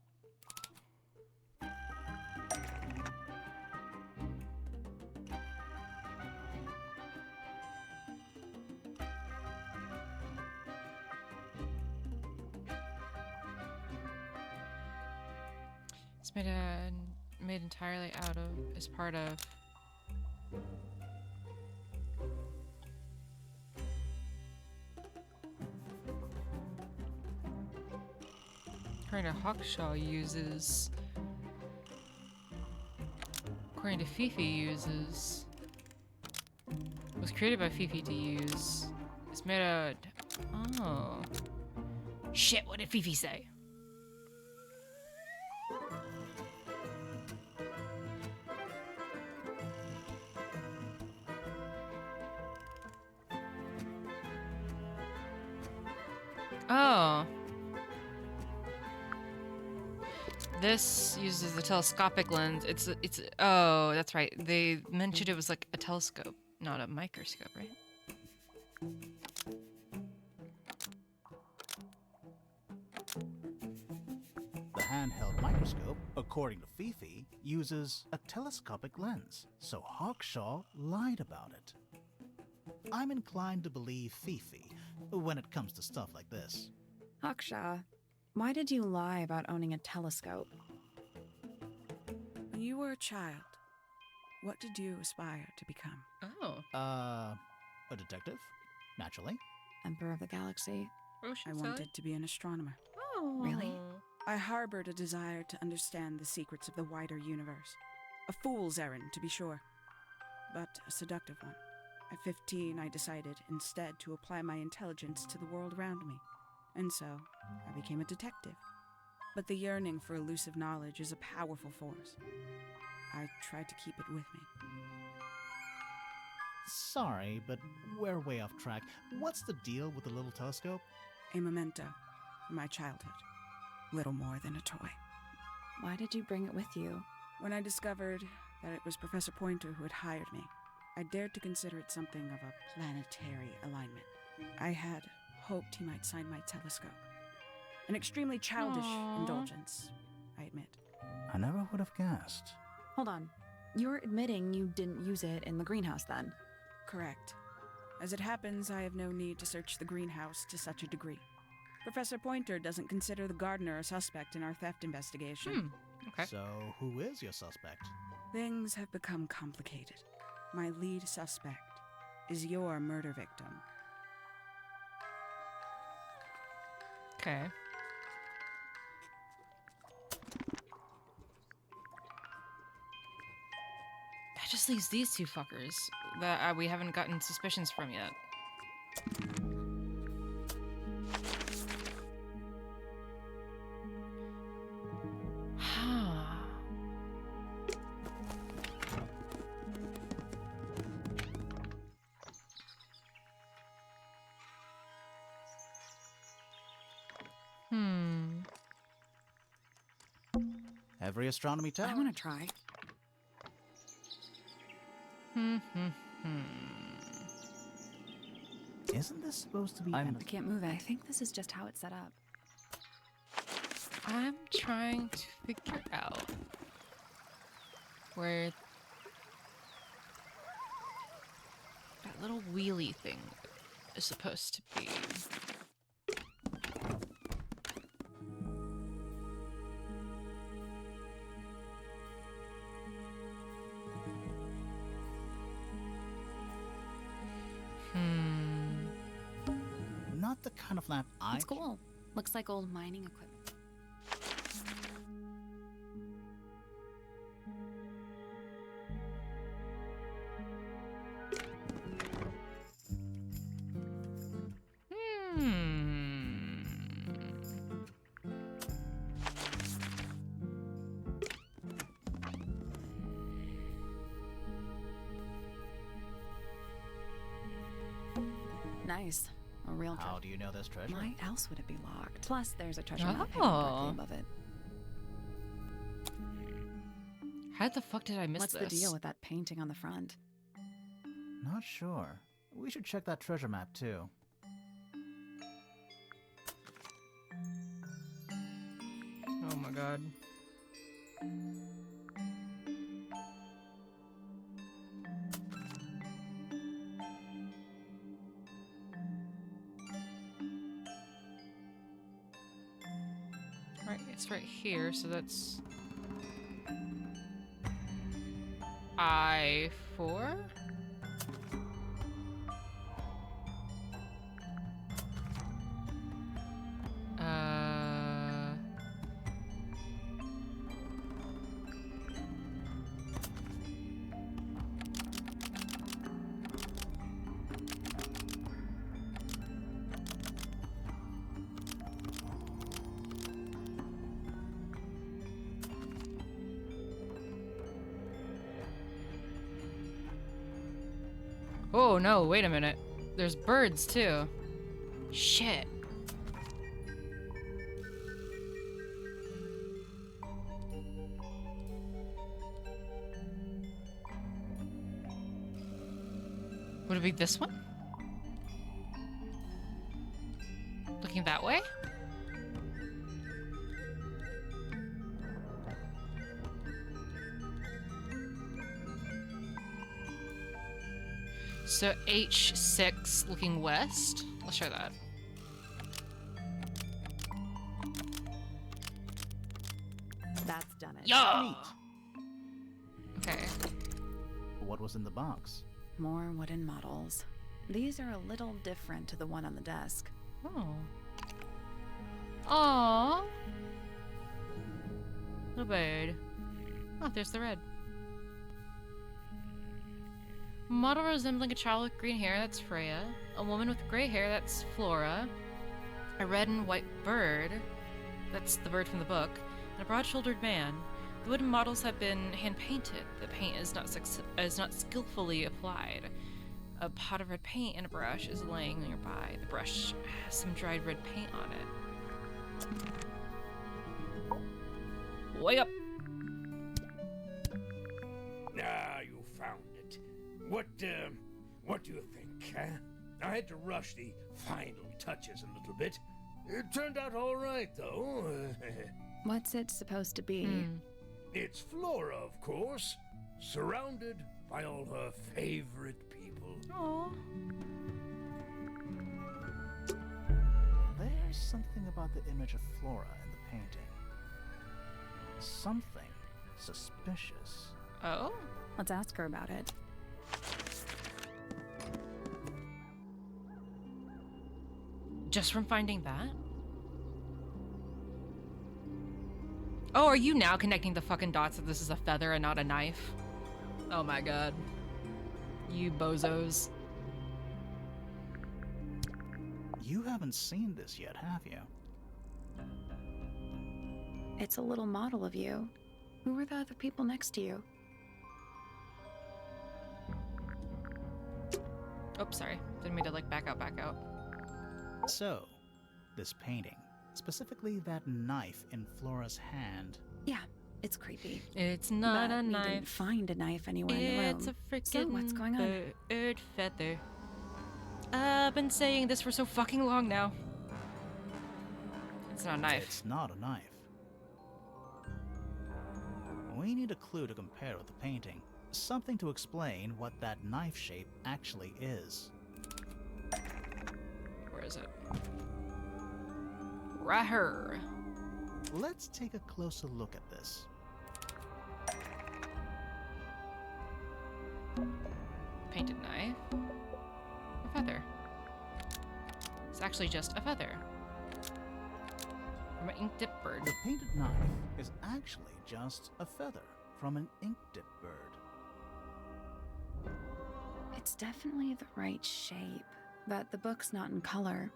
It's made entirely out of, as part of. According to Hawkshaw uses. According to Fifi uses. Was created by Fifi to use. It's made out. Oh. Shit, what did Fifi say? Oh. This uses the telescopic lens. It's oh, that's right. They mentioned it was like a telescope, not a microscope, right? The handheld microscope, according to Fifi, uses a telescopic lens, so Hawkshaw lied about it. I'm inclined to believe Fifi when it comes to stuff like this. Hawkshaw, why did you lie about owning a telescope? When you were a child, what did you aspire to become? Oh. A detective? Naturally. Emperor of the Galaxy? I wanted to be an astronomer. Oh. Really? I harbored a desire to understand the secrets of the wider universe. A fool's errand, to be sure, but a seductive one. At 15, I decided instead to apply my intelligence to the world around me. And so, I became a detective. But the yearning for elusive knowledge is a powerful force. I tried to keep it with me. Sorry, but we're way off track. What's the deal with the little telescope? A memento from my childhood. Little more than a toy. Why did you bring it with you? When I discovered that it was Professor Pointer who had hired me, I dared to consider it something of a planetary alignment. I had hoped he might sign my telescope. An extremely childish indulgence, I admit. I never would have guessed. Hold on. You're admitting you didn't use it in the greenhouse then? Correct. As it happens, I have no need to search the greenhouse to such a degree. Professor Pointer doesn't consider the gardener a suspect in our theft investigation. Okay. So, who is your suspect? Things have become complicated. My lead suspect is your murder victim. Okay. That just leaves these two fuckers that we haven't gotten suspicions from yet. Every astronomy tower? I want to try. Isn't this supposed to be... I can't move it. I think this is just how it's set up. I'm trying to figure out where that little wheelie thing is supposed to be. Not the kind of lamp I... It's cool. Looks like old mining equipment. Nice. A real treasure. How do you know there's treasure? Why else would it be locked? Plus, there's a treasure map hanging Oh. directly above it. How the fuck did I miss What's this? the deal with that painting on the front? Not sure. We should check that treasure map, too. Oh my god. Right, it's right here, so that's I-4? Oh no, wait a minute. There's birds too. Shit. Would it be this one? Looking that way? So H6 looking west. Let's try that. That's done it. Yeah. Okay. What was in the box? More wooden models. These are a little different to the one on the desk. Oh. Aww. Little bird. Oh, there's the red. Model resembling a child with green hair, that's Freya. A woman with gray hair, that's Flora. A red and white bird, that's the bird from the book. And a broad-shouldered man. The wooden models have been hand-painted. The paint is not skillfully applied. A pot of red paint and a brush is laying nearby. The brush has some dried red paint on it. Wake up! Ah, you found it. What do you think, huh? I had to rush the final touches a little bit. It turned out all right, though. What's it supposed to be? It's Flora, of course, surrounded by all her favorite people. Aww. There There's something about the image of Flora in the painting. Something suspicious. Oh? Let's ask her about it. Just from finding that? Oh, are you now connecting the fucking dots that this is a feather and not a knife? Oh my god. You bozos. You haven't seen this yet, have you? It's a little model of you. Who were the other people next to you? Oh, sorry. Didn't mean to like back out. So, this painting, specifically that knife in Flora's hand. Yeah, it's creepy. It's not But a we knife. didn't find a knife anywhere in the room. It's a freaking So what's going on? bird feather. I've been saying this for so fucking long now. It's not a knife. It's not a knife. We need a clue to compare with the painting. Something to explain what that knife shape actually is. Where is it? Right here. Let's take a closer look at this. Painted knife. A feather. It's actually just a feather. From an ink dip bird. The painted knife is actually just a feather from an ink-dip bird. It's definitely the right shape, but the book's not in color.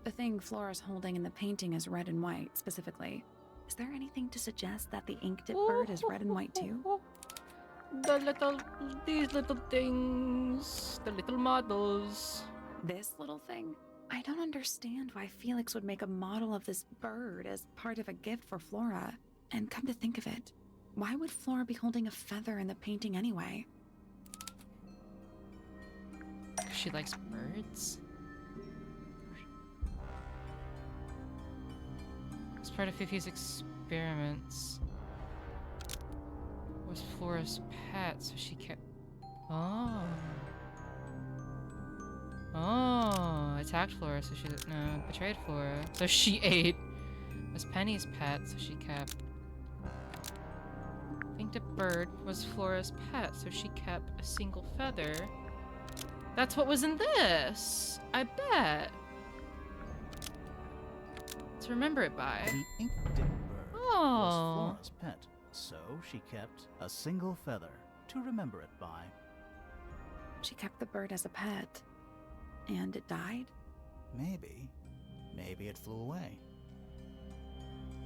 The thing Flora's holding in the painting is red and white, specifically. Is there anything to suggest that the ink-dip bird is red and white too? These little things, the little models. This little thing? I don't understand why Felix would make a model of this bird as part of a gift for Flora. And come to think of it, why would Flora be holding a feather in the painting anyway? She likes birds. It's part of Fifi's experiments. Was Flora's pet, so she kept. Oh. Oh, attacked Flora, so she no betrayed Flora, so she ate. Was Penny's pet, so she kept. Inked a bird was Flora's pet, so she kept a single feather. That's what was in this, I bet. To remember it by. The ink-dip bird Oh. was Flora's pet, so she kept a single feather to remember it by. She kept the bird as a pet. And it died? Maybe it flew away.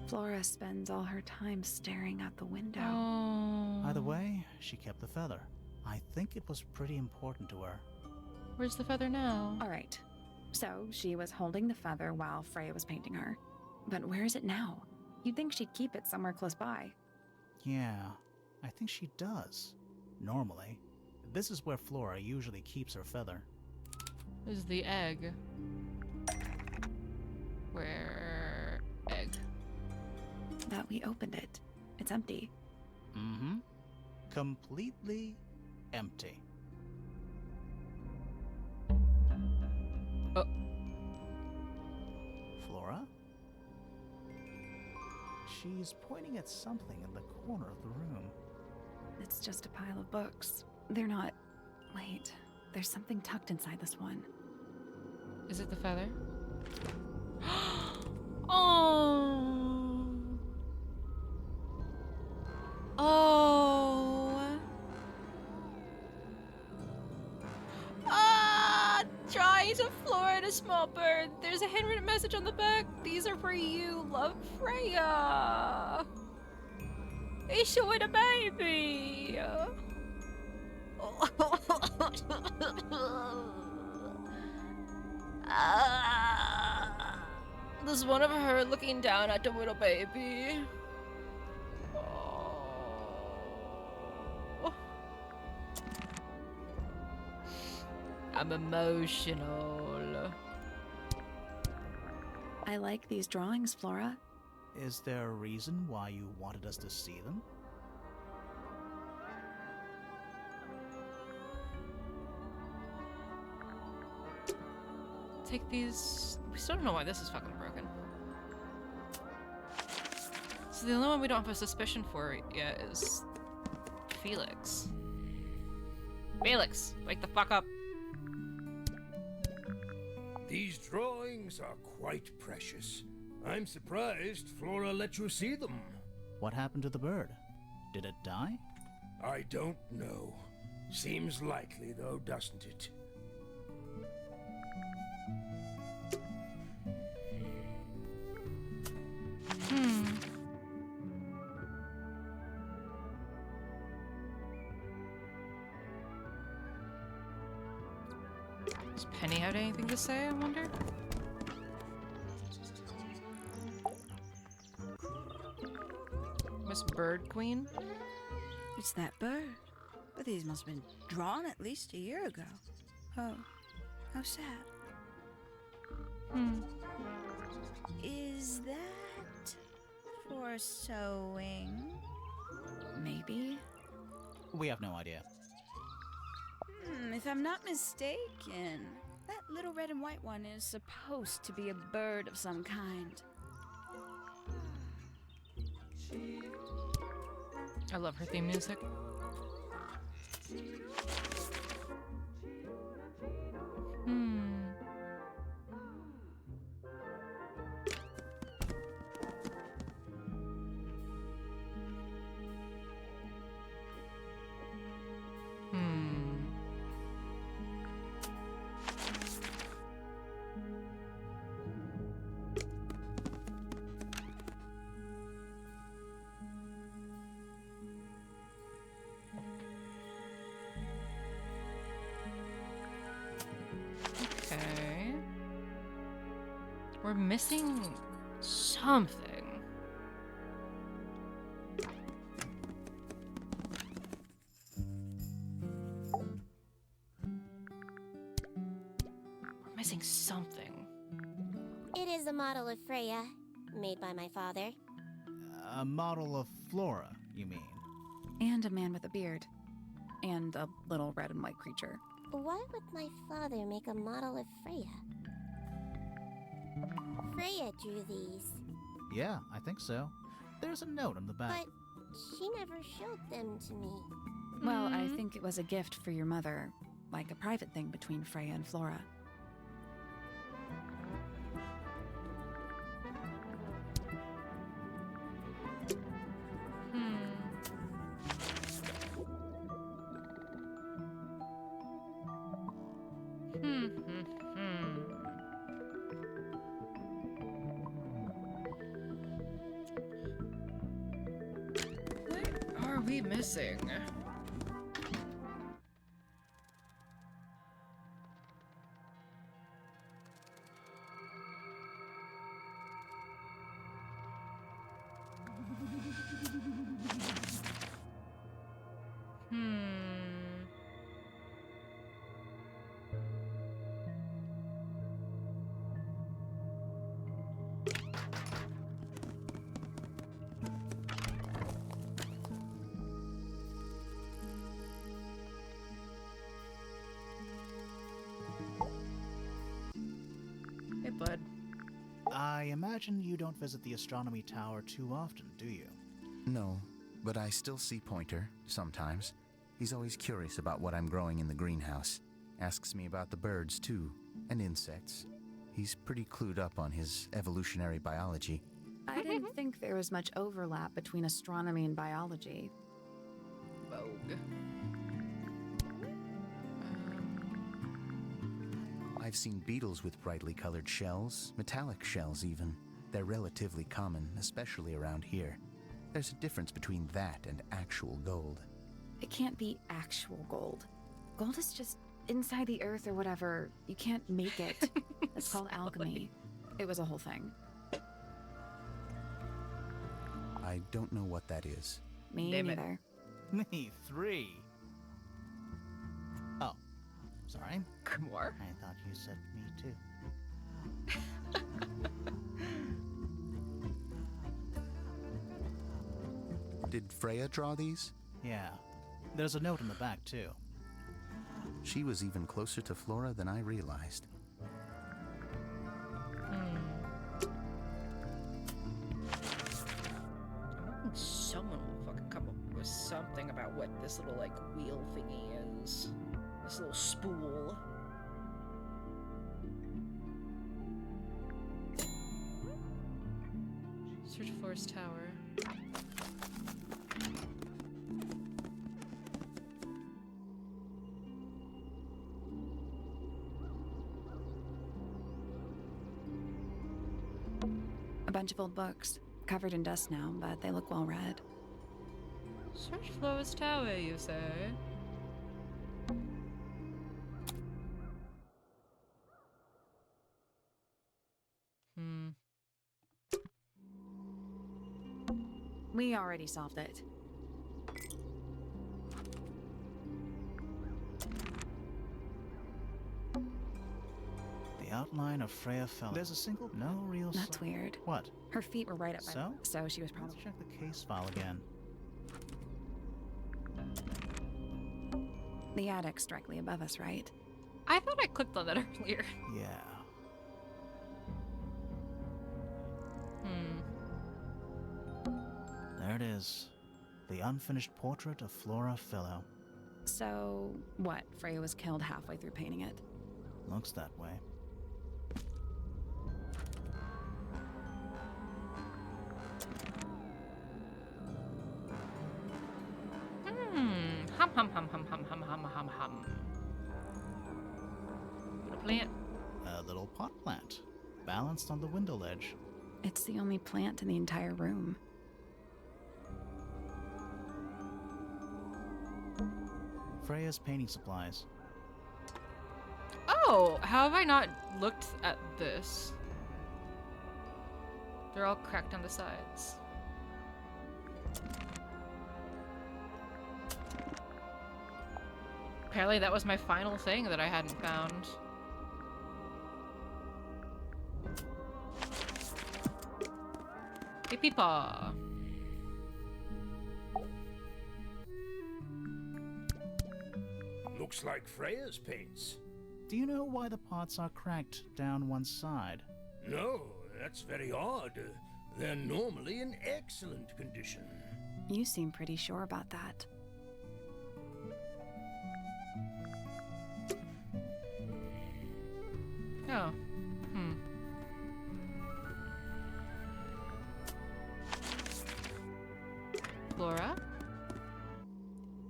Flora spends all her time staring out the window. Oh. Either way, she kept the feather. I think it was pretty important to her. Where's the feather now? All right. So she was holding the feather while Freya was painting her. But where is it now? You'd think she'd keep it somewhere close by. Yeah, I think she does. Normally, this is where Flora usually keeps her feather. This is the egg. Where? Egg. But we opened it. It's empty. Mm-hmm. Completely empty. Oh. Flora? She's pointing at something in the corner of the room. It's just a pile of books. They're not... Wait. There's something tucked inside this one. Is it the feather? Oh. Oh. Ah! Drawings of Flora and a small bird. There's a handwritten message on the back. These are for you, love, Freya. He's showing a baby. There's one of her looking down at the little baby. Oh. I'm emotional. I like these drawings, Flora. Is there a reason why you wanted us to see them? Take these. We still don't know why this is fucking broken. So the only one we don't have a suspicion for yet is Felix. Felix, wake the fuck up. These drawings are quite precious. I'm surprised Flora let you see them. What happened to the bird? Did it die? I don't know. Seems likely, though, doesn't it? Does Penny have anything to say, I wonder? Miss Bird Queen? It's that bird. But these must have been drawn at least a year ago. Oh, how sad. Is that for sewing? Maybe? We have no idea. If I'm not mistaken, that little red and white one is supposed to be a bird of some kind. I love her theme music. Okay. We're missing something. We're missing something. It is a model of Freya, made by my father. A model of Flora, you mean? And a man with a beard. And a little red and white creature. Why would my father make a model of Freya? Freya drew these, Yeah, I think so. There's a note on the back. but she never showed them to me. Well, I think it was a gift for your mother. Like a private thing between Freya and Flora. What are we missing? Hey, bud. I imagine you don't visit the astronomy tower too often, do you? No, but I still see Pointer, sometimes. He's always curious about what I'm growing in the greenhouse. Asks me about the birds, too, and insects. He's pretty clued up on his evolutionary biology. I didn't think there was much overlap between astronomy and biology. Vogue. I've seen beetles with brightly colored shells, metallic shells even. They're relatively common, especially around here. There's a difference between that and actual gold. It can't be actual gold. Gold is just inside the earth or whatever. You can't make it. It's called alchemy. It was a whole thing. I don't know what that is. Me Damn it. neither. Me, 3. Oh, sorry. Grimoire? I thought you said me too. Did Freya draw these? Yeah. There's a note in the back, too. She was even closer to Flora than I realized. Someone will fucking come up with something about what this little, like, wheel thingy is. This little spool. Search Flora's tower. A bunch of old books, covered in dust now, but they look well read. Search Flora's tower, you say? We already solved it. The outline of Freya fell. There's a single, no real. That's weird. What? Her feet were right up by So? so she was probably. Let's check the case file again. The attic's directly above us, right? I thought I clicked on that earlier. Yeah. There it is. The unfinished portrait of Flora Philo. So, what? Freya was killed halfway through painting it? Looks that way. Hum hum hum hum hum hum hum hum hum. What a plant. A little pot plant, balanced on the window ledge. It's the only plant in the entire room. Freya's painting supplies. Oh, how have I not looked at this? They're all cracked on the sides. Apparently that was my final thing that I hadn't found. Hey, Peepaw. Looks like Freya's paints. Do you know why the pots are cracked down one side? No, that's very odd. They're normally in excellent condition. You seem pretty sure about that. Oh. Flora?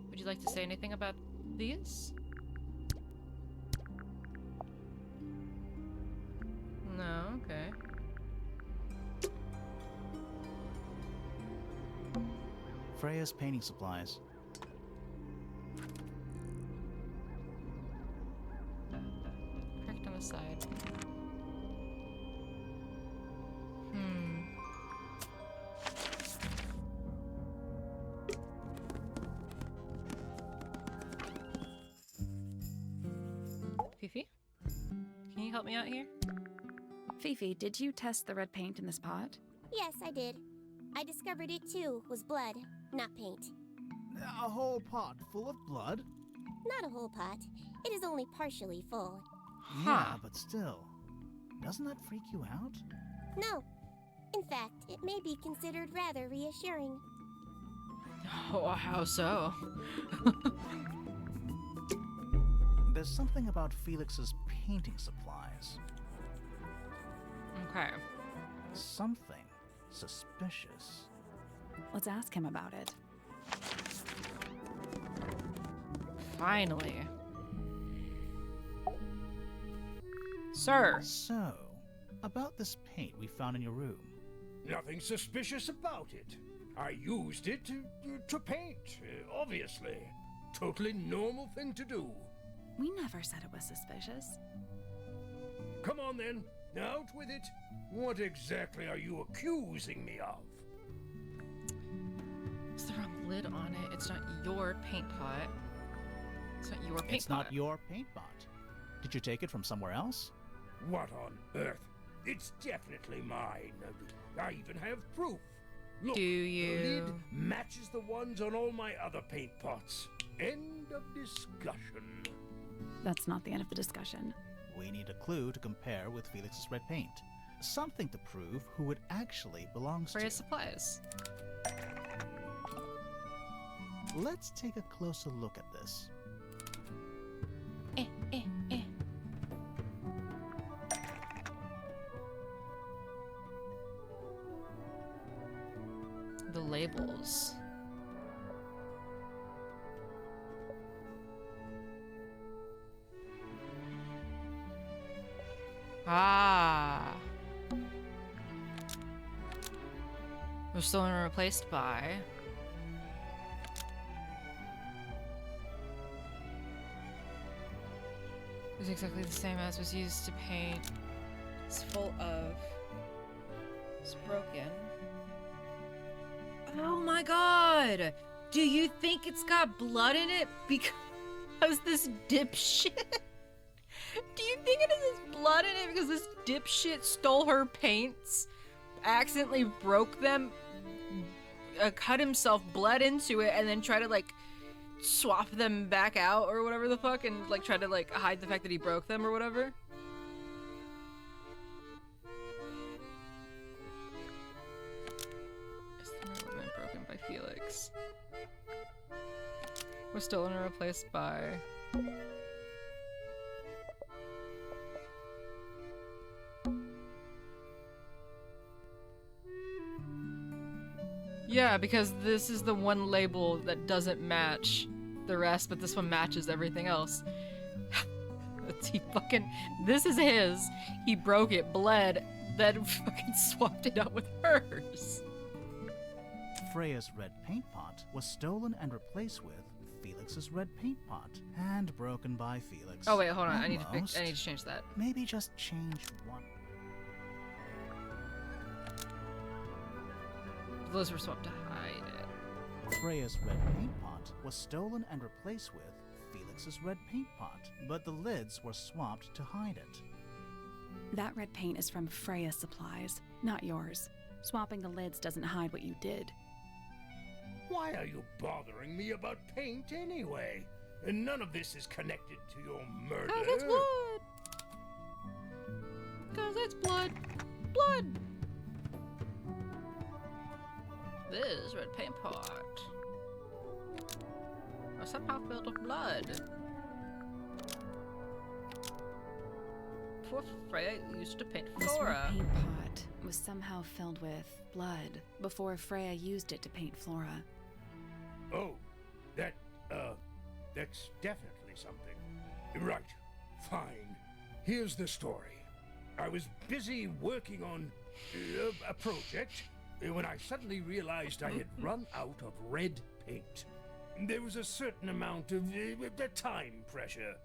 Would you like to say anything about these? No, okay. Freya's painting supplies. Cracked on the side. Fifi? Can you help me out here? Fifi, did you test the red paint in this pot? Yes, I did. I discovered it too was blood, not paint. A whole pot full of blood? Not a whole pot. It is only partially full. Yeah, but still. Doesn't that freak you out? No. In fact, it may be considered rather reassuring. Oh, how so? There's something about Felix's painting supplies. Okay. Something suspicious. Let's ask him about it. Finally. Sir. So, about this paint we found in your room. Nothing suspicious about it. I used it to paint, obviously. Totally normal thing to do. We never said it was suspicious. Come on then, out with it. What exactly are you accusing me of? It's the wrong lid on it. It's not your paint pot. It's not your paint pot. It's not your paint pot. Did you take it from somewhere else? What on earth? It's definitely mine. I even have proof. Look, Do you? the lid matches the ones on all my other paint pots. End of discussion. That's not the end of the discussion. We need a clue to compare with Felix's red paint. Something to prove who it actually belongs Freya's to. supplies. Let's take a closer look at this. The labels. Ah. Was stolen and replaced by. It's exactly the same as was used to paint. It's full of. It's broken. Oh my god! Do you think it's got blood in it because this dipshit? Do you think it has blood in it because this dipshit stole her paints, accidentally broke them, cut himself, bled into it, and then tried to like swap them back out or whatever the fuck, and like try to like hide the fact that he broke them or whatever? Broken by Felix. Was stolen and replaced by. Yeah, because this is the one label that doesn't match the rest, but this one matches everything else. This is his. He broke it, bled, then fucking swapped it out with hers. Freya's red paint pot was stolen and replaced with Felix's red paint pot, and broken by Felix. Oh wait, hold on. Almost. I need to change that. Maybe just change one. Those were swapped to hide it. Freya's red paint pot was stolen and replaced with Felix's red paint pot, but the lids were swapped to hide it. That red paint is from Freya's supplies, not yours. Swapping the lids doesn't hide what you did. Why are you bothering me about paint anyway? And none of this is connected to your murder. 'Cause it's blood. 'Cause it's blood. Blood. This red paint pot are somehow filled with blood. Poor Freya used to paint This Flora. red paint pot was somehow filled with blood before Freya used it to paint Flora. Oh, that's definitely something. Right, fine. Here's the story. I was busy working on a project when I suddenly realized I had run out of red paint. There was a certain amount of time pressure,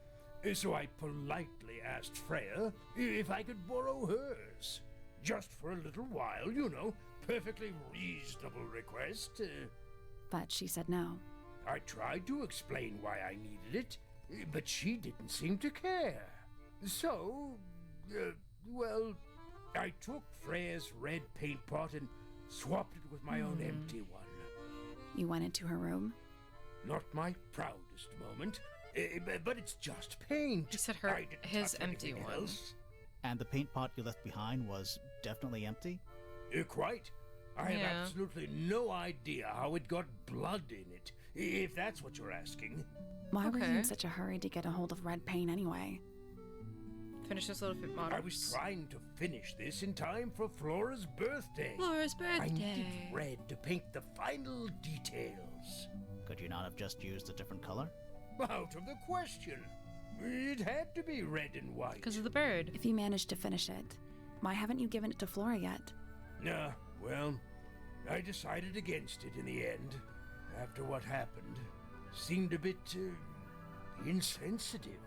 so I politely asked Freya if I could borrow hers. Just for a little while, you know, perfectly reasonable request. But she said no. I tried to explain why I needed it, but she didn't seem to care. So, well, I took Freya's red paint pot and swapped it with my own empty one. You went into her room? Not my proudest moment, but it's just paint. He said I didn't his touch empty anything one. else. And the paint pot you left behind was definitely empty? Quite. I have absolutely no idea how it got blood in it, if that's what you're asking. Why were you Okay. in such a hurry to get a hold of red paint anyway? Finish this little bit modern. I was trying to finish this in time for Flora's birthday. Flora's birthday. I needed red to paint the final details. Could you not have just used a different color? Out of the question. It had to be red and white. Because of the bird. If you managed to finish it, why haven't you given it to Flora yet? Well, I decided against it in the end. After what happened, seemed a bit insensitive.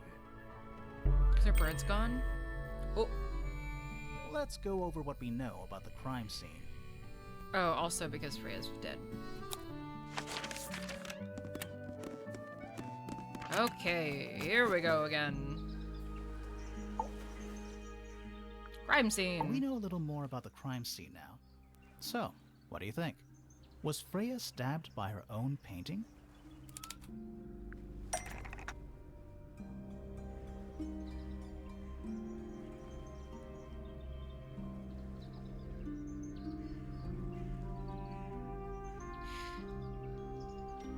Is her bird's gone? Oh. Let's go over what we know about the crime scene. Oh, also because Freya's dead. Okay, here we go again. Crime scene. We know a little more about the crime scene now. So, what do you think? Was Freya stabbed by her own painting?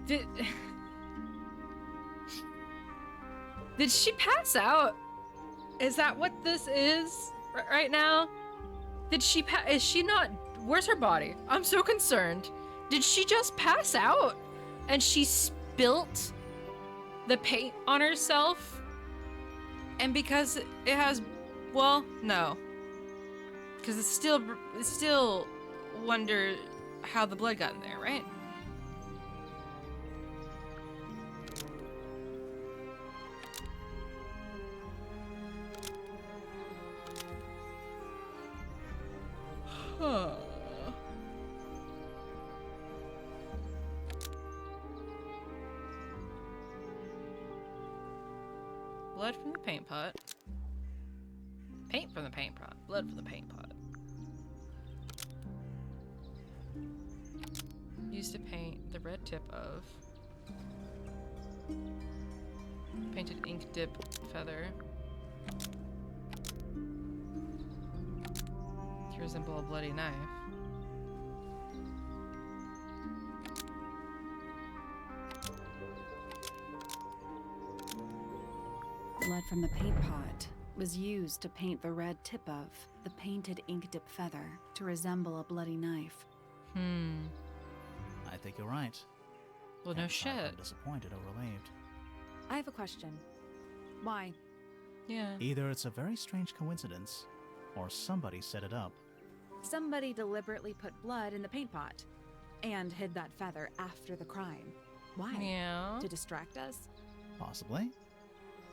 Did she pass out? Is that what this is right now? Did she is she not? Where's her body? I'm so concerned. Did she just pass out and she spilt the paint on herself? And because it has, well, no. Because it's still wonder how the blood got in there, right? Huh. Blood from the paint pot. Paint from the paint pot. Blood from the paint pot. Used to paint the red tip of painted ink dip feather to resemble a bloody knife. Blood from the paint pot was used to paint the red tip of the painted ink dip feather to resemble a bloody knife. I think you're right. Well, no Can't decide if shit. I'm disappointed or relieved. I have a question. Why? Yeah. Either it's a very strange coincidence, or somebody set it up. Somebody deliberately put blood in the paint pot and hid that feather after the crime. Why? Yeah. To distract us? Possibly.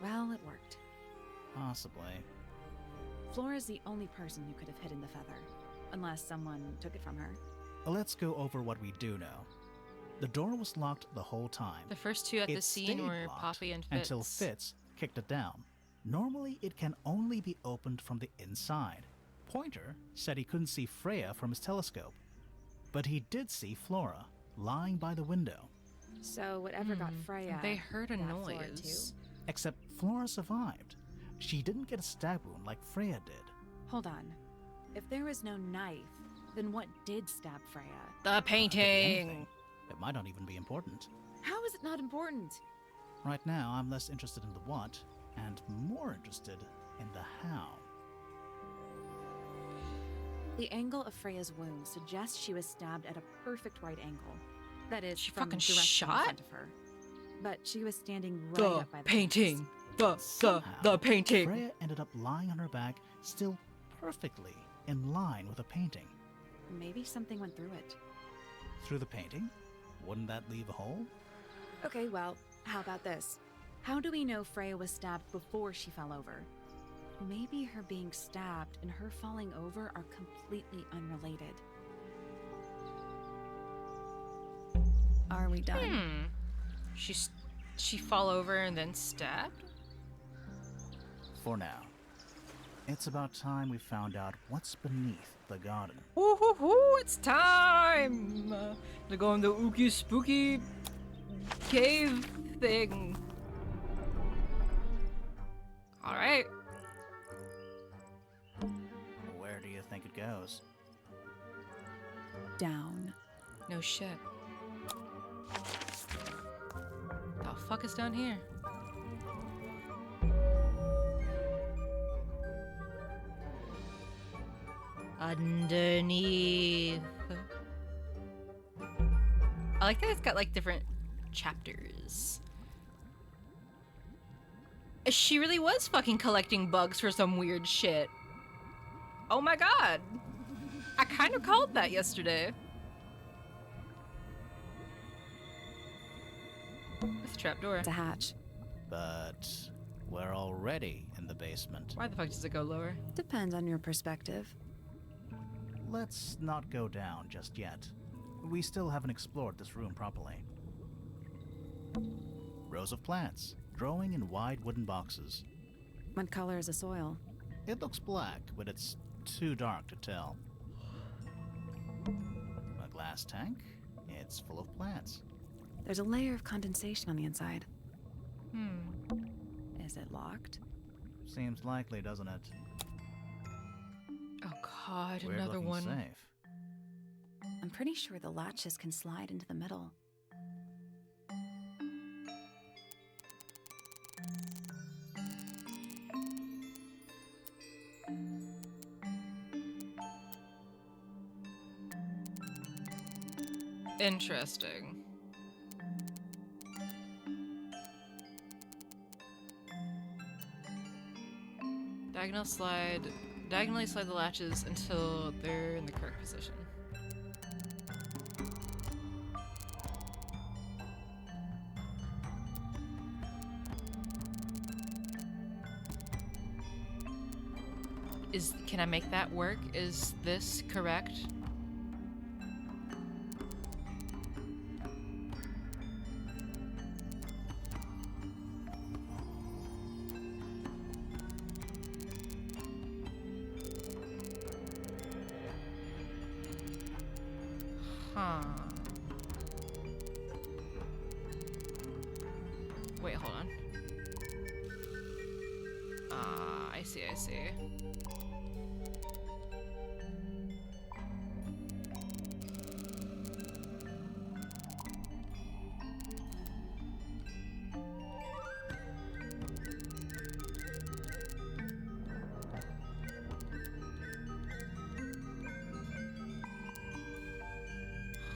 Well, it worked. Possibly. Flora's the only person who could have hidden the feather, unless someone took it from her. Let's go over what we do know. The door was locked the whole time. The first two at the It scene stayed were locked Poppy and Fitz. until Fitz kicked it down. Normally, it can only be opened from the inside. Pointer said he couldn't see Freya from his telescope, but he did see Flora lying by the window. So whatever got Freya, They heard a got Flora noise. too? Except Flora survived. She didn't get a stab wound like Freya did. Hold on. If there was no knife, then what did stab Freya? The If painting. anything, it might not even be important. How is it not important? Right now, I'm less interested in the what, and more interested in the how. The angle of Freya's wound suggests she was stabbed at a perfect right angle. That is, She from fucking directly in shot? front of her. But she was standing right The up by the painting. post. The painting. Freya ended up lying on her back, still perfectly in line with the painting. Maybe something went through it. Through the painting? Wouldn't that leave a hole? Okay, well, how about this? How do we know Freya was stabbed before she fell over? Maybe her being stabbed and her falling over are completely unrelated. Are we done? She fall over and then stabbed? For now. It's about time we found out what's beneath the garden. Ooh, hoo, hoo, it's time to go in the ooky spooky cave thing. All right. Where do you think it goes? Down. No shit. The fuck is down here? Underneath. I like that it's got like different chapters. She really was fucking collecting bugs for some weird shit. Oh my god. I kind of called that yesterday. It's a trapdoor. It's a hatch. But we're already in the basement. Why the fuck does it go lower? Depends on your perspective. Let's not go down just yet. We still haven't explored this room properly. Rows of plants, growing in wide wooden boxes. What color is the soil? It looks black, but it's too dark to tell. A glass tank? It's full of plants. There's a layer of condensation on the inside. Hmm. Is it locked? Seems likely, doesn't it? Oh god, Weird another looking one. safe. I'm pretty sure the latches can slide into the middle. Interesting. Diagonally slide the latches until they're in the correct position. Can I make that work? Is this correct? Huh. Wait, hold on. I see.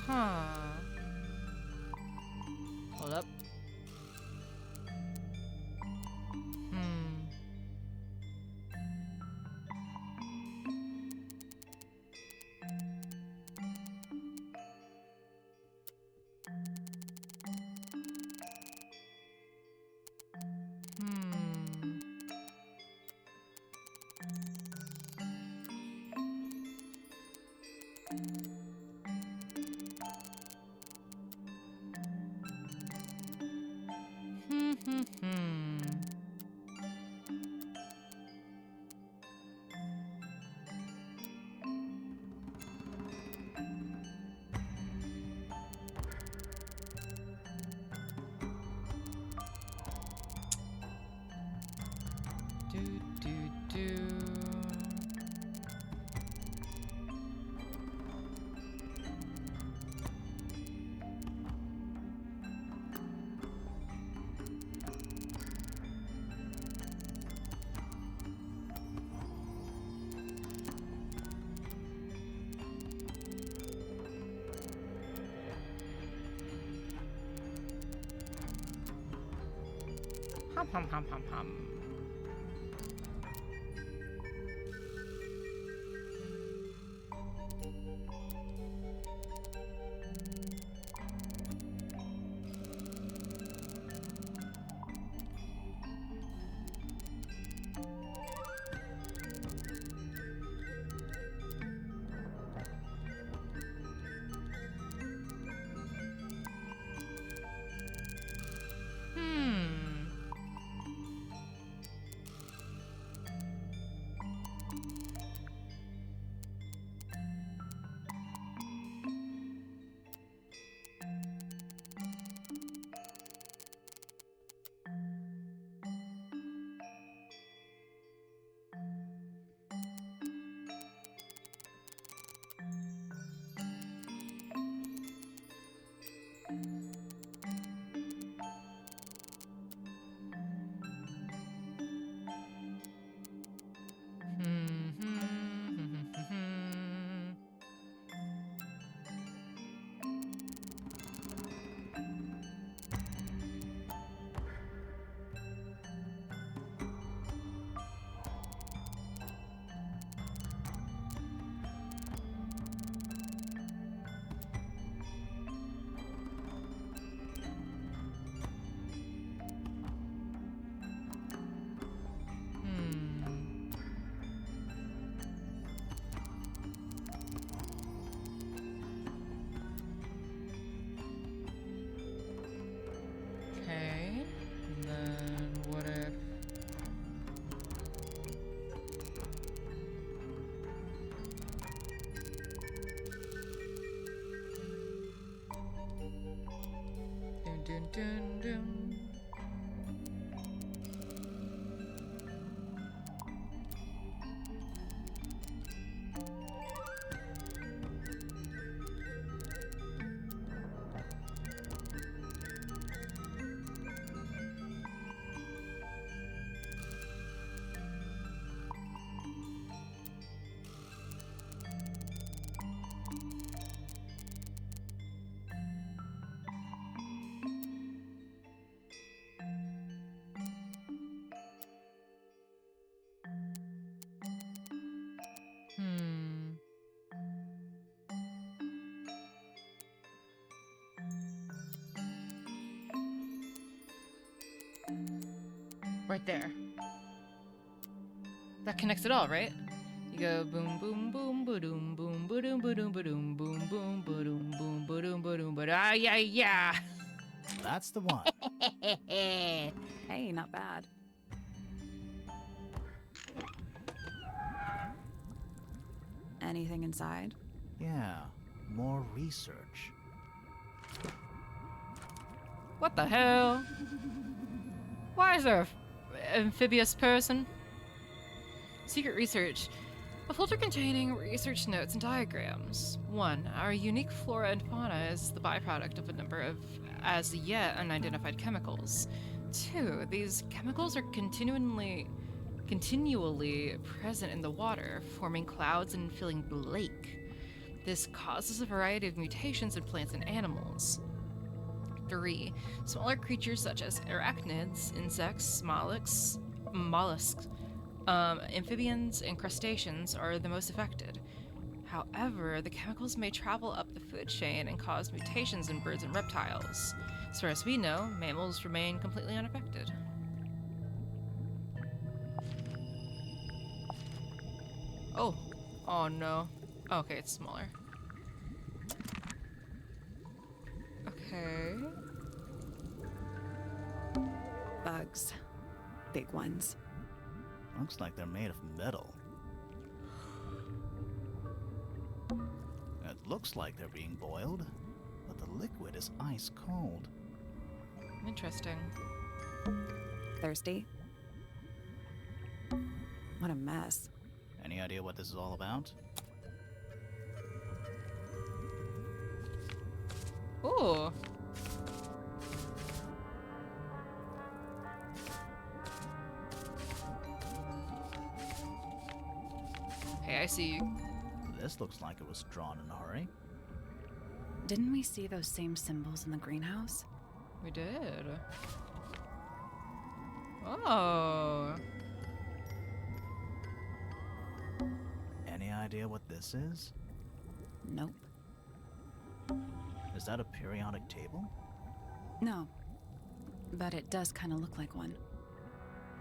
Huh. Hold up. Hum. Dun. Hmm. Right there. That connects it all, right? You go boom boom boom ba-doom boom ba-doom ba-doom ba-doom boom boom ba-doom boom ba-doom ba-doom ba ah yeah yeah. That's the one. Hey, not bad. Anything inside? Yeah, more research. What the hell? Why is there an amphibious person? Secret research. A folder containing research notes and diagrams. 1. Our unique flora and fauna is the byproduct of a number of as yet unidentified chemicals. 2. These chemicals are continually present in the water, forming clouds and filling the lake. This causes a variety of mutations in plants and animals. 3. Smaller creatures such as arachnids, insects, mollusks, amphibians, and crustaceans are the most affected. However, the chemicals may travel up the food chain and cause mutations in birds and reptiles. As far as we know, mammals remain completely unaffected. Oh. Oh no. Okay, it's smaller. Okay. Bugs. Big ones. Looks like they're made of metal. It looks like they're being boiled, but the liquid is ice cold. Interesting. Thirsty? What a mess. Any idea what this is all about? Ooh. Hey, I see you. This looks like it was drawn in a hurry. Didn't we see those same symbols in the greenhouse? We did. Oh. Any idea what this is? Nope. Is that a periodic table? No. But it does kind of look like one.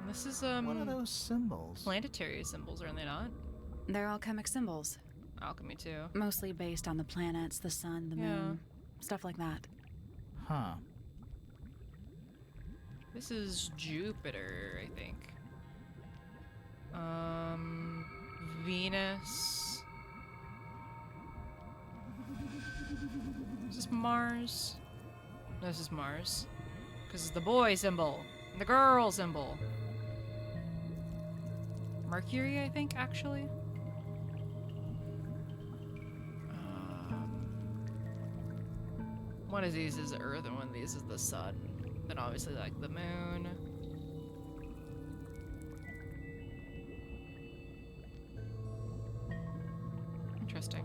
This is, What are those symbols? planetary symbols, are they not? They're alchemic symbols. Alchemy, too. Mostly based on the planets, the sun, the moon, stuff like that. Huh. This is Jupiter, I think. Venus. Is this Mars? No, this is Mars. Because it's the boy symbol. And the girl symbol. Mercury, I think, actually. One of these is Earth and one of these is the sun. Then obviously like the moon. Interesting.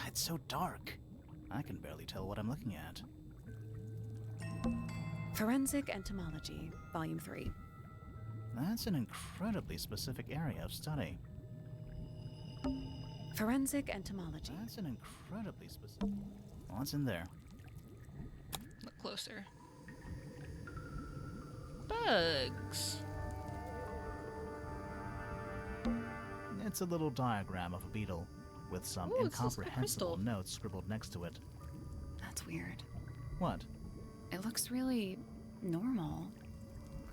It's so dark. I can barely tell what I'm looking at. Forensic Entomology, Volume 3. That's an incredibly specific area of study. Forensic Entomology. That's an incredibly specific... What's in there? Look closer. Bugs. It's a little diagram of a beetle, with some Ooh, it's just a incomprehensible crystal. notes scribbled next to it. That's weird. What? It looks really normal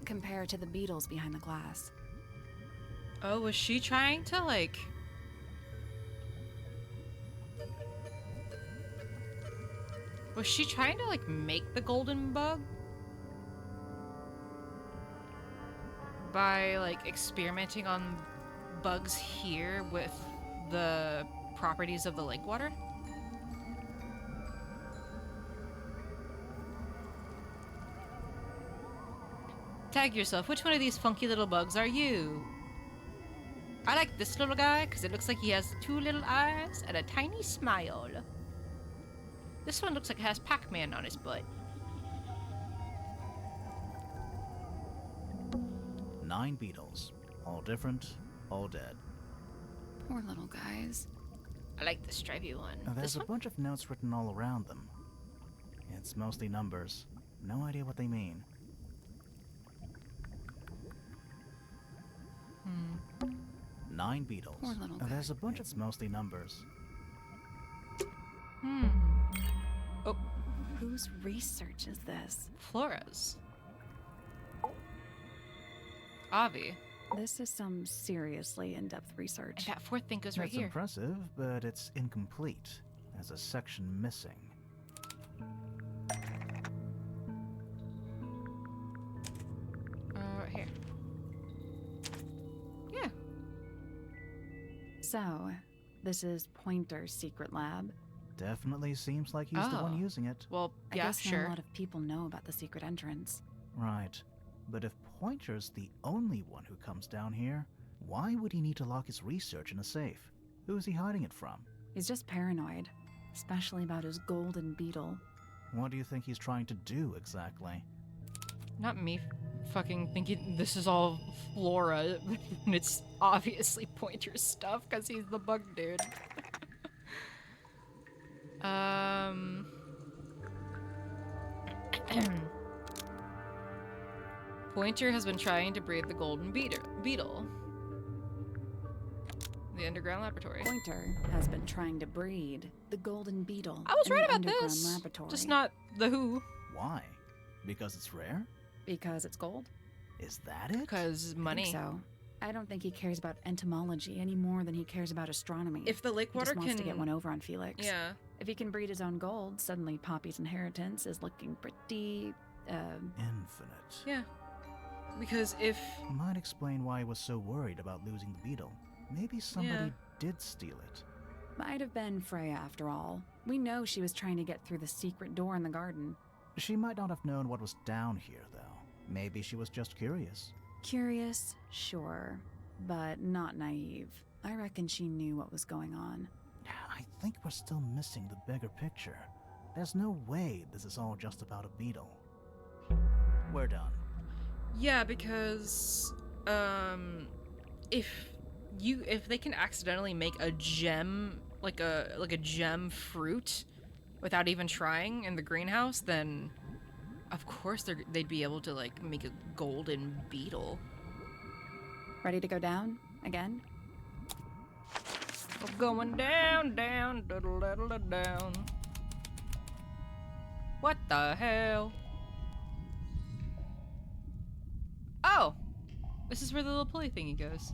compared to the beetles behind the glass. Oh, was she trying to like... Was she trying to like make the golden bug? By like experimenting on bugs here with the properties of the lake water? Tag yourself. Which one of these funky little bugs are you? I like this little guy because it looks like he has 2 little eyes and a tiny smile. This one looks like it has Pac-Man on his butt. 9 beetles. All different, all dead. Poor little guys. I like the stripy one. There's This a one? bunch of notes written all around them. It's mostly numbers. No idea what they mean. 9 beetles. Poor little There's a guy. bunch of mostly numbers. Oh, Whose research is this? Flora's. Avi. This is some seriously in-depth And research. that fourth thing goes right That's here. impressive, but it's incomplete. There's a section missing. Right here. Yeah. So, this is Pointer's secret lab. Definitely seems like he's the one Oh. using it. Well, I yeah, guess not sure. a lot of people know about the secret entrance. Right. But if Pointer's the only one who comes down here, why would he need to lock his research in a safe? Who is he hiding it from? He's just paranoid, especially about his golden beetle. What do you think he's trying to do exactly? Not me fucking thinking this is all Flora. It's obviously Pointer's stuff because he's the bug dude. Pointer has been trying to breed the golden beetle. The underground laboratory. Pointer has been trying to breed the golden beetle. I was in right the about underground this. Laboratory. Just not the who. Why? Because it's rare? Because it's gold? Is that it? Because I money. think so. I don't think he cares about entomology any more than he cares about astronomy. If the lake he water just wants can to get one over on Felix. Yeah. If he can breed his own gold, suddenly Poppy's inheritance is looking pretty, Infinite. Yeah. Because if Might explain why he was so worried about losing the beetle. Maybe somebody Yeah. did steal it. might have been Freya after all. We know she was trying to get through the secret door in the garden. She might not have known what was down here, though. Maybe she was just curious. Curious, sure, but not naive. I reckon she knew what was going on. I think we're still missing the bigger picture. There's no way this is all just about a beetle. We're done. yeah, because if they can accidentally make a gem like a gem fruit without even trying in the greenhouse, then of course they'd be able to like make a golden beetle. Ready to go down? Again? We're going down, down, down. What the hell? Oh! This is where the little pulley thingy goes.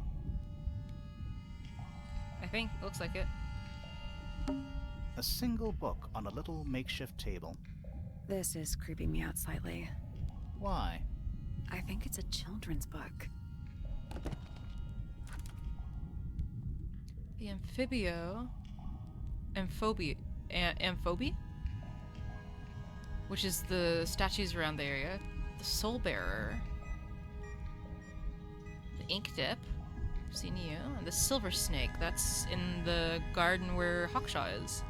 I think. Looks like it. A single book on a little makeshift table. This is creeping me out slightly. Why? I think it's a children's book. The amphibie, which is the statues around the area. The soul bearer. The ink dip. Seen you. And the silver snake. That's in the garden where Hawkshaw is.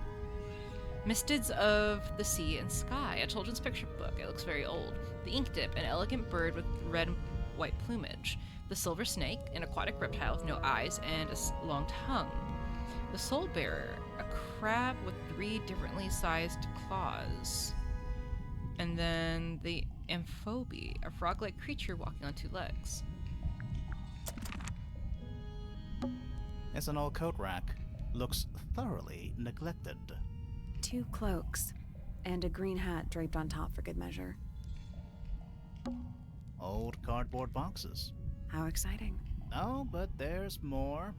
Mistids of the Sea and Sky, a children's picture book. It looks very old. The ink dip, an elegant bird with red and white plumage. The silver snake, an aquatic reptile with no eyes and a long tongue. The soul bearer, a crab with 3 differently sized claws. And then the amphibie, a frog-like creature walking on 2 legs. It's an old coat rack. Looks thoroughly neglected. 2 cloaks, and a green hat draped on top for good measure. Old cardboard boxes. How exciting. Oh, but there's more.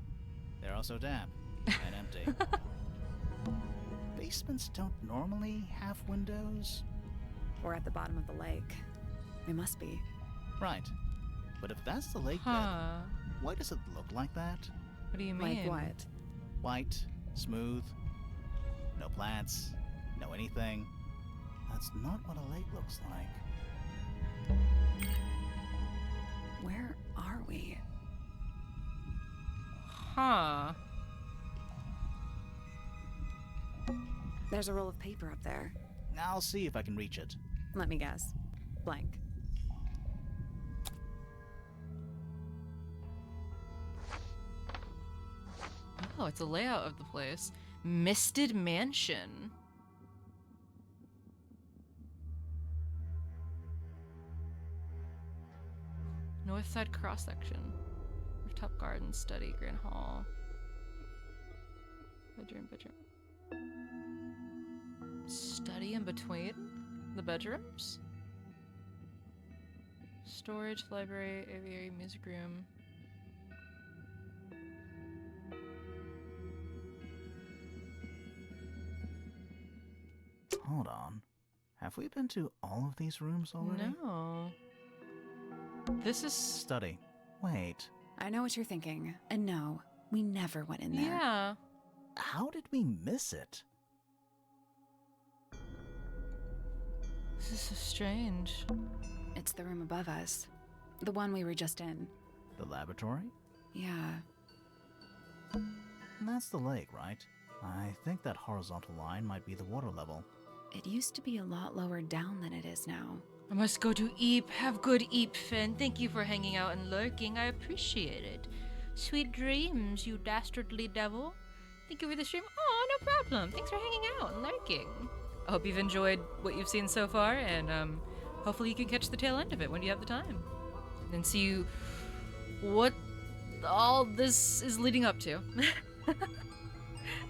They're also damp and empty. Basements don't normally have windows. We're at the bottom of the lake. They must be. Right. But if that's the lake bed, Huh. why does it look like that? What do you mean? Like what? White, smooth, no plants, no anything. That's not what a lake looks like. Where are we? Huh. There's a roll of paper up there. I'll see if I can reach it. Let me guess. Blank. Oh, it's a layout of the place. Misted Mansion. North side cross section. Rooftop garden, study, grand hall. Bedroom. Study in between the bedrooms? Storage, library, aviary, music room. Hold on. Have we been to all of these rooms already? No. This is... Study. Wait. I know what you're thinking. And no, we never went in there. Yeah. How did we miss it? This is so strange. It's the room above us. The one we were just in. The laboratory? Yeah. That's the lake, right? I think that horizontal line might be the water level. It used to be a lot lower down than it is now. I must go to Eep. Have good Eep, Finn. Thank you for hanging out and lurking. I appreciate it. Sweet dreams, you dastardly devil. Thank you for the stream. Oh, no problem. Thanks for hanging out and lurking. I hope you've enjoyed what you've seen so far, and hopefully you can catch the tail end of it when you have the time. And see what all this is leading up to.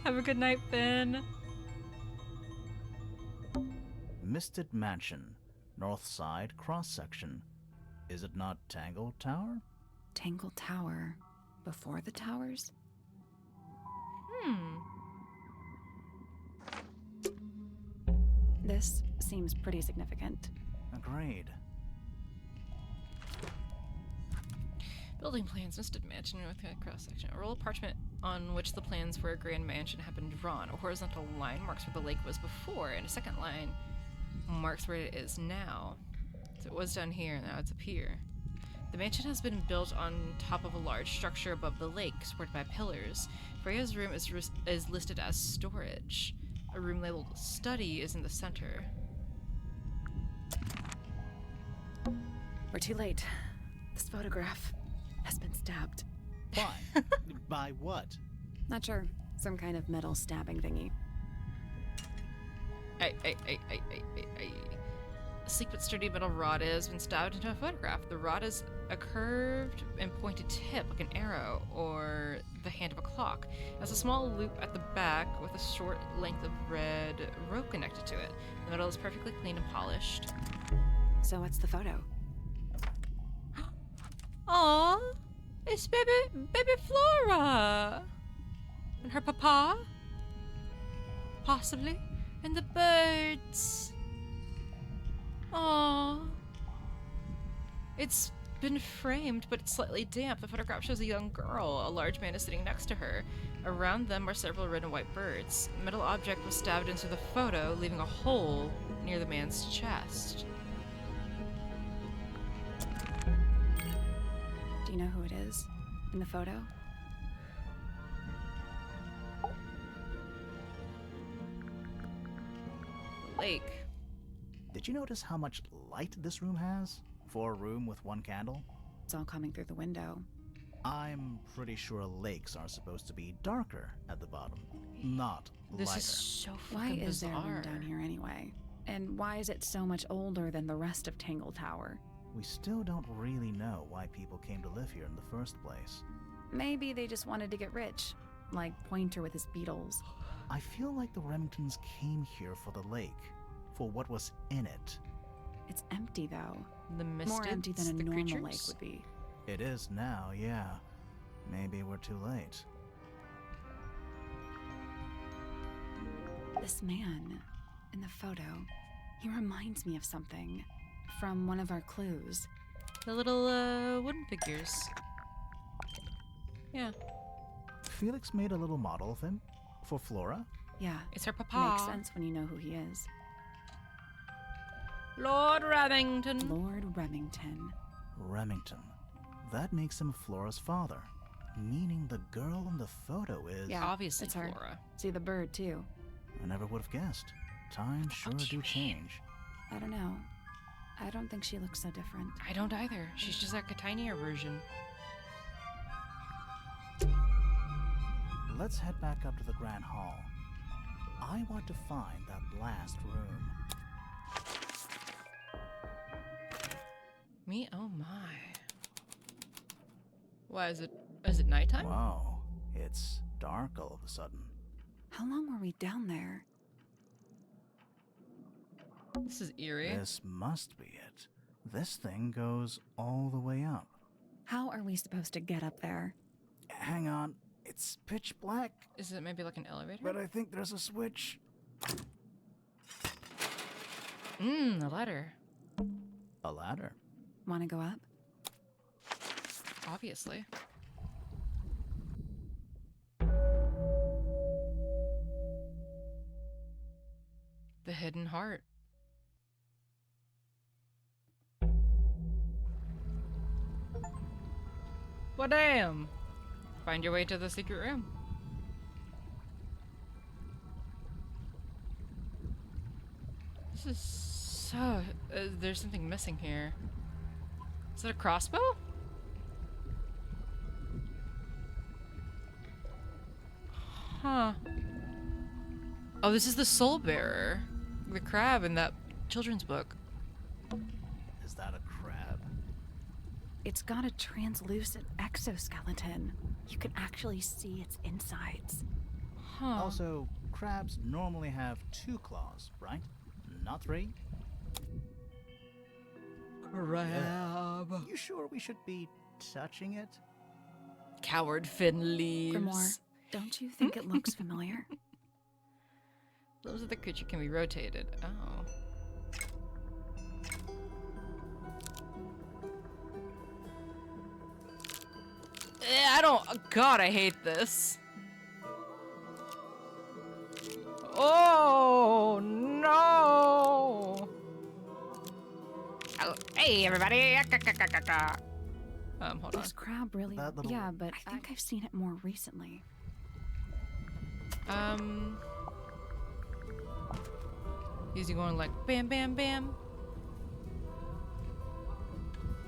Have a good night, Finn. Misted Mansion. North side cross-section. Is it not Tangle Tower? Tangle Tower. Before the towers? This seems pretty significant. Agreed. Building plans, Misted Mansion, North Side cross-section. A roll of parchment on which the plans for a grand mansion have been drawn. A horizontal line marks where the lake was before, and a second line marks where it is now. So it was down here, and now it's up here. The mansion has been built on top of a large structure above the lake, supported by pillars. Freya's room is listed as storage. A room labeled study is in the center. We're too late. This photograph has been stabbed. Why? By what? Not sure. Some kind of metal stabbing thingy. A sleek but sturdy metal rod has been stabbed into a photograph. The rod is a curved and pointed tip, like an arrow or the hand of a clock. It has a small loop at the back with a short length of red rope connected to it. The metal is perfectly clean and polished. So what's the photo? Aww, it's baby Flora and her papa, possibly, and the birds. Aww. It's been framed, but it's slightly damp. The photograph shows a young girl. A large man is sitting next to her. Around them are several red and white birds. A metal object was stabbed into the photo, leaving a hole near the man's chest. Do you know who it is in the photo? Lake. Did you notice how much light this room has? For a room with one candle? It's all coming through the window. I'm pretty sure lakes are supposed to be darker at the bottom, not This lighter. is so Why fucking is there bizarre. one down here anyway? And why is it so much older than the rest of Tangle Tower? We still don't really know why people came to live here in the first place. Maybe they just wanted to get rich, like Pointer with his beetles. I feel like the Remingtons came here for the lake, for what was in it. It's empty though. The Mistids, More empty than a the normal creatures? lake would be. It is now, yeah. Maybe we're too late. This man in the photo, he reminds me of something from one of our clues. The little wooden figures. Yeah, Felix made a little model of him for Flora. Yeah, it's her papa. makes sense when you know who he is. Lord Remington. Lord Remington. Remington. That makes him Flora's father, meaning the girl in the photo is... Yeah, Obviously it's her. Flora. See the bird too. I never would have guessed. Times sure do do you change. I don't know. I don't think she looks so different. I don't either. She's just like a tinier version. let's head back up to the Grand Hall. I want to find that last room. Me? Oh my. Why is it nighttime? Wow, it's dark all of a sudden. How long were we down there? This is eerie. This must be it. This thing goes all the way up. How are we supposed to get up there? Hang on, it's pitch black, Is it maybe like an elevator? but I think there's a switch. A ladder. A ladder. Want to go up? Obviously. The hidden heart. Well, damn. Find your way to the secret room. This is so... there's something missing here. Is that a crossbow? Huh. Oh, this is the soul bearer. The crab in that children's book. Is that a crab? It's got a translucent exoskeleton. You can actually see its insides. Huh. Also, crabs normally have 2 claws, right? Not 3? Crab. You sure we should be touching it? Coward fin leaves. Grimoire, don't you think it looks familiar? Those of the creature can be rotated. Oh. I don't. God, I hate this. Oh no! Oh, hey everybody! Hold on. This crab really... That little- Yeah, but I think I've seen it more recently. Is he going like bam, bam, bam?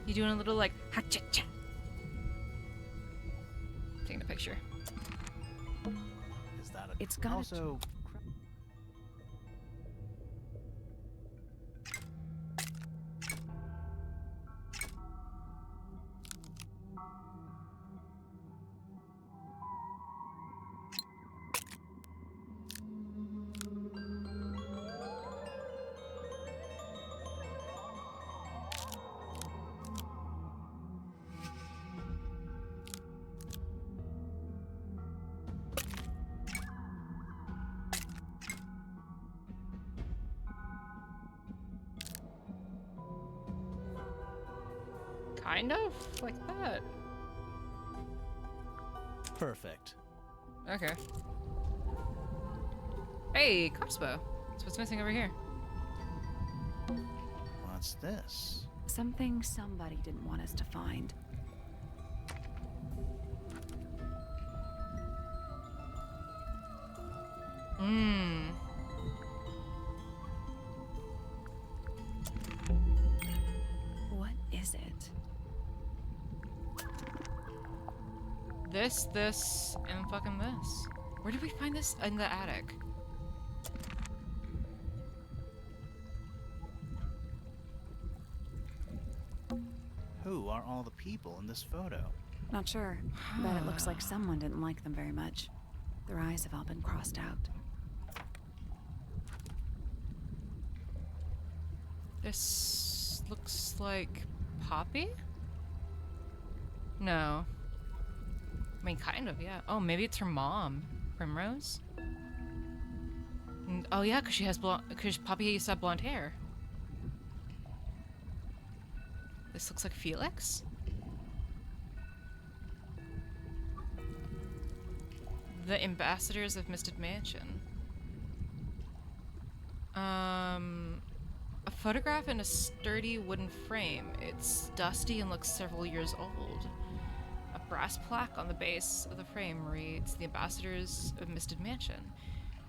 You doing a little like ha cha cha? Taking a picture. Is that a... It's got a- Also, Kind of like that. perfect. Okay. Hey, crossbow. That's what's missing over here. What's this? Something somebody didn't want us to find. What is it? This, and fucking this. Where did we find this? In the attic. Who are all the people in this photo? Not sure, but it looks like someone didn't like them very much. Their eyes have all been crossed out. This looks like Poppy? No. I mean, kind of, yeah. Oh, maybe it's her mom, Primrose? Oh yeah, because she has because Poppy used to have blonde hair. This looks like Felix? The Ambassadors of Misted Mansion. A photograph in a sturdy wooden frame. It's dusty and looks several years old. A brass plaque on the base of the frame reads, "The Ambassadors of Misted Mansion."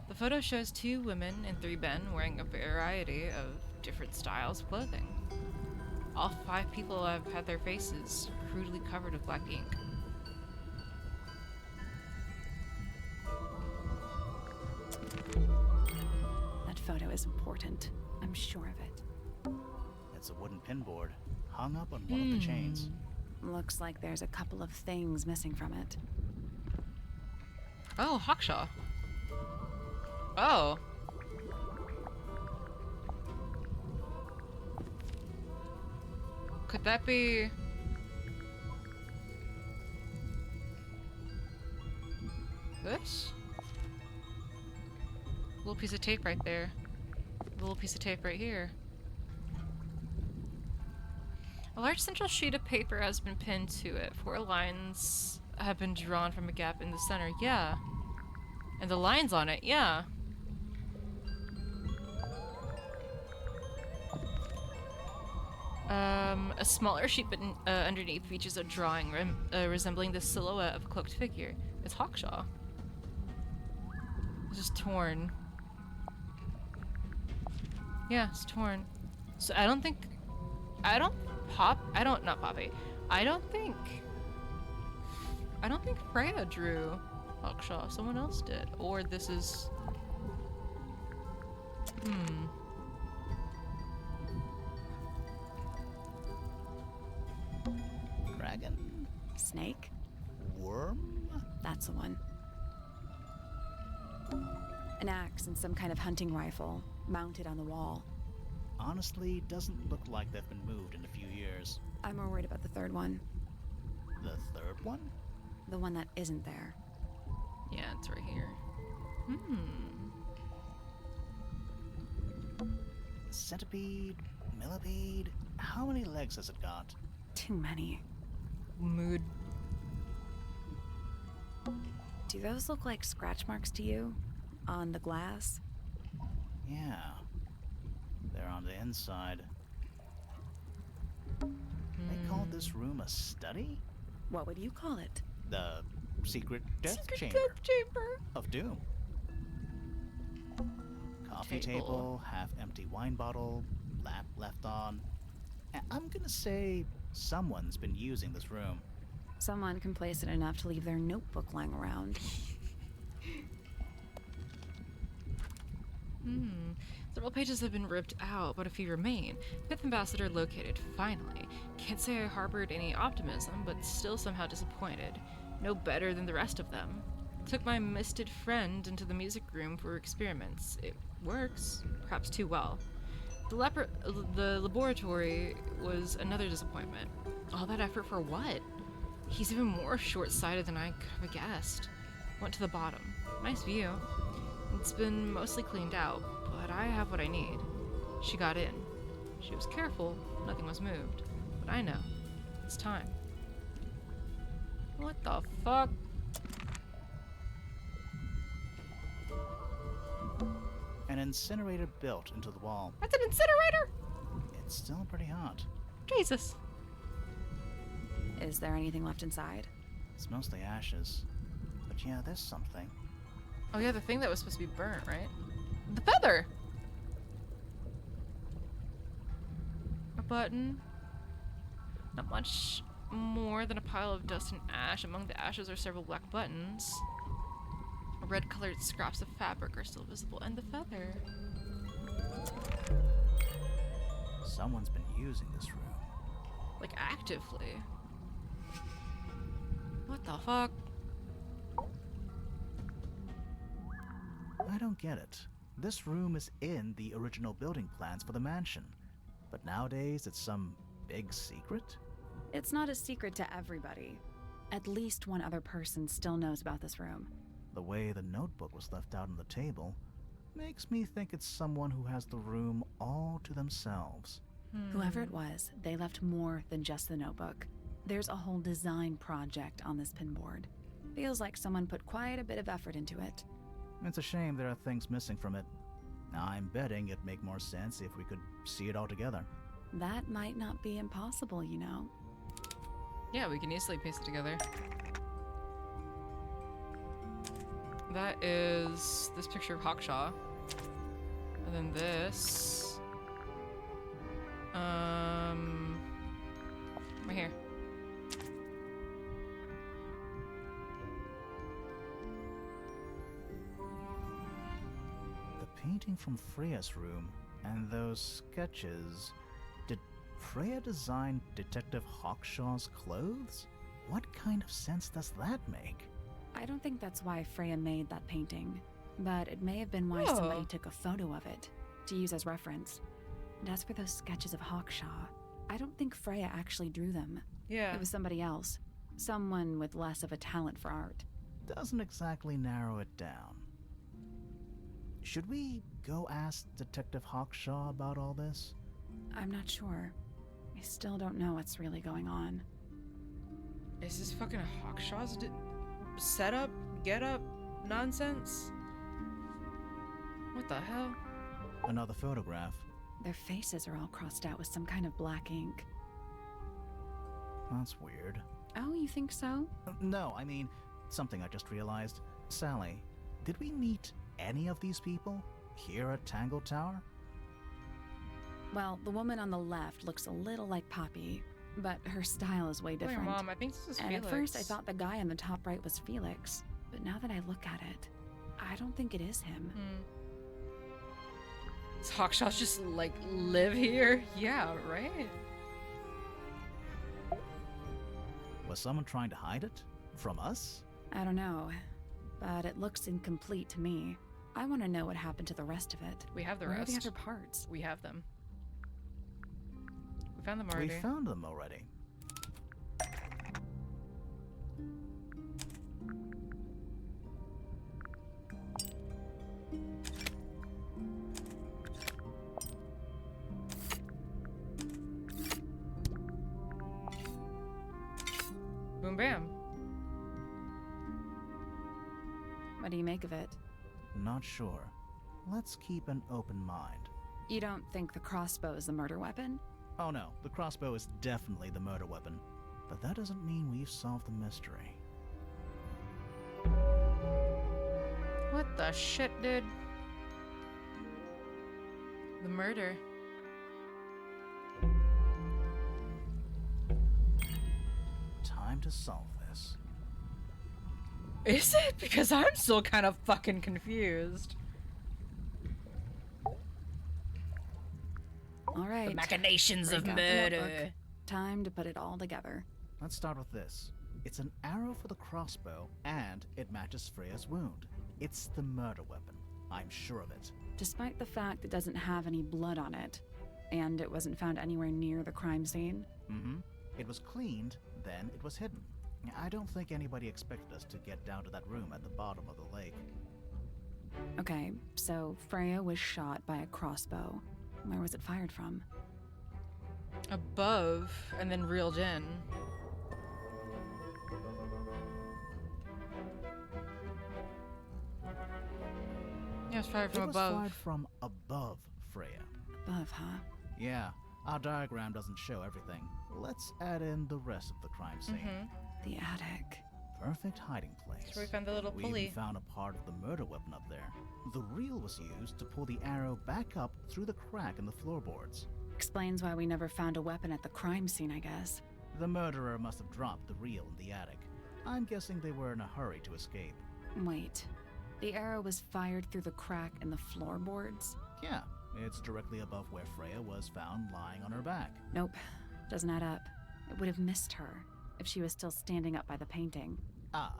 The photo shows 2 women and 3 men wearing a variety of different styles of clothing. All 5 people have had their faces crudely covered with black ink. photo is important. I'm sure of it. It's a wooden pinboard hung up on one of the chains. Looks like there's a couple of things missing from it. Oh, Hawkshaw. Oh. Could that be... this? Little piece of tape right there. Little piece of tape right here. A large central sheet of paper has been pinned to it. 4 lines have been drawn from a gap in the center. Yeah. And the lines on it, yeah. A smaller sheet but underneath features a drawing resembling the silhouette of a cloaked figure. It's Hawkshaw. It's just torn. Yeah, it's torn. So I don't think Freya drew Hawkshaw. Someone else did. Or this is... Dragon? Snake? Worm? That's the one. An axe and some kind of hunting rifle mounted on the wall. Honestly, doesn't look like they've been moved in a few years. I'm more worried about the third one. The third one? The one that isn't there. Yeah, it's right here. Centipede? Millipede? How many legs has it got? Too many. Mood. Do those look like scratch marks to you? On the glass? Yeah. They're on the inside. They call this room a study? What would you call it? The secret death chamber of doom. Coffee table, half-empty wine bottle, lamp left on. I'm gonna say someone's been using this room. Someone complacent enough to leave their notebook lying around. Several pages have been ripped out, but a few remain. Fifth Ambassador located, finally. Can't say I harbored any optimism, but still somehow disappointed. No better than the rest of them. Took my misted friend into the music room for experiments. It works, perhaps too well. The laboratory was another disappointment. All that effort for what? He's even more short-sighted than I could have guessed. Went to the bottom. Nice view. It's been mostly cleaned out, but I have what I need. She got in. She was careful. Nothing was moved. But I know. It's time. What the fuck? An incinerator built into the wall. That's an incinerator? It's still pretty hot. Jesus. Is there anything left inside? It's mostly ashes. But yeah, there's something. Oh yeah, the thing that was supposed to be burnt, right? The feather! A button. Not much more than a pile of dust and ash. Among the ashes are several black buttons. Red-colored scraps of fabric are still visible, and the feather. Someone's been using this room. Like, actively. What the fuck? I don't get it. This room is in the original building plans for the mansion. But nowadays it's some big secret? It's not a secret to everybody. At least one other person still knows about this room. The way the notebook was left out on the table makes me think it's someone who has the room all to themselves. Whoever it was, they left more than just the notebook. There's a whole design project on this pinboard. Feels like someone put quite a bit of effort into it. It's a shame there are things missing from it. I'm betting it'd make more sense if we could see it all together. That might not be impossible, you know. Yeah, we can easily piece it together. That is this picture of Hawkshaw. And then this. Right here. The painting from Freya's room, and those sketches. Did Freya design Detective Hawkshaw's clothes? What kind of sense does that make? I don't think that's why Freya made that painting, but it may have been why Oh. somebody took a photo of it to use as reference. And as for those sketches of Hawkshaw, I don't think Freya actually drew them. Yeah. It was somebody else. Someone with less of a talent for art. Doesn't exactly narrow it down. Should we go ask Detective Hawkshaw about all this? I'm not sure. I still don't know what's really going on. Is this fucking Hawkshaw's setup, get up nonsense? What the hell? Another photograph. Their faces are all crossed out with some kind of black ink. That's weird. Oh, you think so? No, I mean, something I just realized. Sally, did we meet any of these people here at Tangle Tower? Well, the woman on the left looks a little like Poppy, but her style is way Oh, your different. mom, I think this is And Felix. at first I thought the guy on the top right was Felix, but now that I look at it, I don't think it is him. Does Hawkshaw just, like, live here? Yeah, right? Was someone trying to hide it? From us? I don't know, but it looks incomplete to me. I want to know what happened to the rest of it. We have the Where rest. are the other parts? We have them. We found them We already. found them already. Boom bam. What do you make of it? Not sure. Let's keep an open mind. You don't think the crossbow is the murder weapon? Oh no, the crossbow is definitely the murder weapon. But that doesn't mean we've solved the mystery. What the shit, dude? The murder. Time to solve this. Is it? Because I'm still kind of fucking confused. All right. The machinations Break of out the murder. notebook. Time to put it all together. Let's start with this. It's an arrow for the crossbow, and it matches Freya's wound. It's the murder weapon. I'm sure of it. Despite the fact it doesn't have any blood on it, and it wasn't found anywhere near the crime scene. Mm-hmm. It was cleaned, then it was hidden. I don't think anybody expected us to get down to that room at the bottom of the lake. Okay, so Freya was shot by a crossbow. Where was it fired from? Above, and then reeled in. Yeah, it was fired from It was above. fired from above Freya. Above, huh? Yeah, our diagram doesn't show everything. Let's add in the rest of the crime scene. The attic. Perfect hiding place. That's where we found the little We pulley. even found a part of the murder weapon up there. The reel was used to pull the arrow back up through the crack in the floorboards. Explains why we never found a weapon at the crime scene, I guess. The murderer must have dropped the reel in the attic. I'm guessing they were in a hurry to escape. Wait. The arrow was fired through the crack in the floorboards? Yeah, it's directly above where Freya was found lying on her back. Nope. Doesn't add up. It would have missed her if she was still standing up by the painting. Ah,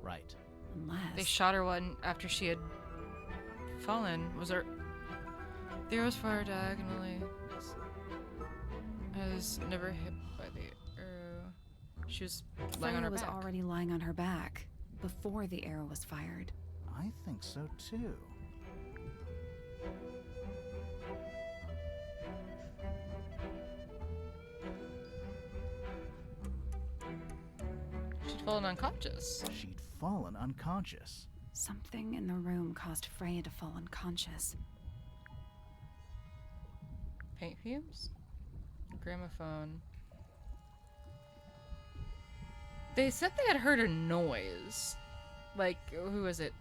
right. Unless... They shot her one after she had fallen. Was her... The arrow was fired diagonally. I was never hit by the arrow. She was lying on Freya her was back. already lying on her back before the arrow was fired. I think so too. She'd fallen unconscious. She'd fallen unconscious. Something in the room caused Freya to fall unconscious. Paint fumes? Gramophone. They said they had heard a noise. Like, who was it?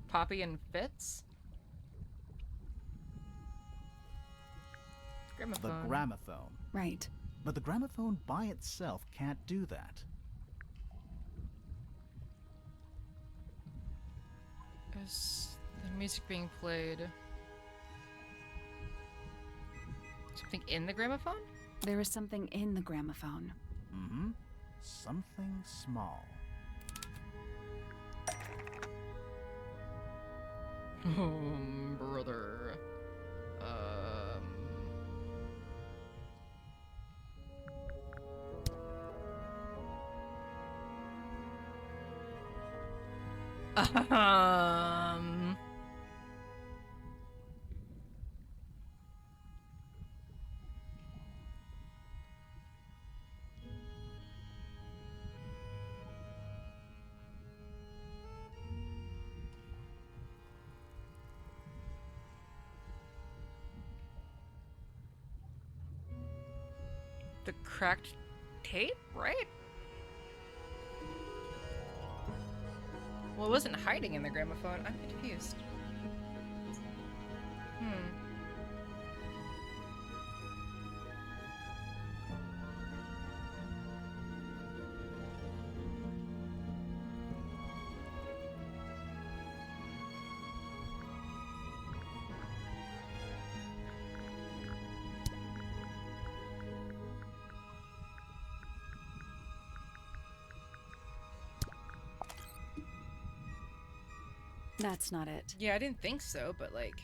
Poppy and Fitz? Gramophone. The gramophone. Right. But the gramophone by itself can't do that. Is the music being played? Something in the gramophone? There was something in the gramophone. Mm-hmm. Something small. Brother. Um. The cracked tape, right? Well, it wasn't hiding in the gramophone. I'm confused. That's not it. Yeah, I didn't think so, but like...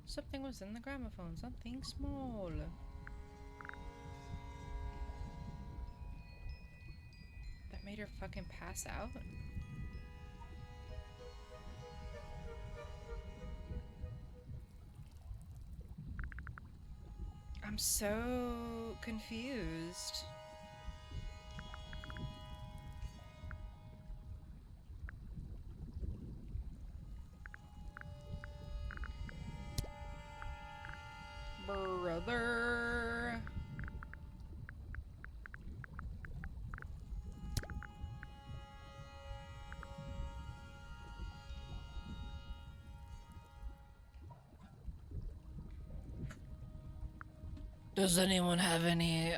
Something was in the gramophone. Something small. That made her fucking pass out? I'm so confused. Brother. Does anyone have any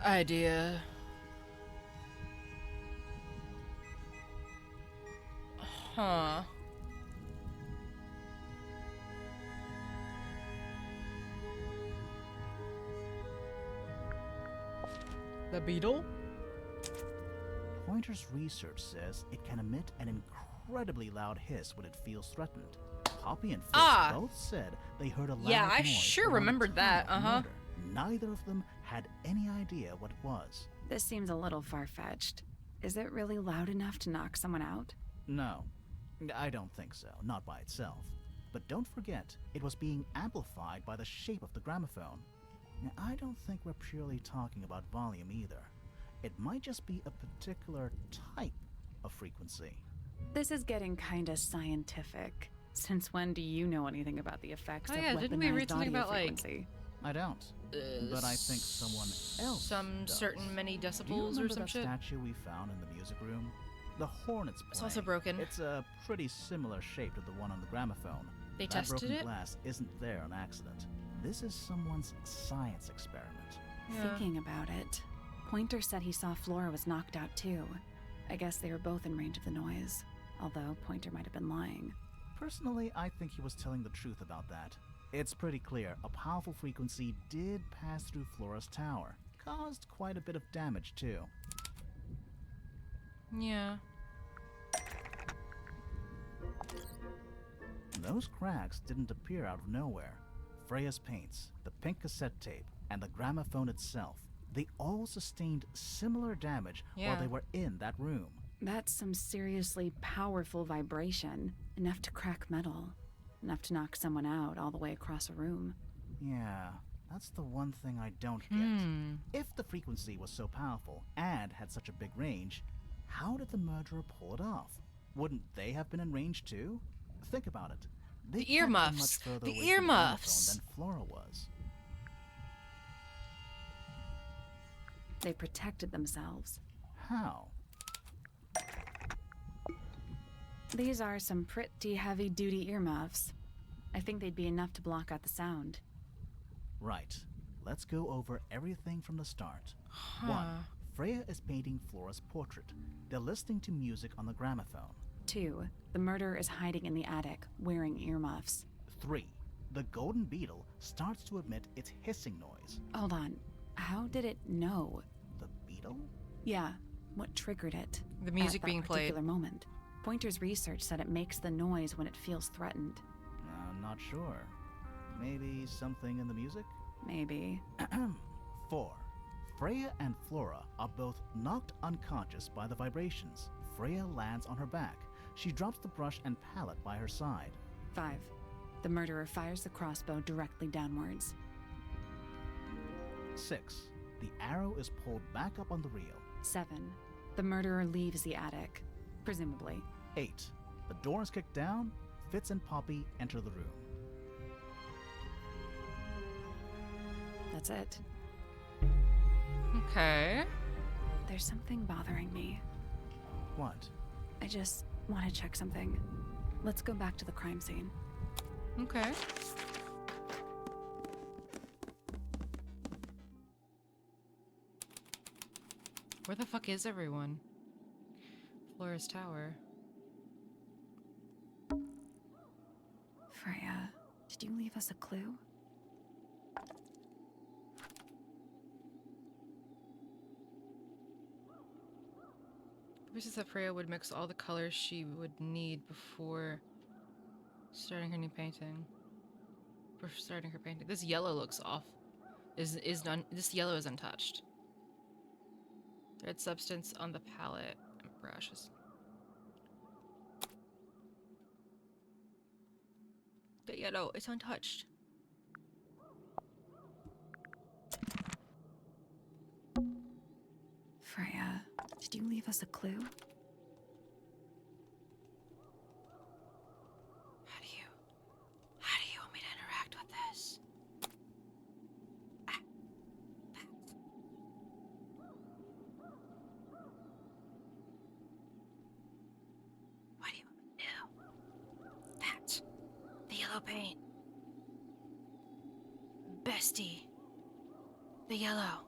idea? Huh. The beetle? Pointer's research says it can emit an incredibly loud hiss when it feels threatened. Poppy and Fitz both said they heard a loud Yeah, I noise sure around the remembered that, time of the murder. Neither of them had any idea what it was. This seems a little far-fetched. Is it really loud enough to knock someone out? No, I don't think so, not by itself. But don't forget, it was being amplified by the shape of the gramophone. I don't think we're purely talking about volume either. It might just be a particular type of frequency. This is getting kinda scientific. Since when do you know anything about the effects of didn't we read weaponized something audio about, like, frequency? I don't. But I think someone else Some does. certain many Do you decibels remember or some that shit? statue we found in the music room? The hornet's playing. It's also broken. It's a pretty similar shape to the one on the gramophone. They that tested broken it? glass isn't there on accident. This is someone's science experiment. Yeah. Thinking about it, Pointer said he saw Flora was knocked out too. I guess they were both in range of the noise, although Pointer might have been lying. Personally, I think he was telling the truth about that. It's pretty clear a powerful frequency did pass through Flora's tower. Caused quite a bit of damage too. Yeah. Those cracks didn't appear out of nowhere. Freya's paints, the pink cassette tape, and the gramophone itself, they all sustained similar damage while they were in that room. That's some seriously powerful vibration, enough to crack metal, enough to knock someone out all the way across a room. Yeah, that's the one thing I don't get. If the frequency was so powerful and had such a big range, how did the murderer pull it off? Wouldn't they have been in range too? Think about it. They The can't be earmuffs. much further The away from the earmuffs. gramophone than Flora was. They protected themselves. How? These are some pretty heavy-duty earmuffs. I think they'd be enough to block out the sound. Right. Let's go over everything from the start. 1. Freya is painting Flora's portrait. They're listening to music on the gramophone. 2. The murderer is hiding in the attic, wearing earmuffs. 3. The golden beetle starts to emit its hissing noise. Hold on. How did it know? The beetle? Yeah. What triggered it? The music at that being played. particular moment. Pointer's research said it makes the noise when it feels threatened. I'm not sure. Maybe something in the music? Maybe. 4. Freya and Flora are both knocked unconscious by the vibrations. Freya lands on her back. She drops the brush and palette by her side. 5. The murderer fires the crossbow directly downwards. 6. The arrow is pulled back up on the reel. 7. The murderer leaves the attic, presumably. 8. The door is kicked down. Fitz and Poppy enter the room. That's it. Okay. There's something bothering me. What? I just want to check something. Let's go back to the crime scene. Okay. Where the fuck is everyone? Flora's tower. Freya, did you leave us a clue? This is that Freya would mix all the colors she would need before starting her new painting. For starting her painting. This yellow looks off. This yellow is untouched. Red substance on the palette and brushes. The yellow is untouched. Freya, did you leave us a clue? How do you want me to interact with this? What do you want me to do? That. The yellow paint. Bestie. The yellow.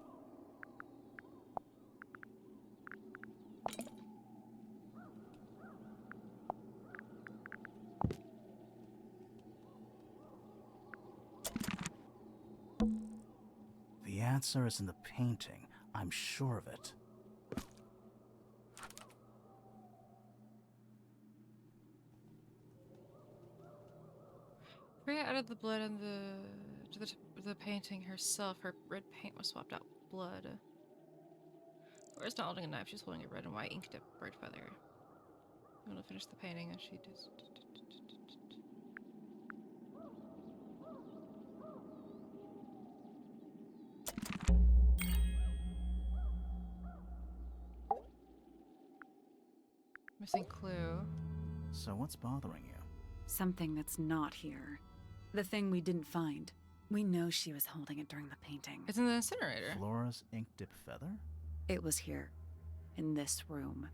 The answer is in the painting. I'm sure of it. Freya added the blood on the painting herself. Her red paint was swapped out with blood. Flora's not holding a knife. She's holding a red and white ink dip bird feather. I'm gonna finish the painting, and she does. Missing clue. So what's bothering you? Something that's not here. The thing we didn't find. We know she was holding it during the painting. It's in the incinerator. Flora's ink dip feather? It was here. In this room.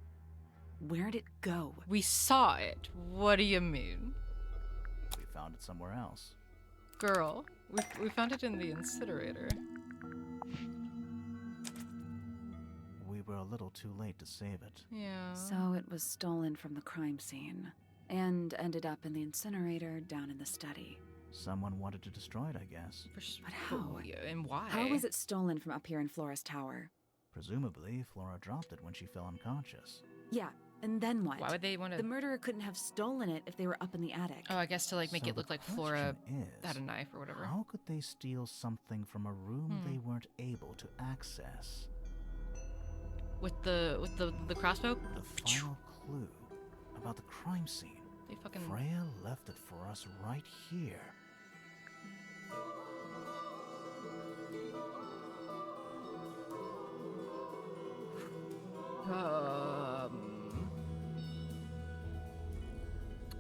Where'd it go? We saw it. What do you mean? We found it somewhere else. Girl, we found it in the incinerator. We were a little too late to save it. Yeah. So it was stolen from the crime scene. And ended up in the incinerator down in the study. Someone wanted to destroy it, I guess. But how? And why? How was it stolen from up here in Flora's tower? Presumably, Flora dropped it when she fell unconscious. Yeah, and then what? Why would they want to? The murderer couldn't have stolen it if they were up in the attic. Oh, I guess to like make So it look the like Flora question had a is, knife or whatever. How could they steal something from a room Hmm. they weren't able to access? With the crossbow? The final clue about the crime scene. They fucking. Freya left it for us right here.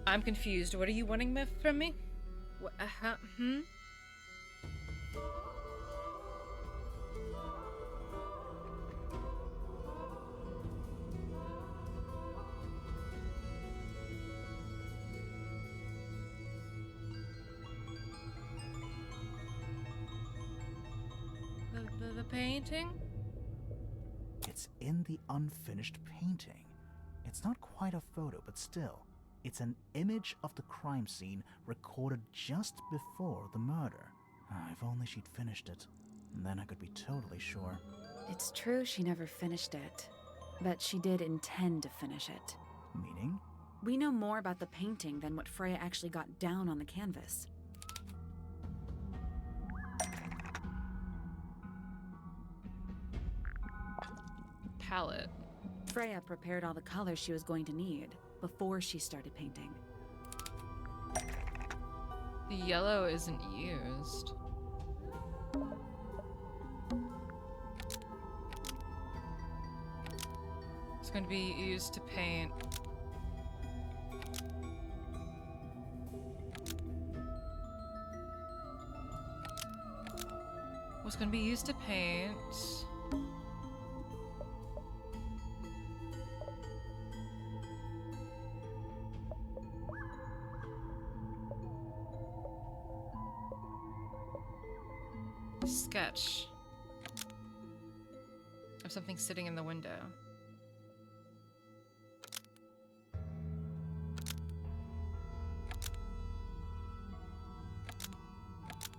I'm confused. What are you wanting from me? What? The painting? It's in the unfinished painting. It's not quite a photo, but still, it's an image of the crime scene recorded just before the murder. If only she'd finished it, then I could be totally sure. It's true she never finished it, but she did intend to finish it. Meaning? We know more about the painting than what Freya actually got down on the canvas. Palette. Freya prepared all the colors she was going to need before she started painting. The yellow isn't used. It's going to be used to paint. What's going to be used to paint? Sketch of something sitting in the window.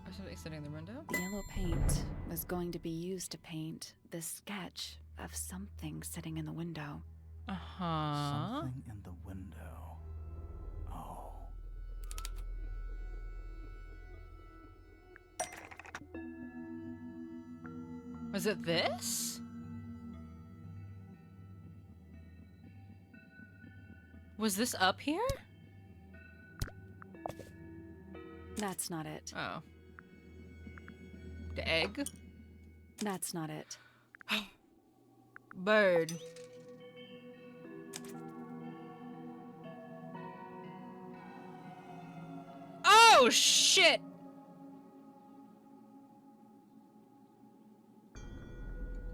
Of something sitting in the window? The yellow paint was going to be used to paint this sketch of something sitting in the window. Uh-huh. Something in the window. Oh. Was it this? Was this up here? That's not it. Oh. The egg? That's not it. Bird. Oh, shit!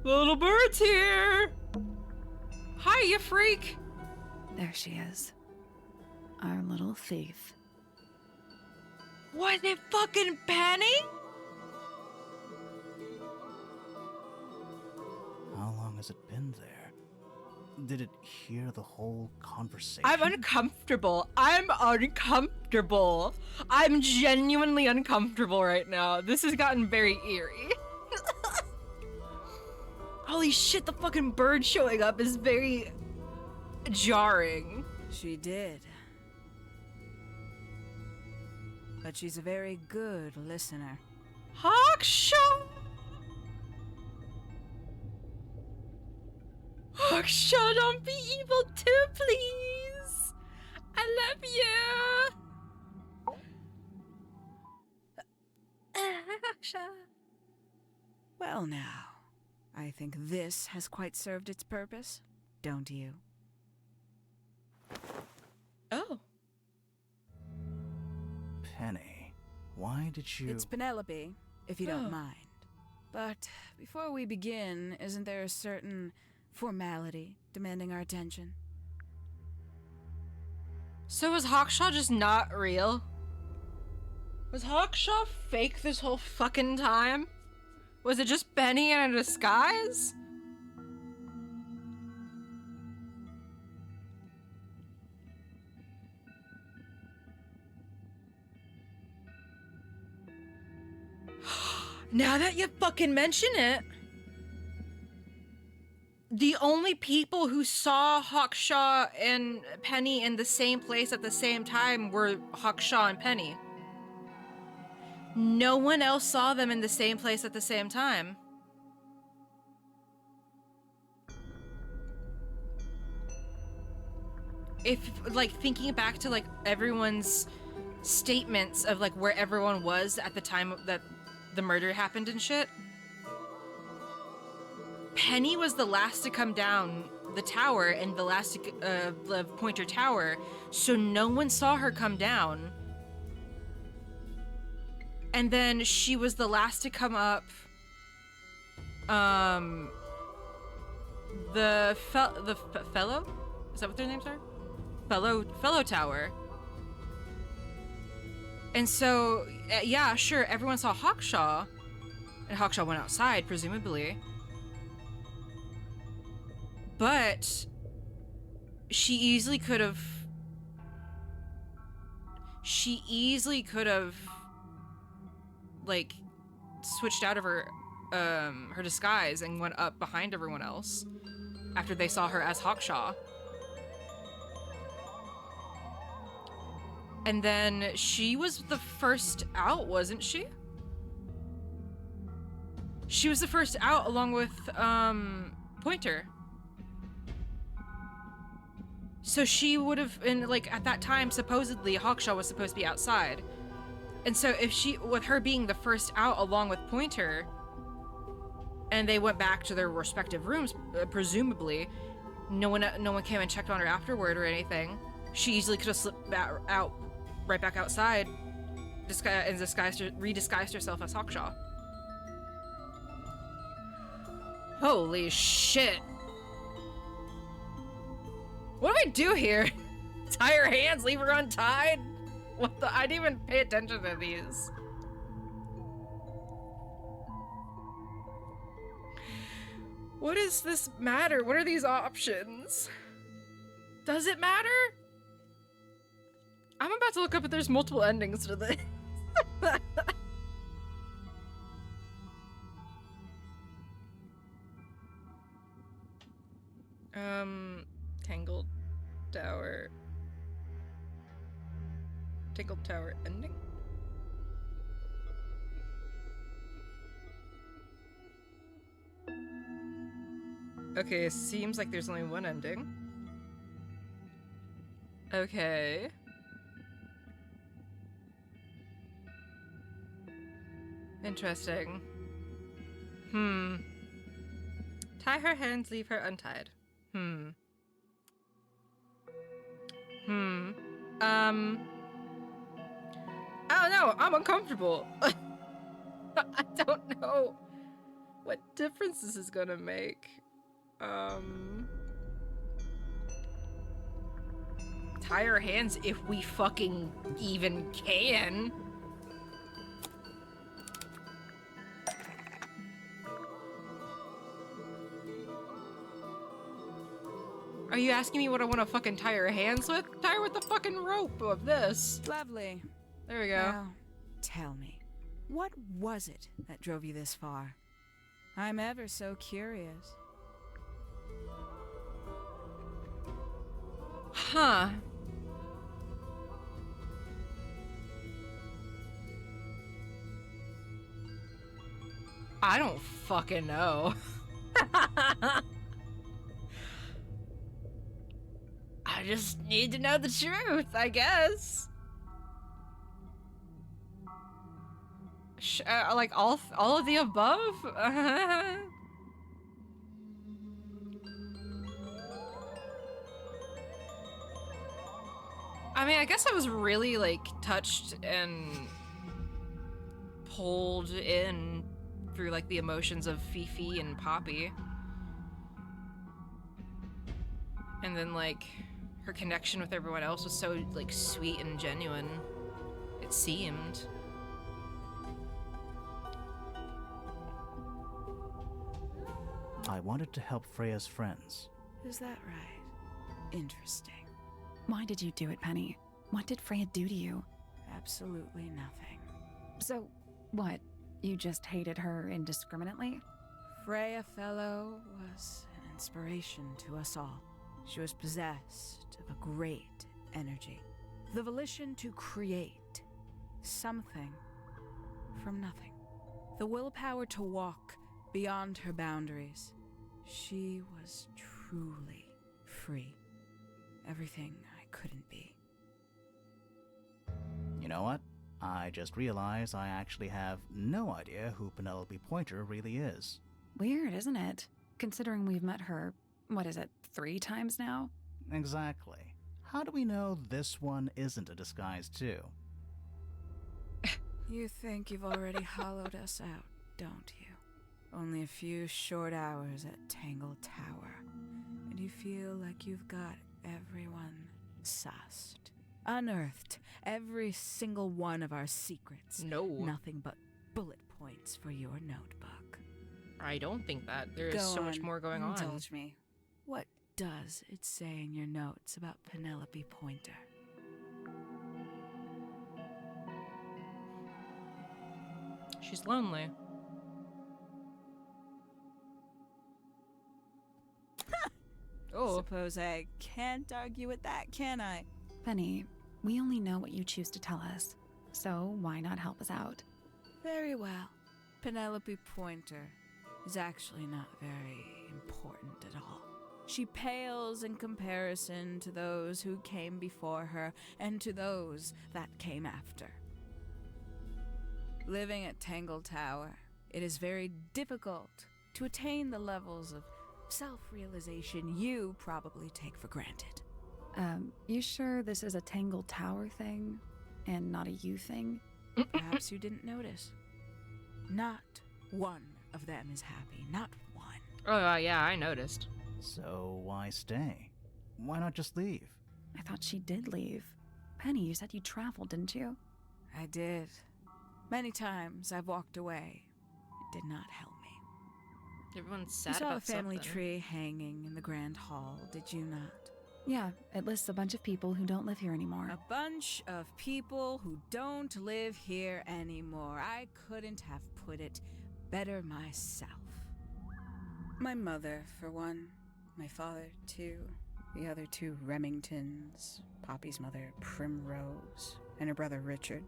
The little bird's here! Hi, you freak! There she is. Our little thief. Was it fucking Penny? How long has it been there? Did it hear the whole conversation? I'm uncomfortable. I'm uncomfortable. I'm genuinely uncomfortable right now. This has gotten very eerie. Holy shit, the fucking bird showing up is very jarring. She did. But she's a very good listener. Hawkshaw! Hawkshaw, don't be evil too, please! I love you! Hawkshaw. Well now, I think this has quite served its purpose, don't you? Oh. Penny, why did you... It's Penelope, if you don't mind. But before we begin, isn't there a certain formality demanding our attention? So was Hawkshaw just not real? Was Hawkshaw fake this whole fucking time? Was it just Benny in a disguise? Now that you fucking mention it, the only people who saw Hawkshaw and Penny in the same place at the same time were Hawkshaw and Penny. No one else saw them in the same place at the same time. If, like, thinking back to, like, everyone's statements of, like, where everyone was at the time that the murder happened and shit, Penny was the last to come down the tower and the last to the Pointer Tower, so no one saw her come down. And then she was the last to come up the fellow? Is that what their names are? Fellow Tower. And so, yeah, sure, everyone saw Hawkshaw, and Hawkshaw went outside, presumably. But she easily could have like switched out of her disguise and went up behind everyone else after they saw her as Hawkshaw. And then she was the first out, wasn't she? She was the first out along with Pointer. So she would have been, like, at that time, supposedly Hawkshaw was supposed to be outside. And so if she, with her being the first out along with Pointer, and they went back to their respective rooms, presumably, no one came and checked on her afterward or anything. She easily could have slipped out, right back outside, redisguised herself as Hawkshaw. Holy shit. What do we do here? Tie her hands, leave her untied? What the? I didn't even pay attention to these. What does this matter? What are these options? Does it matter? I'm about to look up if there's multiple endings to this. Tangled Tower. Tangle Tower ending? Okay, seems like there's only one ending. Okay. Interesting. Tie her hands, leave her untied. I don't know. I'm uncomfortable. I don't know what difference this is gonna make. Tie her hands if we fucking even can. Are you asking me what I want to fucking tie her hands with? Tie her with the fucking rope of this. Lovely. There we go. Now, tell me, what was it that drove you this far? I'm ever so curious. Huh. I don't fucking know. I just need to know the truth, I guess. Like all of the above? I mean, I guess I was really, like, touched and pulled in through, like, the emotions of Fifi and Poppy. And then, like, her connection with everyone else was so, like, sweet and genuine. It seemed. I wanted to help Freya's friends. Is that right? Interesting. Why did you do it, Penny? What did Freya do to you? Absolutely nothing. So, what? You just hated her indiscriminately? Freya Fellow was an inspiration to us all. She was possessed of a great energy. The volition to create something from nothing. The willpower to walk beyond her boundaries. She was truly free. Everything I couldn't be. You know what? I just realized I actually have no idea who Penelope Pointer really is. Weird, isn't it? Considering we've met her, what is it, 3 times now? Exactly. How do we know this one isn't a disguise too? You think you've already hollowed us out, don't you? Only a few short hours at Tangle Tower, and you feel like you've got everyone sussed. Unearthed every single one of our secrets. No. Nothing but bullet points for your notebook. I don't think that. There is Go so much on, more going on. Indulge me. What does it say in your notes about Penelope Pointer? She's lonely. Oh. Suppose I can't argue with that, can I? Penny, we only know what you choose to tell us, so why not help us out? Very well. Penelope Pointer is actually not very important at all. She pales in comparison to those who came before her and to those that came after. Living at Tangle Tower, it is very difficult to attain the levels of self-realization you probably take for granted. You sure this is a Tangle Tower thing and not a you thing? Perhaps you didn't notice. Not one of them is happy, not one. Oh, yeah, I noticed. So why stay? Why not just leave? I thought she did leave. Penny, you said you traveled, didn't you? I did. Many times I've walked away. It did not help me. Everyone's You sad saw about the family something. tree hanging in the grand hall, did you not? Yeah, it lists a bunch of people who don't live here anymore. A bunch of people who don't live here anymore. I couldn't have put it better myself. My mother, for one. My father, too. The other two Remingtons. Poppy's mother, Primrose. And her brother, Richard.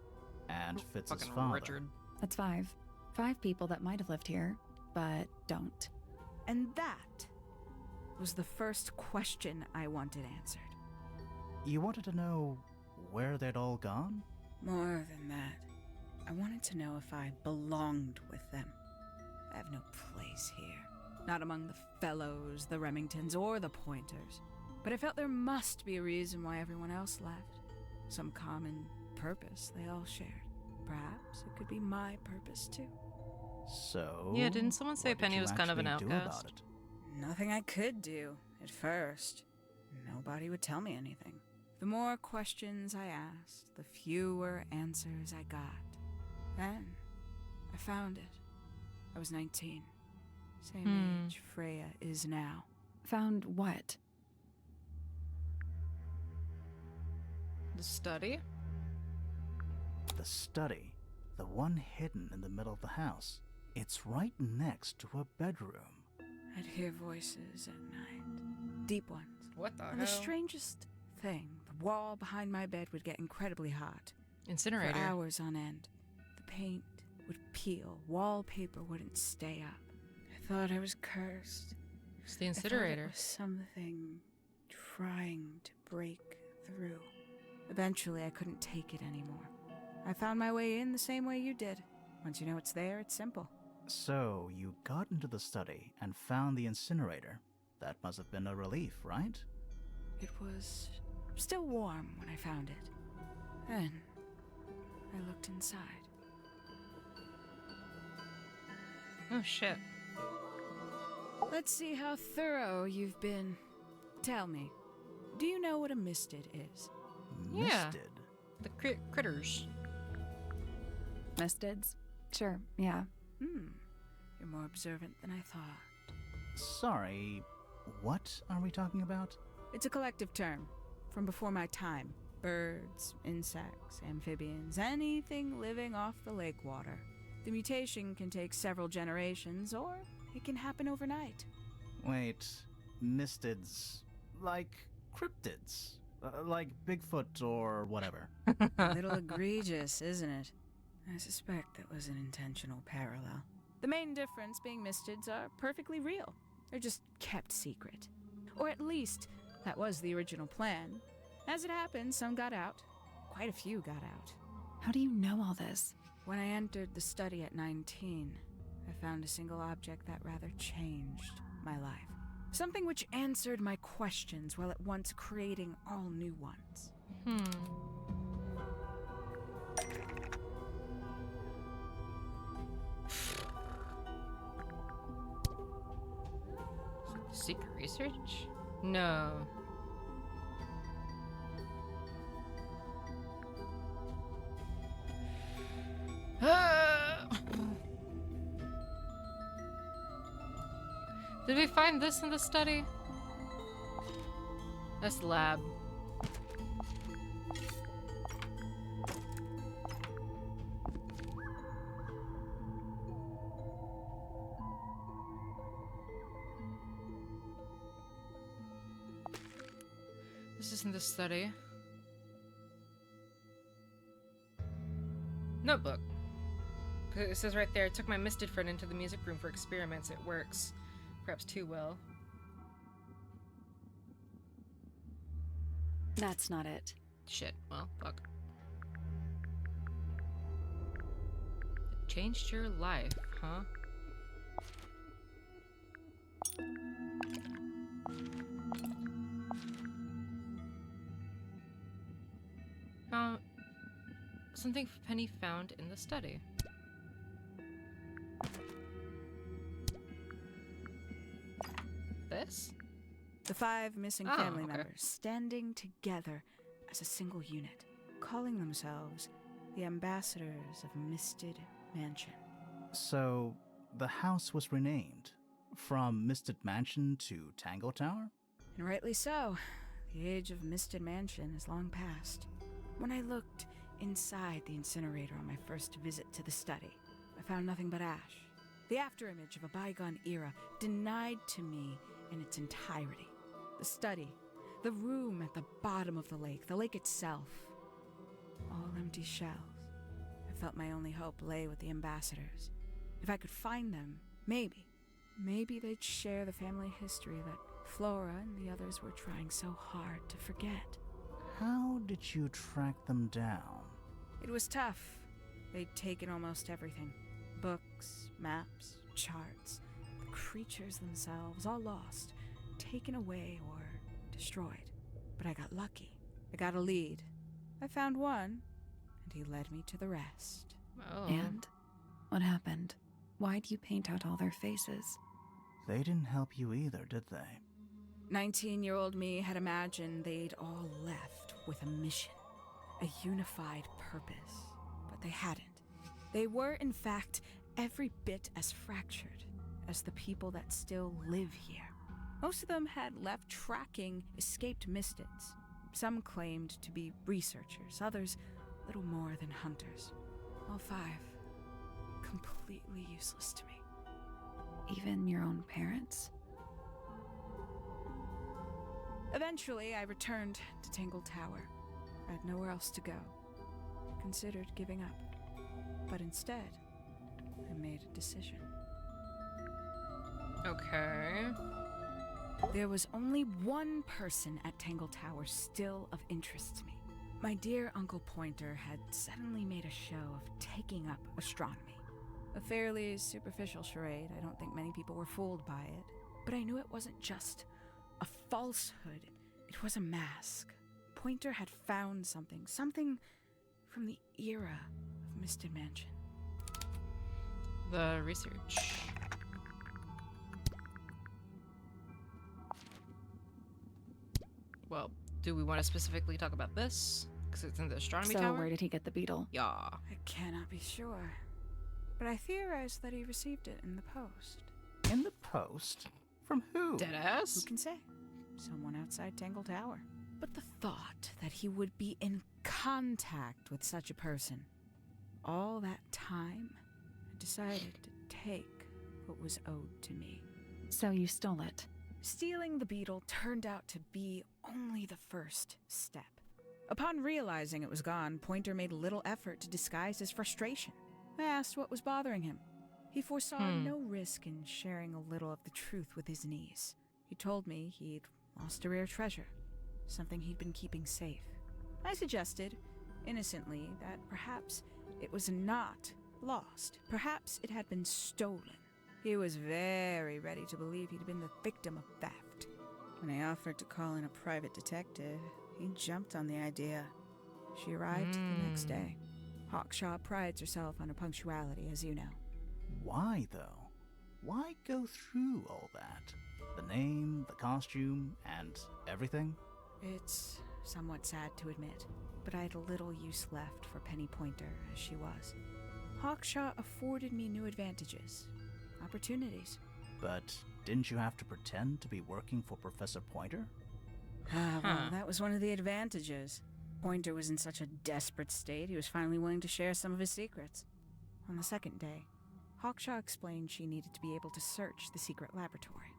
And Fitz's Fucking father. Richard. That's 5. 5 people that might have lived here, but don't. And that was the first question I wanted answered. You wanted to know where they'd all gone? More than that, I wanted to know if I belonged with them. I have no place here. Not among the Fellows, the Remingtons, or the Pointers. But I felt there must be a reason why everyone else left. Some common purpose they all shared. Perhaps it could be my purpose too. So... Yeah, didn't someone say what did Penny you was kind of an actually do outcast? about it? Nothing I could do at first. Nobody would tell me anything. The more questions I asked, the fewer answers I got. Then, I found it. I was 19. Same age Freya is now. Found what? The study? The study. The one hidden in the middle of the house. It's right next to a bedroom. I'd hear voices at night. Deep ones. What the And the strangest thing, the wall behind my bed would get incredibly hot. Incinerator. For hours on end. The paint would peel. Wallpaper wouldn't stay up. I thought I was cursed. It's the I thought incinerator. it was something trying to break through. Eventually, I couldn't take it anymore. I found my way in the same way you did. Once you know it's there, it's simple. So, you got into the study and found the incinerator. That must have been a relief, right? It was still warm when I found it. Then, I looked inside. Oh, shit. Let's see how thorough you've been. Tell me, do you know what a misted is? Yeah. Misted. The critters. Mistids? Sure, yeah. You're more observant than I thought. Sorry, what are we talking about? It's a collective term from before my time. Birds, insects, amphibians, anything living off the lake water. The mutation can take several generations, or it can happen overnight. Wait, mistids. Like cryptids. Like Bigfoot or whatever. A little egregious, isn't it? I suspect that was an intentional parallel. The main difference being mistids are perfectly real. They're just kept secret. Or at least, that was the original plan. As it happened, some got out. Quite a few got out. How do you know all this? When I entered the study at 19, I found a single object that rather changed my life. Something which answered my questions while at once creating all new ones. Secret research? No. Did we find this in the study? That's the lab. This isn't the study. Notebook. It says right there, took my misted friend into the music room for experiments. It works. Perhaps too well. That's not it. Shit. Well, fuck. It changed your life, huh? Something Penny found in the study. This? The 5 missing Oh, family okay. members standing together as a single unit, calling themselves the ambassadors of Misted Mansion. So, the house was renamed from Misted Mansion to Tangle Tower? And rightly so. The age of Misted Mansion is long past. When I looked inside the incinerator on my first visit to the study, I found nothing but ash. The afterimage of a bygone era, denied to me in its entirety. The study, the room at the bottom of the lake itself. All empty shells. I felt my only hope lay with the ambassadors. If I could find them, maybe they'd share the family history that Flora and the others were trying so hard to forget. How did you track them down? It was tough. They'd taken almost everything. Books, maps, charts. The creatures themselves, all lost. Taken away or destroyed. But I got lucky. I got a lead. I found one, and he led me to the rest. Oh. And what happened? Why'd you paint out all their faces? They didn't help you either, did they? 19-year-old me had imagined they'd all left with a mission, a unified purpose, but they hadn't. They were, in fact, every bit as fractured as the people that still live here. Most of them had left tracking escaped mystids. Some claimed to be researchers, others little more than hunters. All 5, completely useless to me. Even your own parents? Eventually, I returned to Tangle Tower. I had nowhere else to go. Considered giving up. But instead, I made a decision. Okay. There was only one person at Tangle Tower still of interest to me. My dear Uncle Pointer had suddenly made a show of taking up astronomy. A fairly superficial charade. I don't think many people were fooled by it. But I knew it wasn't just a falsehood. It was a mask. Pointer had found something from the era of Misted Mansion. The research. Well, do we want to specifically talk about this? Because it's in the astronomy So tower? where did he get the beetle? Yeah. I cannot be sure. But I theorize that he received it in the post. In the post? From who? Who Deadass? can say? Someone outside Tangle Tower. But the thought that he would be in contact with such a person, all that time, I decided to take what was owed to me. So you stole it. Stealing the beetle turned out to be only the first step. Upon realizing it was gone, Pointer made little effort to disguise his frustration. I asked what was bothering him. He foresaw no risk in sharing a little of the truth with his niece. He told me he'd lost a rare treasure, something he'd been keeping safe. I suggested, innocently, that perhaps it was not lost. Perhaps it had been stolen. He was very ready to believe he'd been the victim of theft. When I offered to call in a private detective, he jumped on the idea. She arrived the next day. Hawkshaw prides herself on her punctuality, as you know. Why, though? Why go through all that? The name, the costume, and everything? It's somewhat sad to admit, but I had little use left for Penny Pointer as she was. Hawkshaw afforded me new advantages, opportunities. But didn't you have to pretend to be working for Professor Pointer? Well, that was one of the advantages. Pointer was in such a desperate state, he was finally willing to share some of his secrets. On the second day, Hawkshaw explained she needed to be able to search the secret laboratory.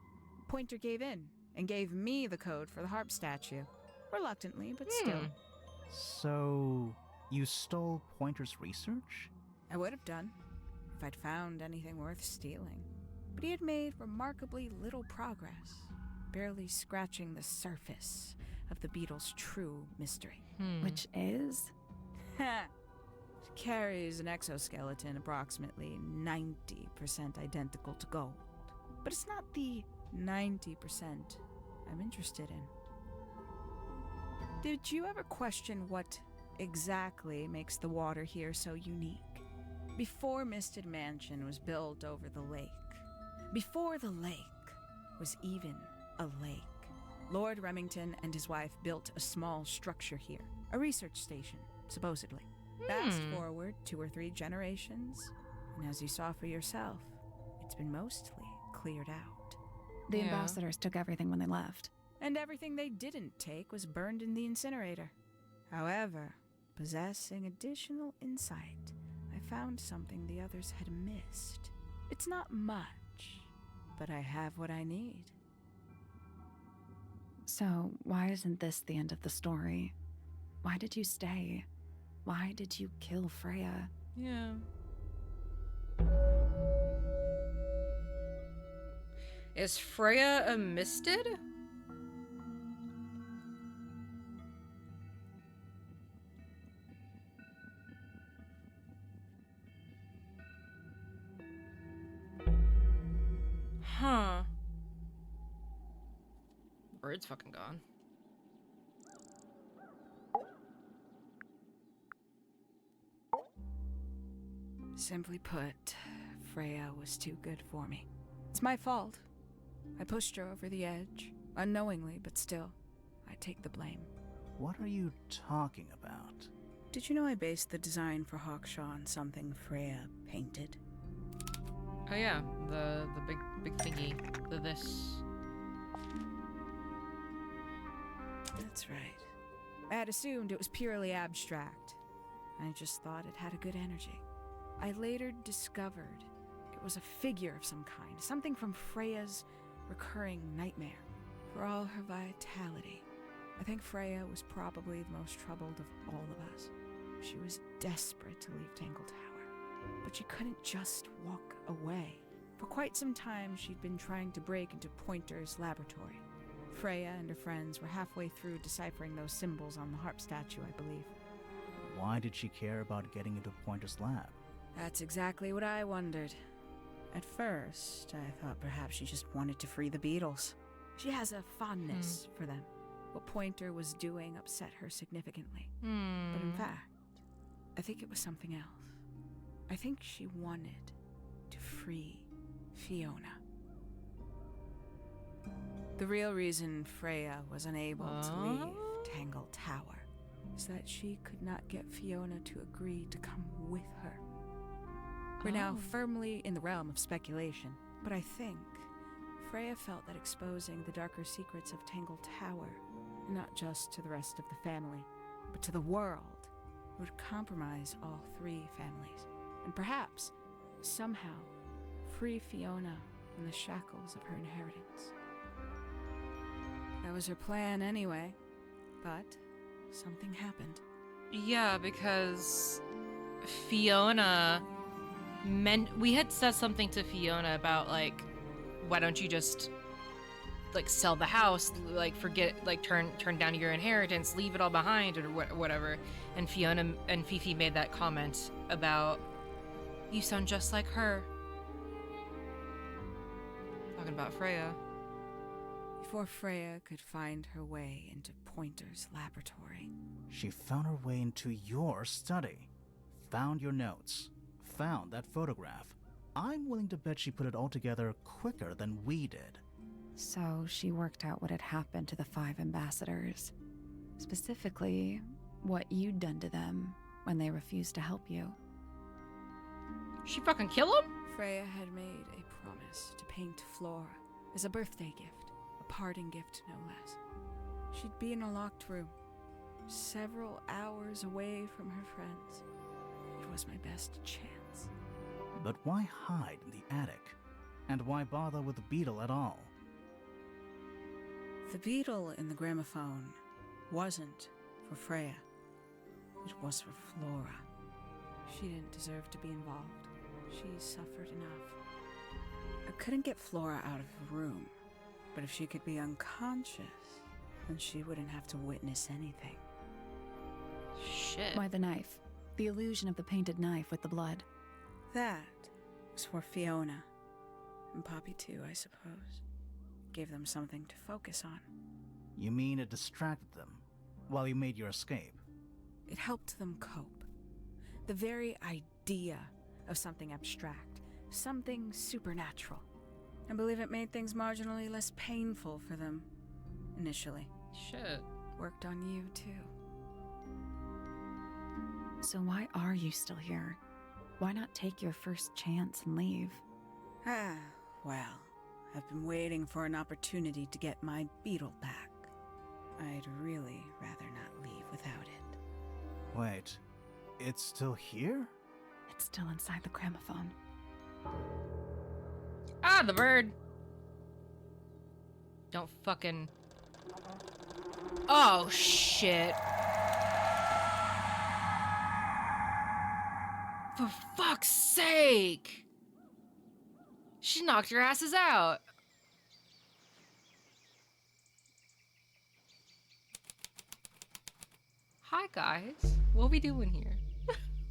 Pointer gave in and gave me the code for the harp statue. Reluctantly, but still. So, you stole Pointer's research? I would have done, if I'd found anything worth stealing. But he had made remarkably little progress, barely scratching the surface of the beetle's true mystery. Which is? It carries an exoskeleton approximately 90% identical to gold. But it's not the 90% I'm interested in. Did you ever question what exactly makes the water here so unique? Before Misted Mansion was built over the lake, before the lake was even a lake, Lord Remington and his wife built a small structure here, a research station, supposedly. Fast forward 2 or 3 generations, and as you saw for yourself, it's been mostly cleared out. The ambassadors took everything when they left. And everything they didn't take was burned in the incinerator. However, possessing additional insight, I found something the others had missed. It's not much, but I have what I need. So, why isn't this the end of the story? Why did you stay? Why did you kill Freya? Yeah. Is Freya a misted? Huh. Bird's fucking gone. Simply put, Freya was too good for me. It's my fault. I pushed her over the edge, unknowingly, but still, I take the blame. What are you talking about? Did you know I based the design for Hawkshaw on something Freya painted? Oh yeah, the big thingy. This. That's right. I had assumed it was purely abstract. I just thought it had a good energy. I later discovered it was a figure of some kind, something from Freya's recurring nightmare. For all her vitality, I think Freya was probably the most troubled of all of us. She was desperate to leave Tangle Tower, but she couldn't just walk away. For quite some time, she'd been trying to break into Pointer's laboratory. Freya and her friends were halfway through deciphering those symbols on the harp statue, I believe. Why did she care about getting into Pointer's lab? That's exactly what I wondered. At first, I thought perhaps she just wanted to free the beetles. She has a fondness for them. What Pointer was doing upset her significantly. But in fact, I think it was something else. I think she wanted to free Fiona. The real reason Freya was unable to leave Tangle Tower is that she could not get Fiona to agree to come with her. We're now firmly in the realm of speculation, but I think Freya felt that exposing the darker secrets of Tangle Tower, not just to the rest of the family, but to the world, would compromise all 3 families, and perhaps, somehow, free Fiona from the shackles of her inheritance. That was her plan anyway, but something happened. Yeah, because Fiona we had said something to Fiona about, like, why don't you just, like, sell the house, like, forget, like, turn down your inheritance, leave it all behind, or whatever. And Fiona and Fifi made that comment about, you sound just like her. Talking about Freya. Before Freya could find her way into Pointer's laboratory. She found her way into your study, found your notes, found that photograph. I'm willing to bet she put it all together quicker than we did. So she worked out what had happened to the 5 ambassadors. Specifically, what you'd done to them when they refused to help you. She fucking kill him? Freya had made a promise to paint Flora as a birthday gift, a parting gift no less. She'd be in a locked room, several hours away from her friends. It was my best chance. But why hide in the attic? And why bother with the beetle at all? The beetle in the gramophone wasn't for Freya. It was for Flora. She didn't deserve to be involved. She suffered enough. I couldn't get Flora out of the room, but if she could be unconscious, then she wouldn't have to witness anything. Shit. Why the knife? The illusion of the painted knife with the blood. That was for Fiona. And Poppy too, I suppose. Gave them something to focus on. You mean it distracted them while you made your escape? It helped them cope. The very idea of something abstract, something supernatural. I believe it made things marginally less painful for them, initially. Shit. Worked on you, too. So why are you still here? Why not take your first chance and leave? Well, I've been waiting for an opportunity to get my beetle back. I'd really rather not leave without it. Wait, it's still here? It's still inside the gramophone. Ah, the bird. Don't fucking... Oh, shit. For fuck's sake! She knocked your asses out. Hi, guys. What are we doing here?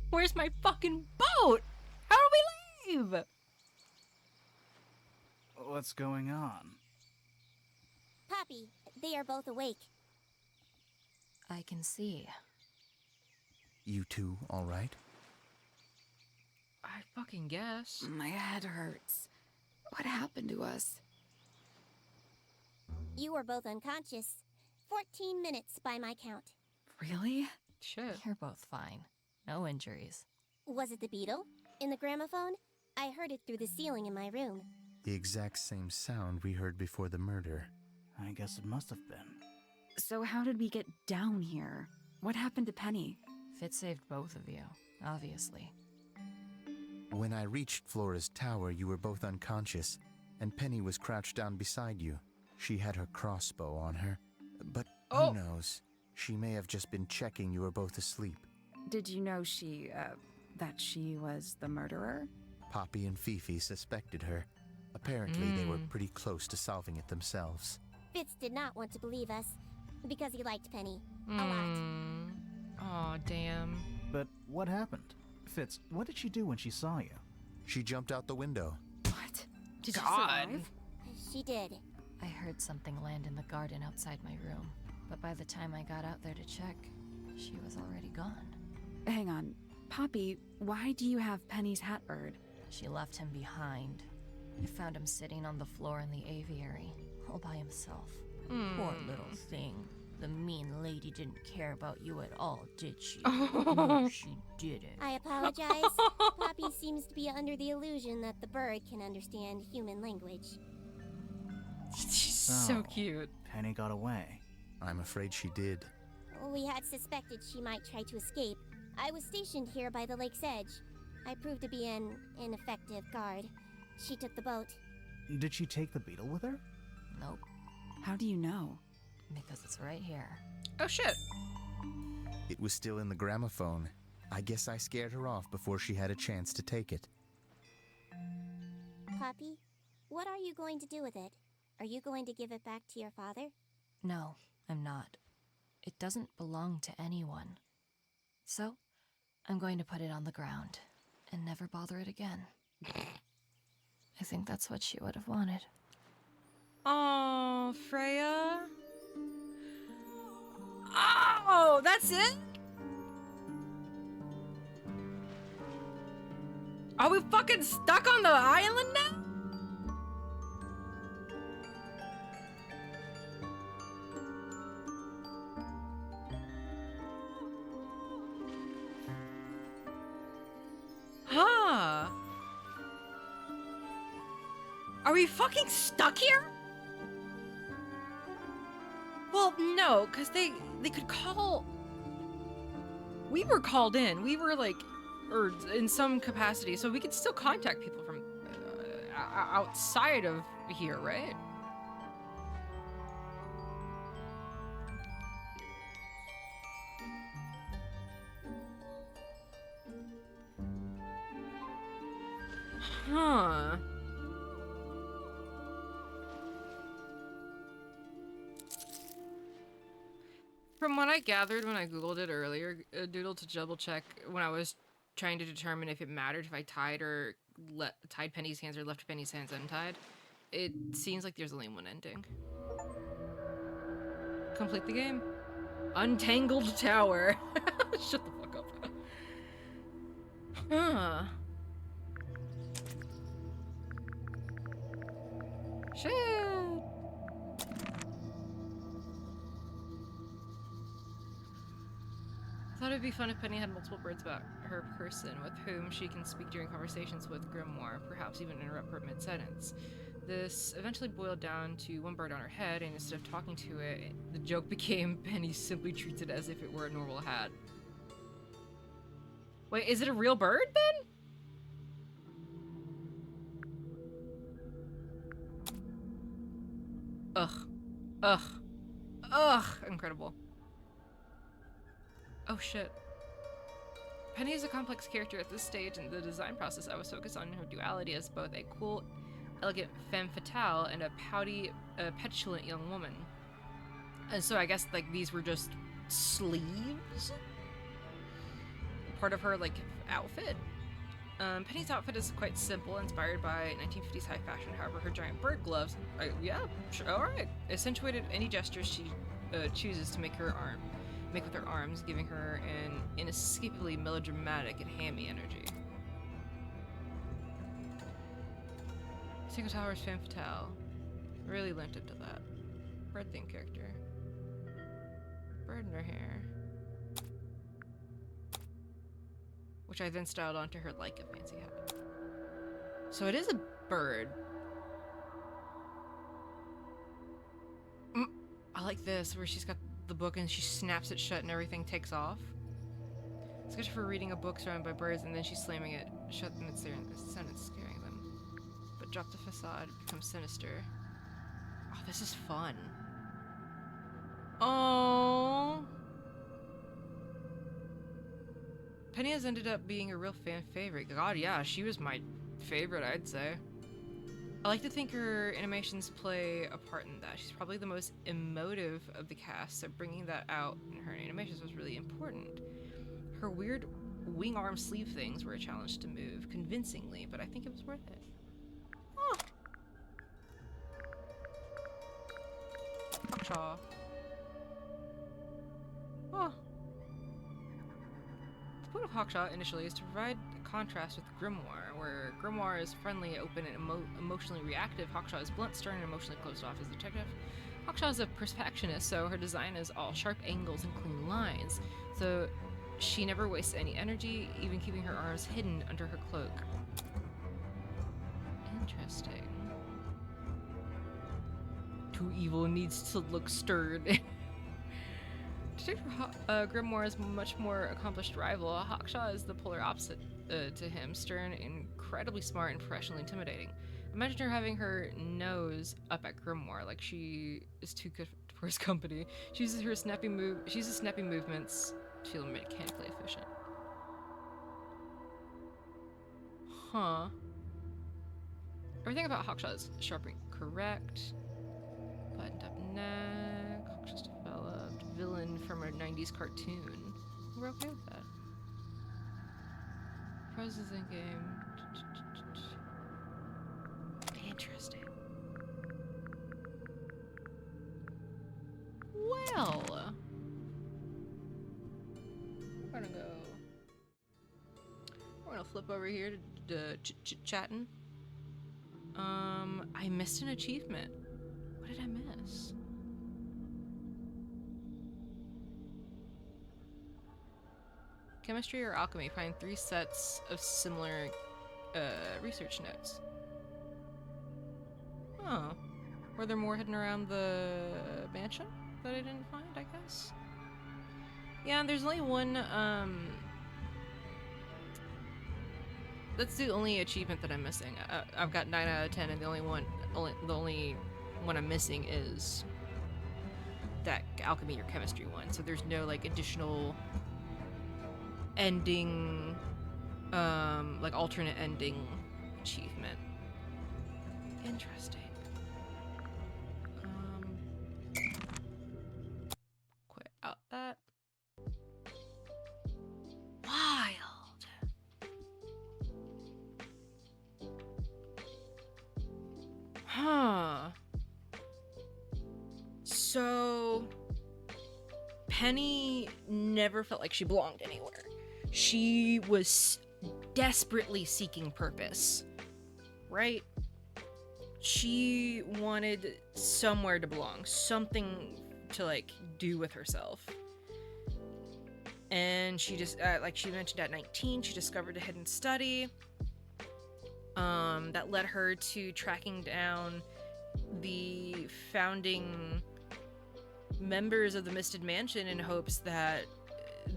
Where's my fucking boat? How do we leave? What's going on? Poppy, they are both awake. I can see. You two, all right? I fucking guess. My head hurts. What happened to us? You were both unconscious. 14 minutes by my count. Really? Shit. You're both fine. No injuries. Was it the beetle? In the gramophone? I heard it through the ceiling in my room. The exact same sound we heard before the murder. I guess it must have been. So how did we get down here? What happened to Penny? Fit saved both of you, obviously. When I reached Flora's tower, you were both unconscious, and Penny was crouched down beside you. She had her crossbow on her, but who knows? She may have just been checking you were both asleep. Did you know that she was the murderer? Poppy and Fifi suspected her. Apparently, they were pretty close to solving it themselves. Fitz did not want to believe us, because he liked Penny a lot. Aw, damn. But what happened? Fitz, what did she do when she saw you? She jumped out the window. What? Did God. she survive? She did. I heard something land in the garden outside my room, but by the time I got out there to check, she was already gone. Hang on. Poppy, why do you have Penny's hat bird? She left him behind. I found him sitting on the floor in the aviary, all by himself. Poor little thing. The mean lady didn't care about you at all, did she? No, she didn't. I apologize. Poppy seems to be under the illusion that the bird can understand human language. She's so cute. Penny got away. I'm afraid she did. We had suspected she might try to escape. I was stationed here by the lake's edge. I proved to be an ineffective guard. She took the boat. Did she take the beetle with her? Nope, How do you know? because it's right here. Oh, shit. It was still in the gramophone. I guess I scared her off before she had a chance to take it. Poppy, what are you going to do with it? Are you going to give it back to your father? No, I'm not. It doesn't belong to anyone. So, I'm going to put it on the ground and never bother it again. I think that's what she would have wanted. Oh, Freya. Oh, that's it? Are we fucking stuck on the island now? Huh. Are we fucking stuck here? Well, no, because they could call. We were called in. We were like, or in some capacity, so we could still contact people from outside of here, right? Huh. From what I gathered when I googled it earlier, Doodle, to double check when I was trying to determine if it mattered if I tied Penny's hands or left Penny's hands untied, it seems like there's only one ending. Complete the game. Untangled Tower. Shut the fuck up. Huh. Shit. I thought it'd be fun if Penny had multiple birds about her person with whom she can speak during conversations with Grimoire, perhaps even interrupt her mid-sentence. This eventually boiled down to one bird on her head, and instead of talking to it, the joke became Penny simply treats it as if it were a normal hat. Wait, is it a real bird then? Ugh. Ugh. Ugh. Incredible. Oh shit. Penny is a complex character at this stage in the design process. I was focused on her duality as both a cool, elegant femme fatale and a pouty, petulant young woman. And so I guess like these were just sleeves? Part of her like outfit. Penny's outfit is quite simple, inspired by 1950s high fashion. However, her giant bird gloves, yeah, sure, all right, accentuated any gestures she chooses to make with her arms, giving her an inescapably melodramatic and hammy energy. Tangle Tower's femme fatale really lent into that. Bird theme character. Bird in her hair. Which I then styled onto her like a fancy hat. So it is a bird. I like this, where she's got the book and she snaps it shut and everything takes off. It's good for reading a book surrounded by birds and then she's slamming it shut and it's there in the sun and scaring them. But drop the facade, it becomes sinister. Oh, this is fun. Oh. Penny has ended up being a real fan favorite. God, yeah, she was my favorite, I'd say. I like to think her animations play a part in that. She's probably the most emotive of the cast, so bringing that out in her animations was really important. Her weird wing arm sleeve things were a challenge to move convincingly, but I think it was worth it. Oh. Hawkshaw. Oh. The point of Hawkshaw initially is to provide a contrast with Grimoire, where Grimoire is friendly, open, and emotionally reactive. Hawkshaw is blunt, stern, and emotionally closed off as a detective. Hawkshaw is a perfectionist, so her design is all sharp angles and clean lines, so she never wastes any energy, even keeping her arms hidden under her cloak. Interesting. Too evil needs to look stern. Detective Grimoire is a much more accomplished rival. Hawkshaw is the polar opposite to him, stern, incredibly smart, and professionally intimidating. Imagine her having her nose up at Grimoire, like she is too good for his company. She uses her snappy movements to feel mechanically efficient. Huh. Everything about Hawkshaw is sharp and correct. Buttoned up neck. Hawkshaw's developed. Villain from a 90s cartoon. We're okay with that. Prizes in game. Interesting. Well, we're gonna flip over here to chatting. I missed an achievement. What did I miss? Chemistry or alchemy. Find 3 sets of similar research notes. Oh. Were there more hidden around the mansion? that I didn't find, I guess. Yeah, and there's only one, that's the only achievement that I'm missing. I've got 9 out of 10, and the only one I'm missing is that alchemy or chemistry one. So there's no like additional ending, like alternate ending achievement. Interesting. Quit out that. Wild. Huh. So, Penny never felt like she belonged anywhere. She was desperately seeking purpose, right? She wanted somewhere to belong, something to like do with herself. And she just, like she mentioned, at 19, she discovered a hidden study that led her to tracking down the founding members of the Misted Mansion in hopes that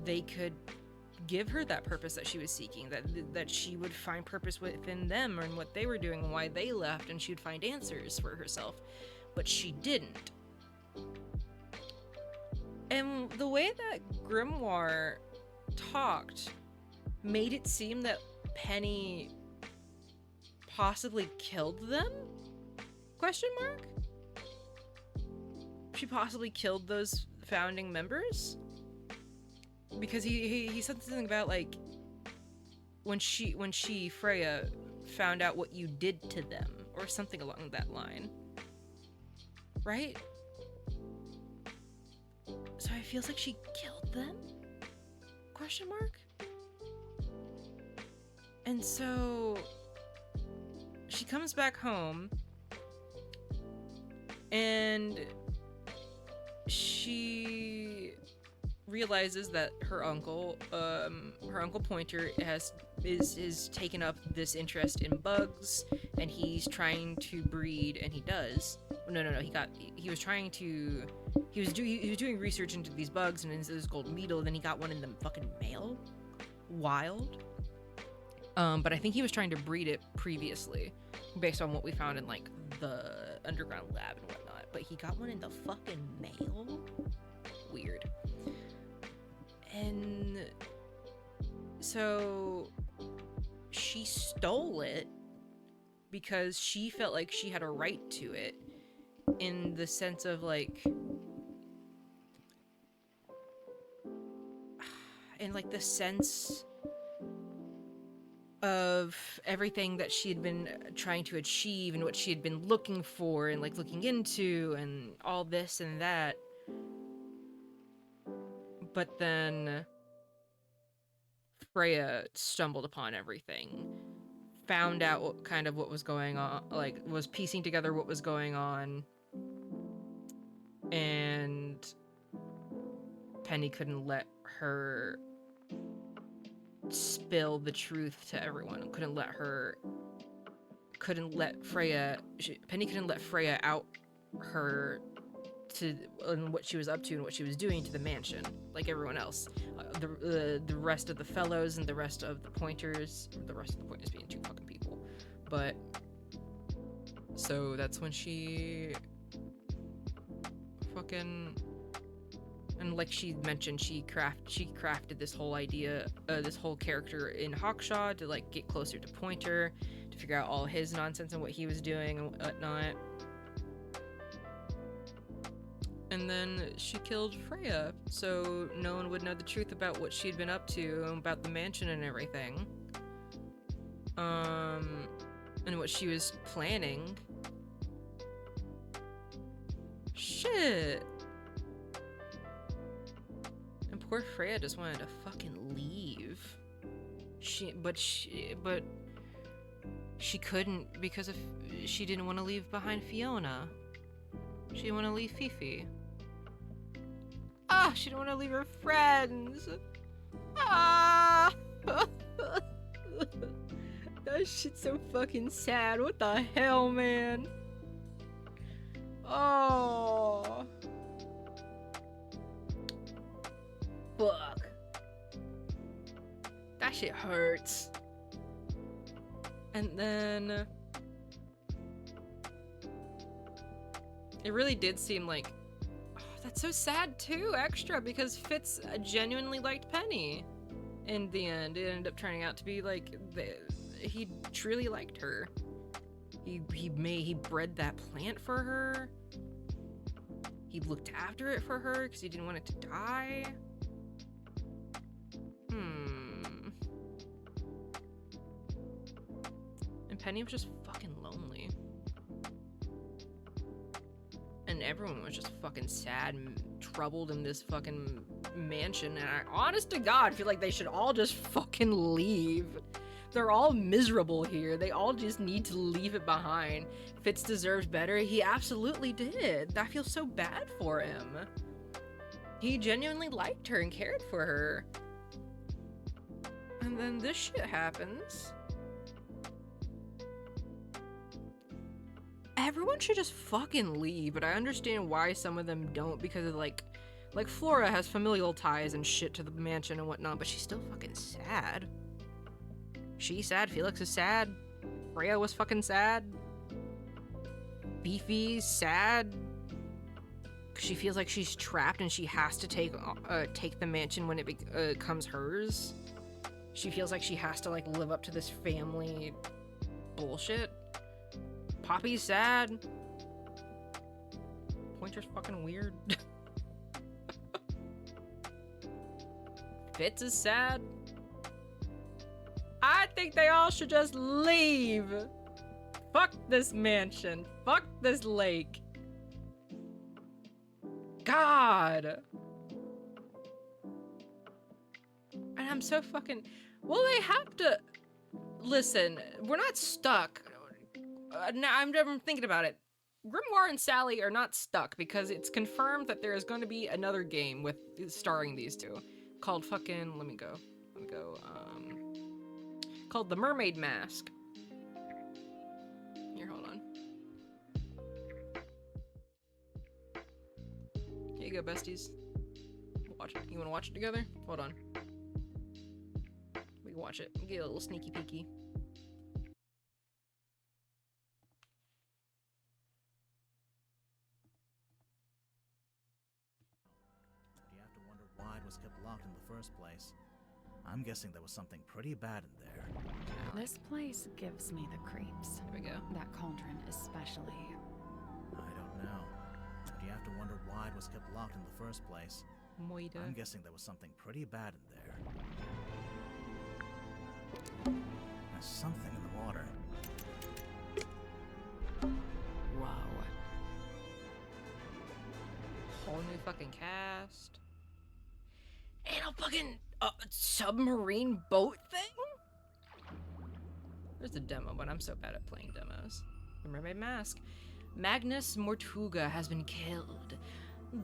they could give her that purpose that she was seeking, that she would find purpose within them and what they were doing and why they left, and she would find answers for herself. But she didn't. And the way that Grimoire talked made it seem that Penny possibly killed them? Question mark? She possibly killed those founding members? Because he said something about like when she Freya found out what you did to them, or something along that line. Right? So it feels like she killed them? Question mark? And so she comes back home and she realizes that her uncle Pointer is taken up this interest in bugs, and he's trying to breed, and he does. No, he was doing research into these bugs and into this gold beetle, then he got one in the fucking mail. Wild. But I think he was trying to breed it previously, based on what we found in like the underground lab and whatnot. But he got one in the fucking mail? Weird. And so she stole it because she felt like she had a right to it, in the sense of like, in like the sense of everything that she had been trying to achieve and what she had been looking for and like looking into and all this and that. But then Freya stumbled upon everything, found out what was going on, like was piecing together what was going on, and Penny couldn't let her spill the truth to everyone. Penny couldn't let Freya out her to and what she was up to and what she was doing to the mansion, like everyone else. The rest of the fellows and the rest of the pointers being two fucking people. But so that's when she fucking, and like she mentioned, she crafted this whole idea, this whole character in Hawkshaw to like get closer to Pointer, to figure out all his nonsense and what he was doing and whatnot. And then she killed Freya, so no one would know the truth about what she'd been up to, about the mansion and everything. And what she was planning. Shit. And poor Freya just wanted to fucking leave. But she couldn't, because if she didn't want to leave behind Fiona. She didn't want to leave Fifi. She didn't want to leave her friends. That shit's so fucking sad. What the hell, man? Oh. fuck. That shit hurts. And then it really did seem like, oh, that's so sad too, extra, because Fitz genuinely liked Penny. In the end, it ended up turning out to be like he truly liked her. He bred that plant for her. He looked after it for her because he didn't want it to die. And Penny was just fucking lonely. And everyone was just fucking sad and troubled in this fucking mansion. And I, honest to God, feel like they should all just fucking leave. They're all miserable here. They all just need to leave it behind. Fitz deserves better. He absolutely did. I feel so bad for him. He genuinely liked her and cared for her. And then this shit happens. Everyone should just fucking leave, but I understand why some of them don't, because of like Flora has familial ties and shit to the mansion and whatnot, but she's still fucking sad. She's sad, Felix is sad, Freya was fucking sad, Beefy's sad, cause she feels like she's trapped and she has to take the mansion when it becomes hers. She feels like she has to like live up to this family bullshit. Poppy's sad. Pointer's fucking weird. Fitz is sad. I think they all should just leave. Fuck this mansion. Fuck this lake. God. And I'm so fucking... Well, they have to... Listen, we're not stuck. Now I'm thinking about it. Grimoire and Sally are not stuck because it's confirmed that there is going to be another game with starring these two called fucking... Let me go. Called The Mermaid Mask. Here, hold on. Here you go, besties. Watch it. You want to watch it together? Hold on. We can watch it. Get a little sneaky peeky. Do you have to wonder why it was kept locked in the first place? I'm guessing there was something pretty bad in there. This place gives me the creeps. Here we go. That cauldron especially. I don't know. Do you have to wonder why it was kept locked in the first place? Moida. I'm guessing there was something pretty bad in there. There's something in the water. Whoa. Whole new fucking cast. And a fucking submarine boat thing? There's a demo, but I'm so bad at playing demos. The Mermaid Mask. Magnus Mortuga has been killed.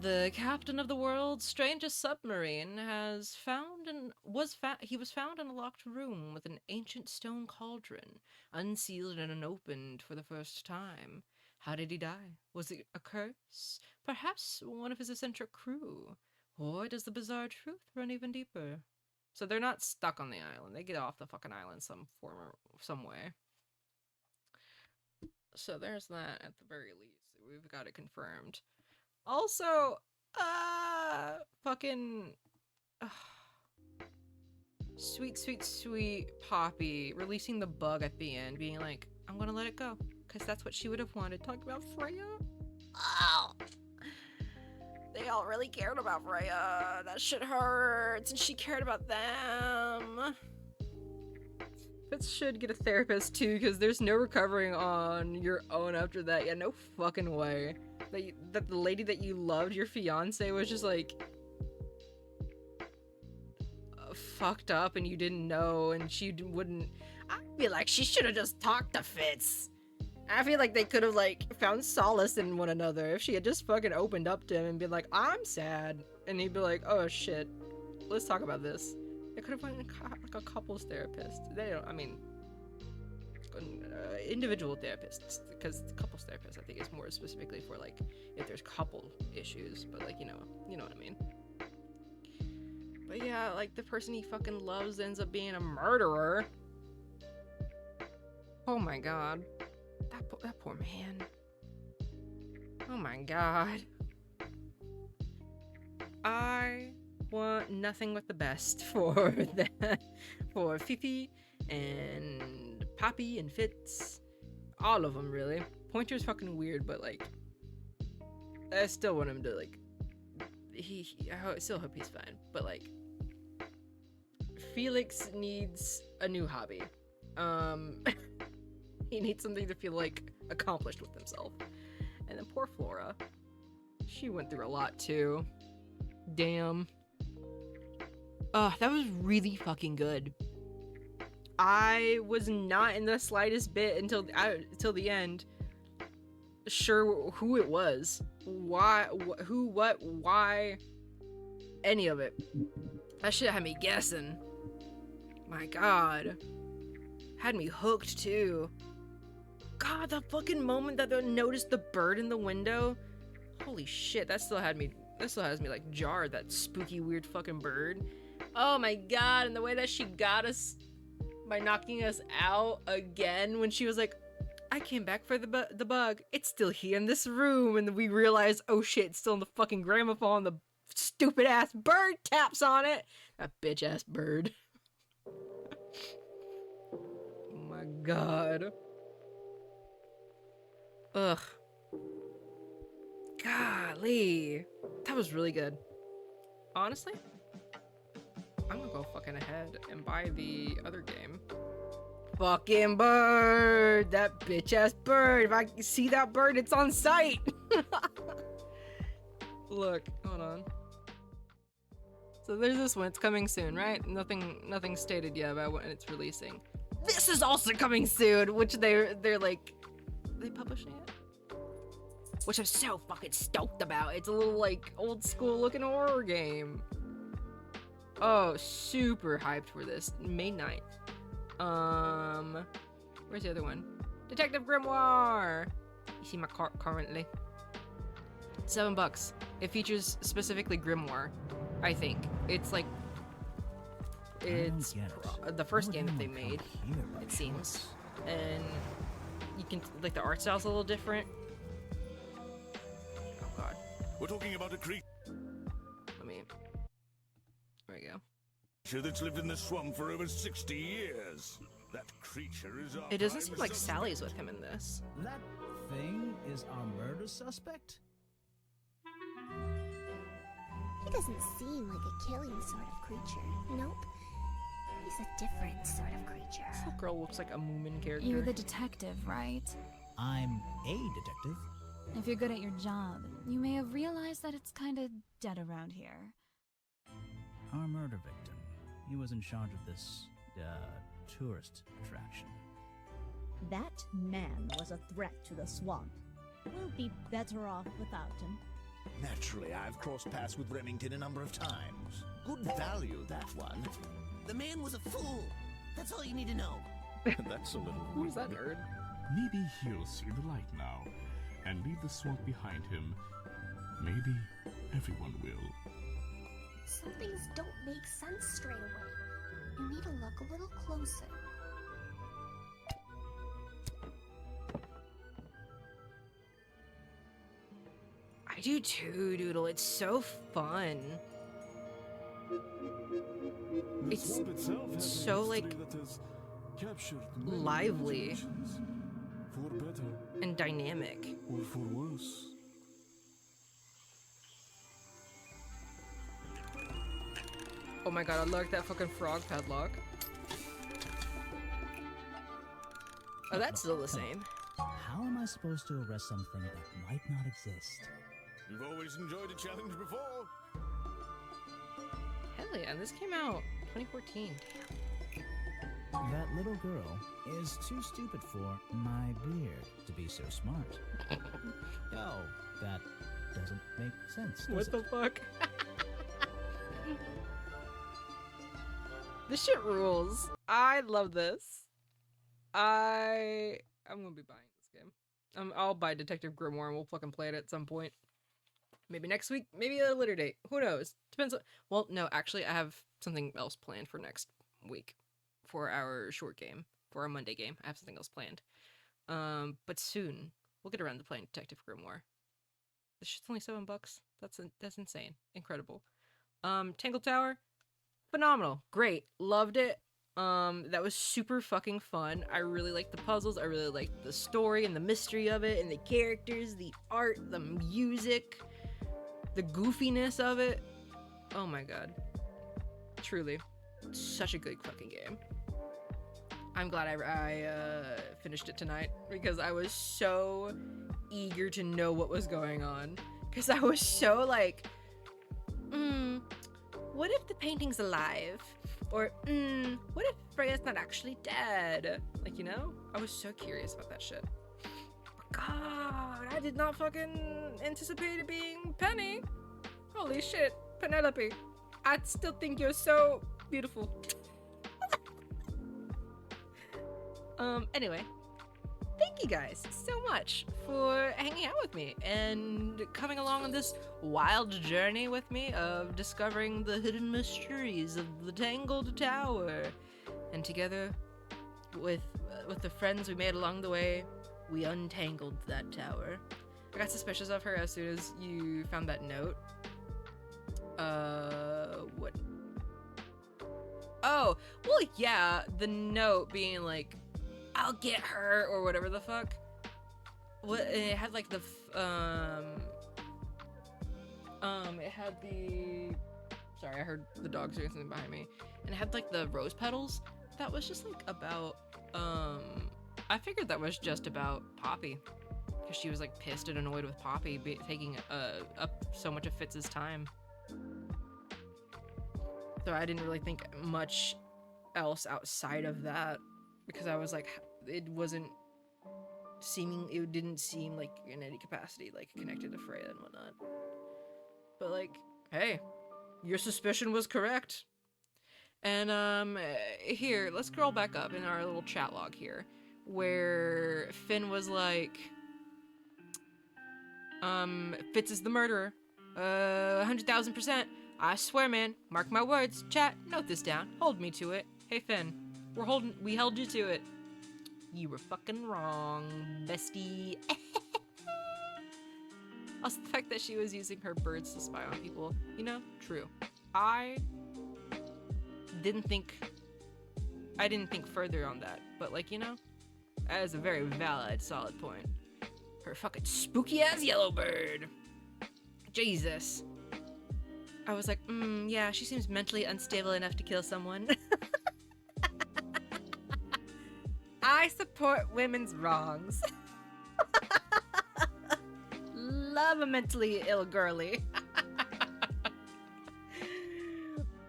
The captain of the world's strangest submarine was found in a locked room with an ancient stone cauldron, unsealed and unopened for the first time. How did he die? Was it a curse? Perhaps one of his eccentric crew? Or does the bizarre truth run even deeper? So they're not stuck on the island. They get off the fucking island some way. So there's that at the very least. We've got it confirmed. Also, fucking sweet Poppy releasing the bug at the end, being like, I'm gonna let it go, because that's what she would have wanted. Talking about Freya. Oh, they all really cared about Freya. That shit hurts, and she cared about them. Fitz should get a therapist too, because there's no recovering on your own after that. Yeah, no fucking way. That the lady that you loved, your fiance, was just like fucked up and you didn't know, and she wouldn't. I feel like she should have just talked to Fitz. I feel like they could have like found solace in one another if she had just fucking opened up to him and been like, I'm sad, and he'd be like, oh shit, let's talk about this. They could have went like a couples therapist. They don't. I mean, individual therapists, because the couples therapist I think is more specifically for like if there's couple issues, but like you know what I mean. But yeah, like the person he fucking loves ends up being a murderer. Oh my god. That poor man. Oh my god. I want nothing but the best for for Fifi and Poppy and Fitz. All of them, really. Pointer's fucking weird, but like, I still want him to like. I still hope he's fine, but like, Felix needs a new hobby. He needs something to feel like accomplished with himself. And then poor Flora, she went through a lot too. Damn. That was really fucking good. I was not in the slightest bit until the end sure who it was, why, who, what, why, any of it. That shit had me guessing. My god. Had me hooked too. God, the fucking moment that they noticed the bird in the window. Holy shit, that still has me like jarred, that spooky weird fucking bird. Oh my god, and the way that she got us by knocking us out again when she was like, I came back for the bug. It's still here in this room. And then we realize, oh shit, it's still in the fucking gramophone. The stupid ass bird taps on it. That bitch ass bird. Oh my god. Ugh. Golly. That was really good. Honestly, I'm gonna go fucking ahead and buy the other game. Fucking bird! That bitch ass bird! If I see that bird, it's on sight! Look, hold on. So there's this one, it's coming soon, right? Nothing stated yet about when it's releasing. This is also coming soon, which they're like, are they publishing it? Which I'm so fucking stoked about. It's a little like old school looking horror game. Oh, super hyped for this. May 9th. Where's the other one? Detective Grimoire! You see my cart currently. $7. It features specifically Grimoire, I think. It's like, it's the first game that they made, it seems. And you can, like, the art style's a little different. Oh god. We're talking about a creature Let me, there we go. that's lived in the swamp for over 60 years. That creature is our It doesn't seem prime like suspect. Sally's with him in this. That thing is our murder suspect? He doesn't seem like a killing sort of creature. Nope. He's a different sort of creature. That girl looks like a Moomin character. You're the detective, right? I'm a detective. If you're good at your job, you may have realized that it's kinda dead around here. Our murder victim. He was in charge of this, tourist attraction. That man was a threat to the swamp. We'll be better off without him. Naturally, I've crossed paths with Remington a number of times. Good value, that one. The man was a fool. That's all you need to know. That's a little Who's that nerd? Maybe he'll see the light now and leave the swamp behind him. Maybe everyone will. Some things don't make sense straight away. You need to look a little closer. I do too, Doodle. It's so fun. It's so like lively for better and dynamic. or for worse. Oh my god, I like that fucking frog padlock. Oh, that's still the same. How am I supposed to arrest something that might not exist? You've always enjoyed a challenge before. Hell yeah, and this came out 2014. That little girl is too stupid for my beard to be so smart. Oh, that doesn't make sense. What Does the it? fuck? This shit rules. I love this. I'm gonna be buying this game. I'll buy Detective Grimoire and we'll fucking play it at some point. Maybe next week, maybe at a later date. Who knows? Depends on... Well, no, actually, I have something else planned for next week. For our short game. For our Monday game. I have something else planned. But soon, we'll get around to playing Detective Grimoire. This shit's only $7. That's insane. Incredible. Tangle Tower, phenomenal. Great. Loved it. That was super fucking fun. I really liked the puzzles. I really liked the story and the mystery of it and the characters, the art, the music, the goofiness of it. Oh my god. Truly. Such a good fucking game. I'm glad I finished it tonight because I was so eager to know what was going on. Because I was so like, what if the painting's alive? Or, what if Freya's not actually dead? Like, you know? I was so curious about that shit. God, I did not fucking anticipate it being Penny. Holy shit, Penelope. I still think you're so beautiful. Anyway, thank you guys so much for hanging out with me and coming along on this wild journey with me of discovering the hidden mysteries of the Tangled Tower. And together with the friends we made along the way, we untangled that tower. I got suspicious of her as soon as you found that note. What? Oh, well, yeah, the note being like, I'll get her, or whatever the fuck. What, it had like the, it had the, sorry, I heard the dog doing something behind me. And it had like the rose petals. That was just like about, I figured that was just about Poppy. Because she was like pissed and annoyed with Poppy taking up so much of Fitz's time. So I didn't really think much else outside of that. Because I was like, it didn't seem like in any capacity like connected to Freya and whatnot. But like, hey, your suspicion was correct. And here, let's scroll back up in our little chat log here, where Finn was like, Fitz is the murderer. 100,000%. I swear, man. Mark my words. Chat, note this down. Hold me to it. Hey, Finn. We held you to it. You were fucking wrong, bestie. Also, the fact that she was using her birds to spy on people, you know, true. I didn't think further on that, but like, you know, that is a very valid, solid point. Her fucking spooky ass yellow bird. Jesus. I was like, yeah, she seems mentally unstable enough to kill someone. I support women's wrongs. Love a mentally ill girly.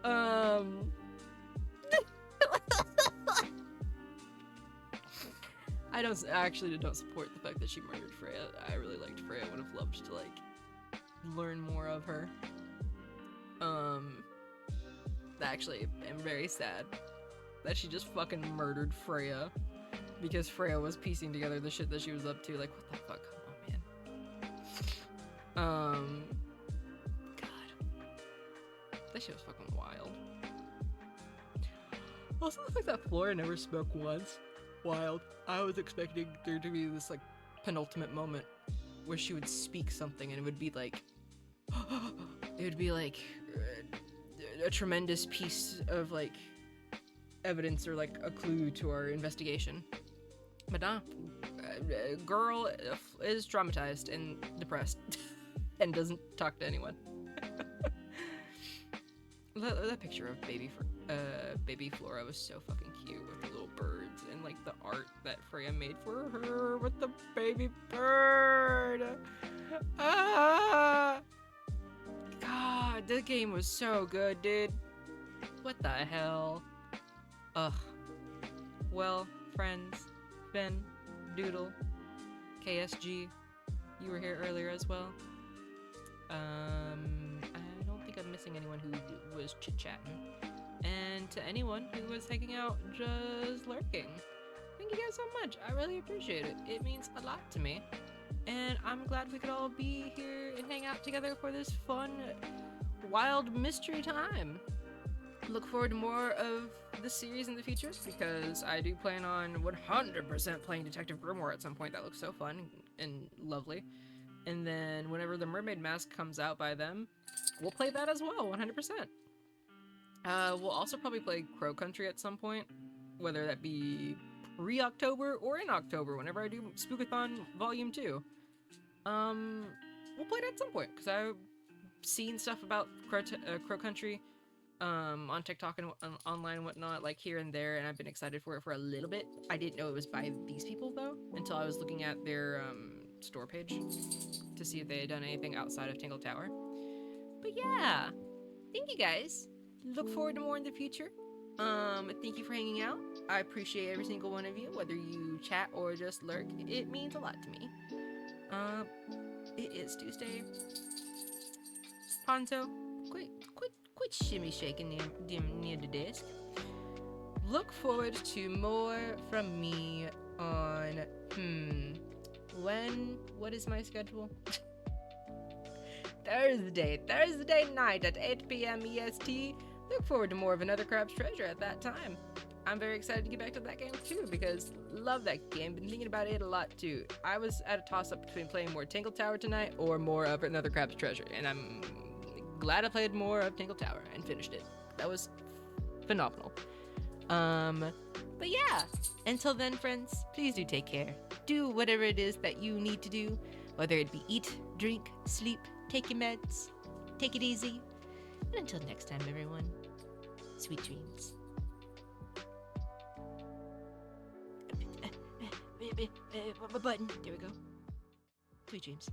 I don't support the fact that she murdered Freya. I really liked Freya. I would have loved to like learn more of her. Actually, I'm very sad that she just fucking murdered Freya because Freya was piecing together the shit that she was up to. Like, what the fuck? Come on, man. God. That shit was fucking wild. Also, the fact that Flora never spoke once. Wild. I was expecting there to be this, like, penultimate moment where she would speak something and it would be like... it would be like... a tremendous piece of, like, evidence or, like, a clue to our investigation. But nah. Girl is traumatized and depressed and doesn't talk to anyone. That picture of baby Flora was so fucking cute with the little birds and like the art that Freya made for her with the baby bird. Ah! God, the game was so good, dude. What the hell? Ugh. Well, friends, Ben, Doodle, KSG, you were here earlier as well. I don't think I'm missing anyone who was chit-chatting. And to anyone who was hanging out just lurking. Thank you guys so much. I really appreciate it. It means a lot to me. And I'm glad we could all be here and hang out together for this fun, wild mystery time. Look forward to more of the series in the future, because I do plan on 100% playing Detective Grimoire at some point. That looks so fun and lovely. And then whenever the Mermaid Mask comes out by them, we'll play that as well, 100%. We'll also probably play Crow Country at some point, whether that be pre-October or in October, whenever I do Spookathon Volume 2. We'll play it at some point, because I've seen stuff about Crow Country on TikTok and online and whatnot, like here and there, and I've been excited for it for a little bit. I didn't know it was by these people, though, until I was looking at their store page to see if they had done anything outside of Tangle Tower. But yeah, thank you guys. Look forward to more in the future. Thank you for hanging out. I appreciate every single one of you, whether you chat or just lurk. It means a lot to me. It is Tuesday. Ponzo, quit shimmy shaking near the desk. Look forward to more from me on, what is my schedule? Thursday night at 8 p.m. EST. Look forward to more of Another Crab's Treasure at that time. I'm very excited to get back to that game too, because love that game. Been thinking about it a lot too. I was at a toss-up between playing more Tangle Tower tonight or more of Another Crab's Treasure, and I'm glad I played more of Tangle Tower and finished it. That was phenomenal. But yeah, until then, friends, please do take care. Do whatever it is that you need to do, whether it be eat, drink, sleep, take your meds, take it easy. And until next time, everyone, sweet dreams. Button. There we go. Sweet dreams.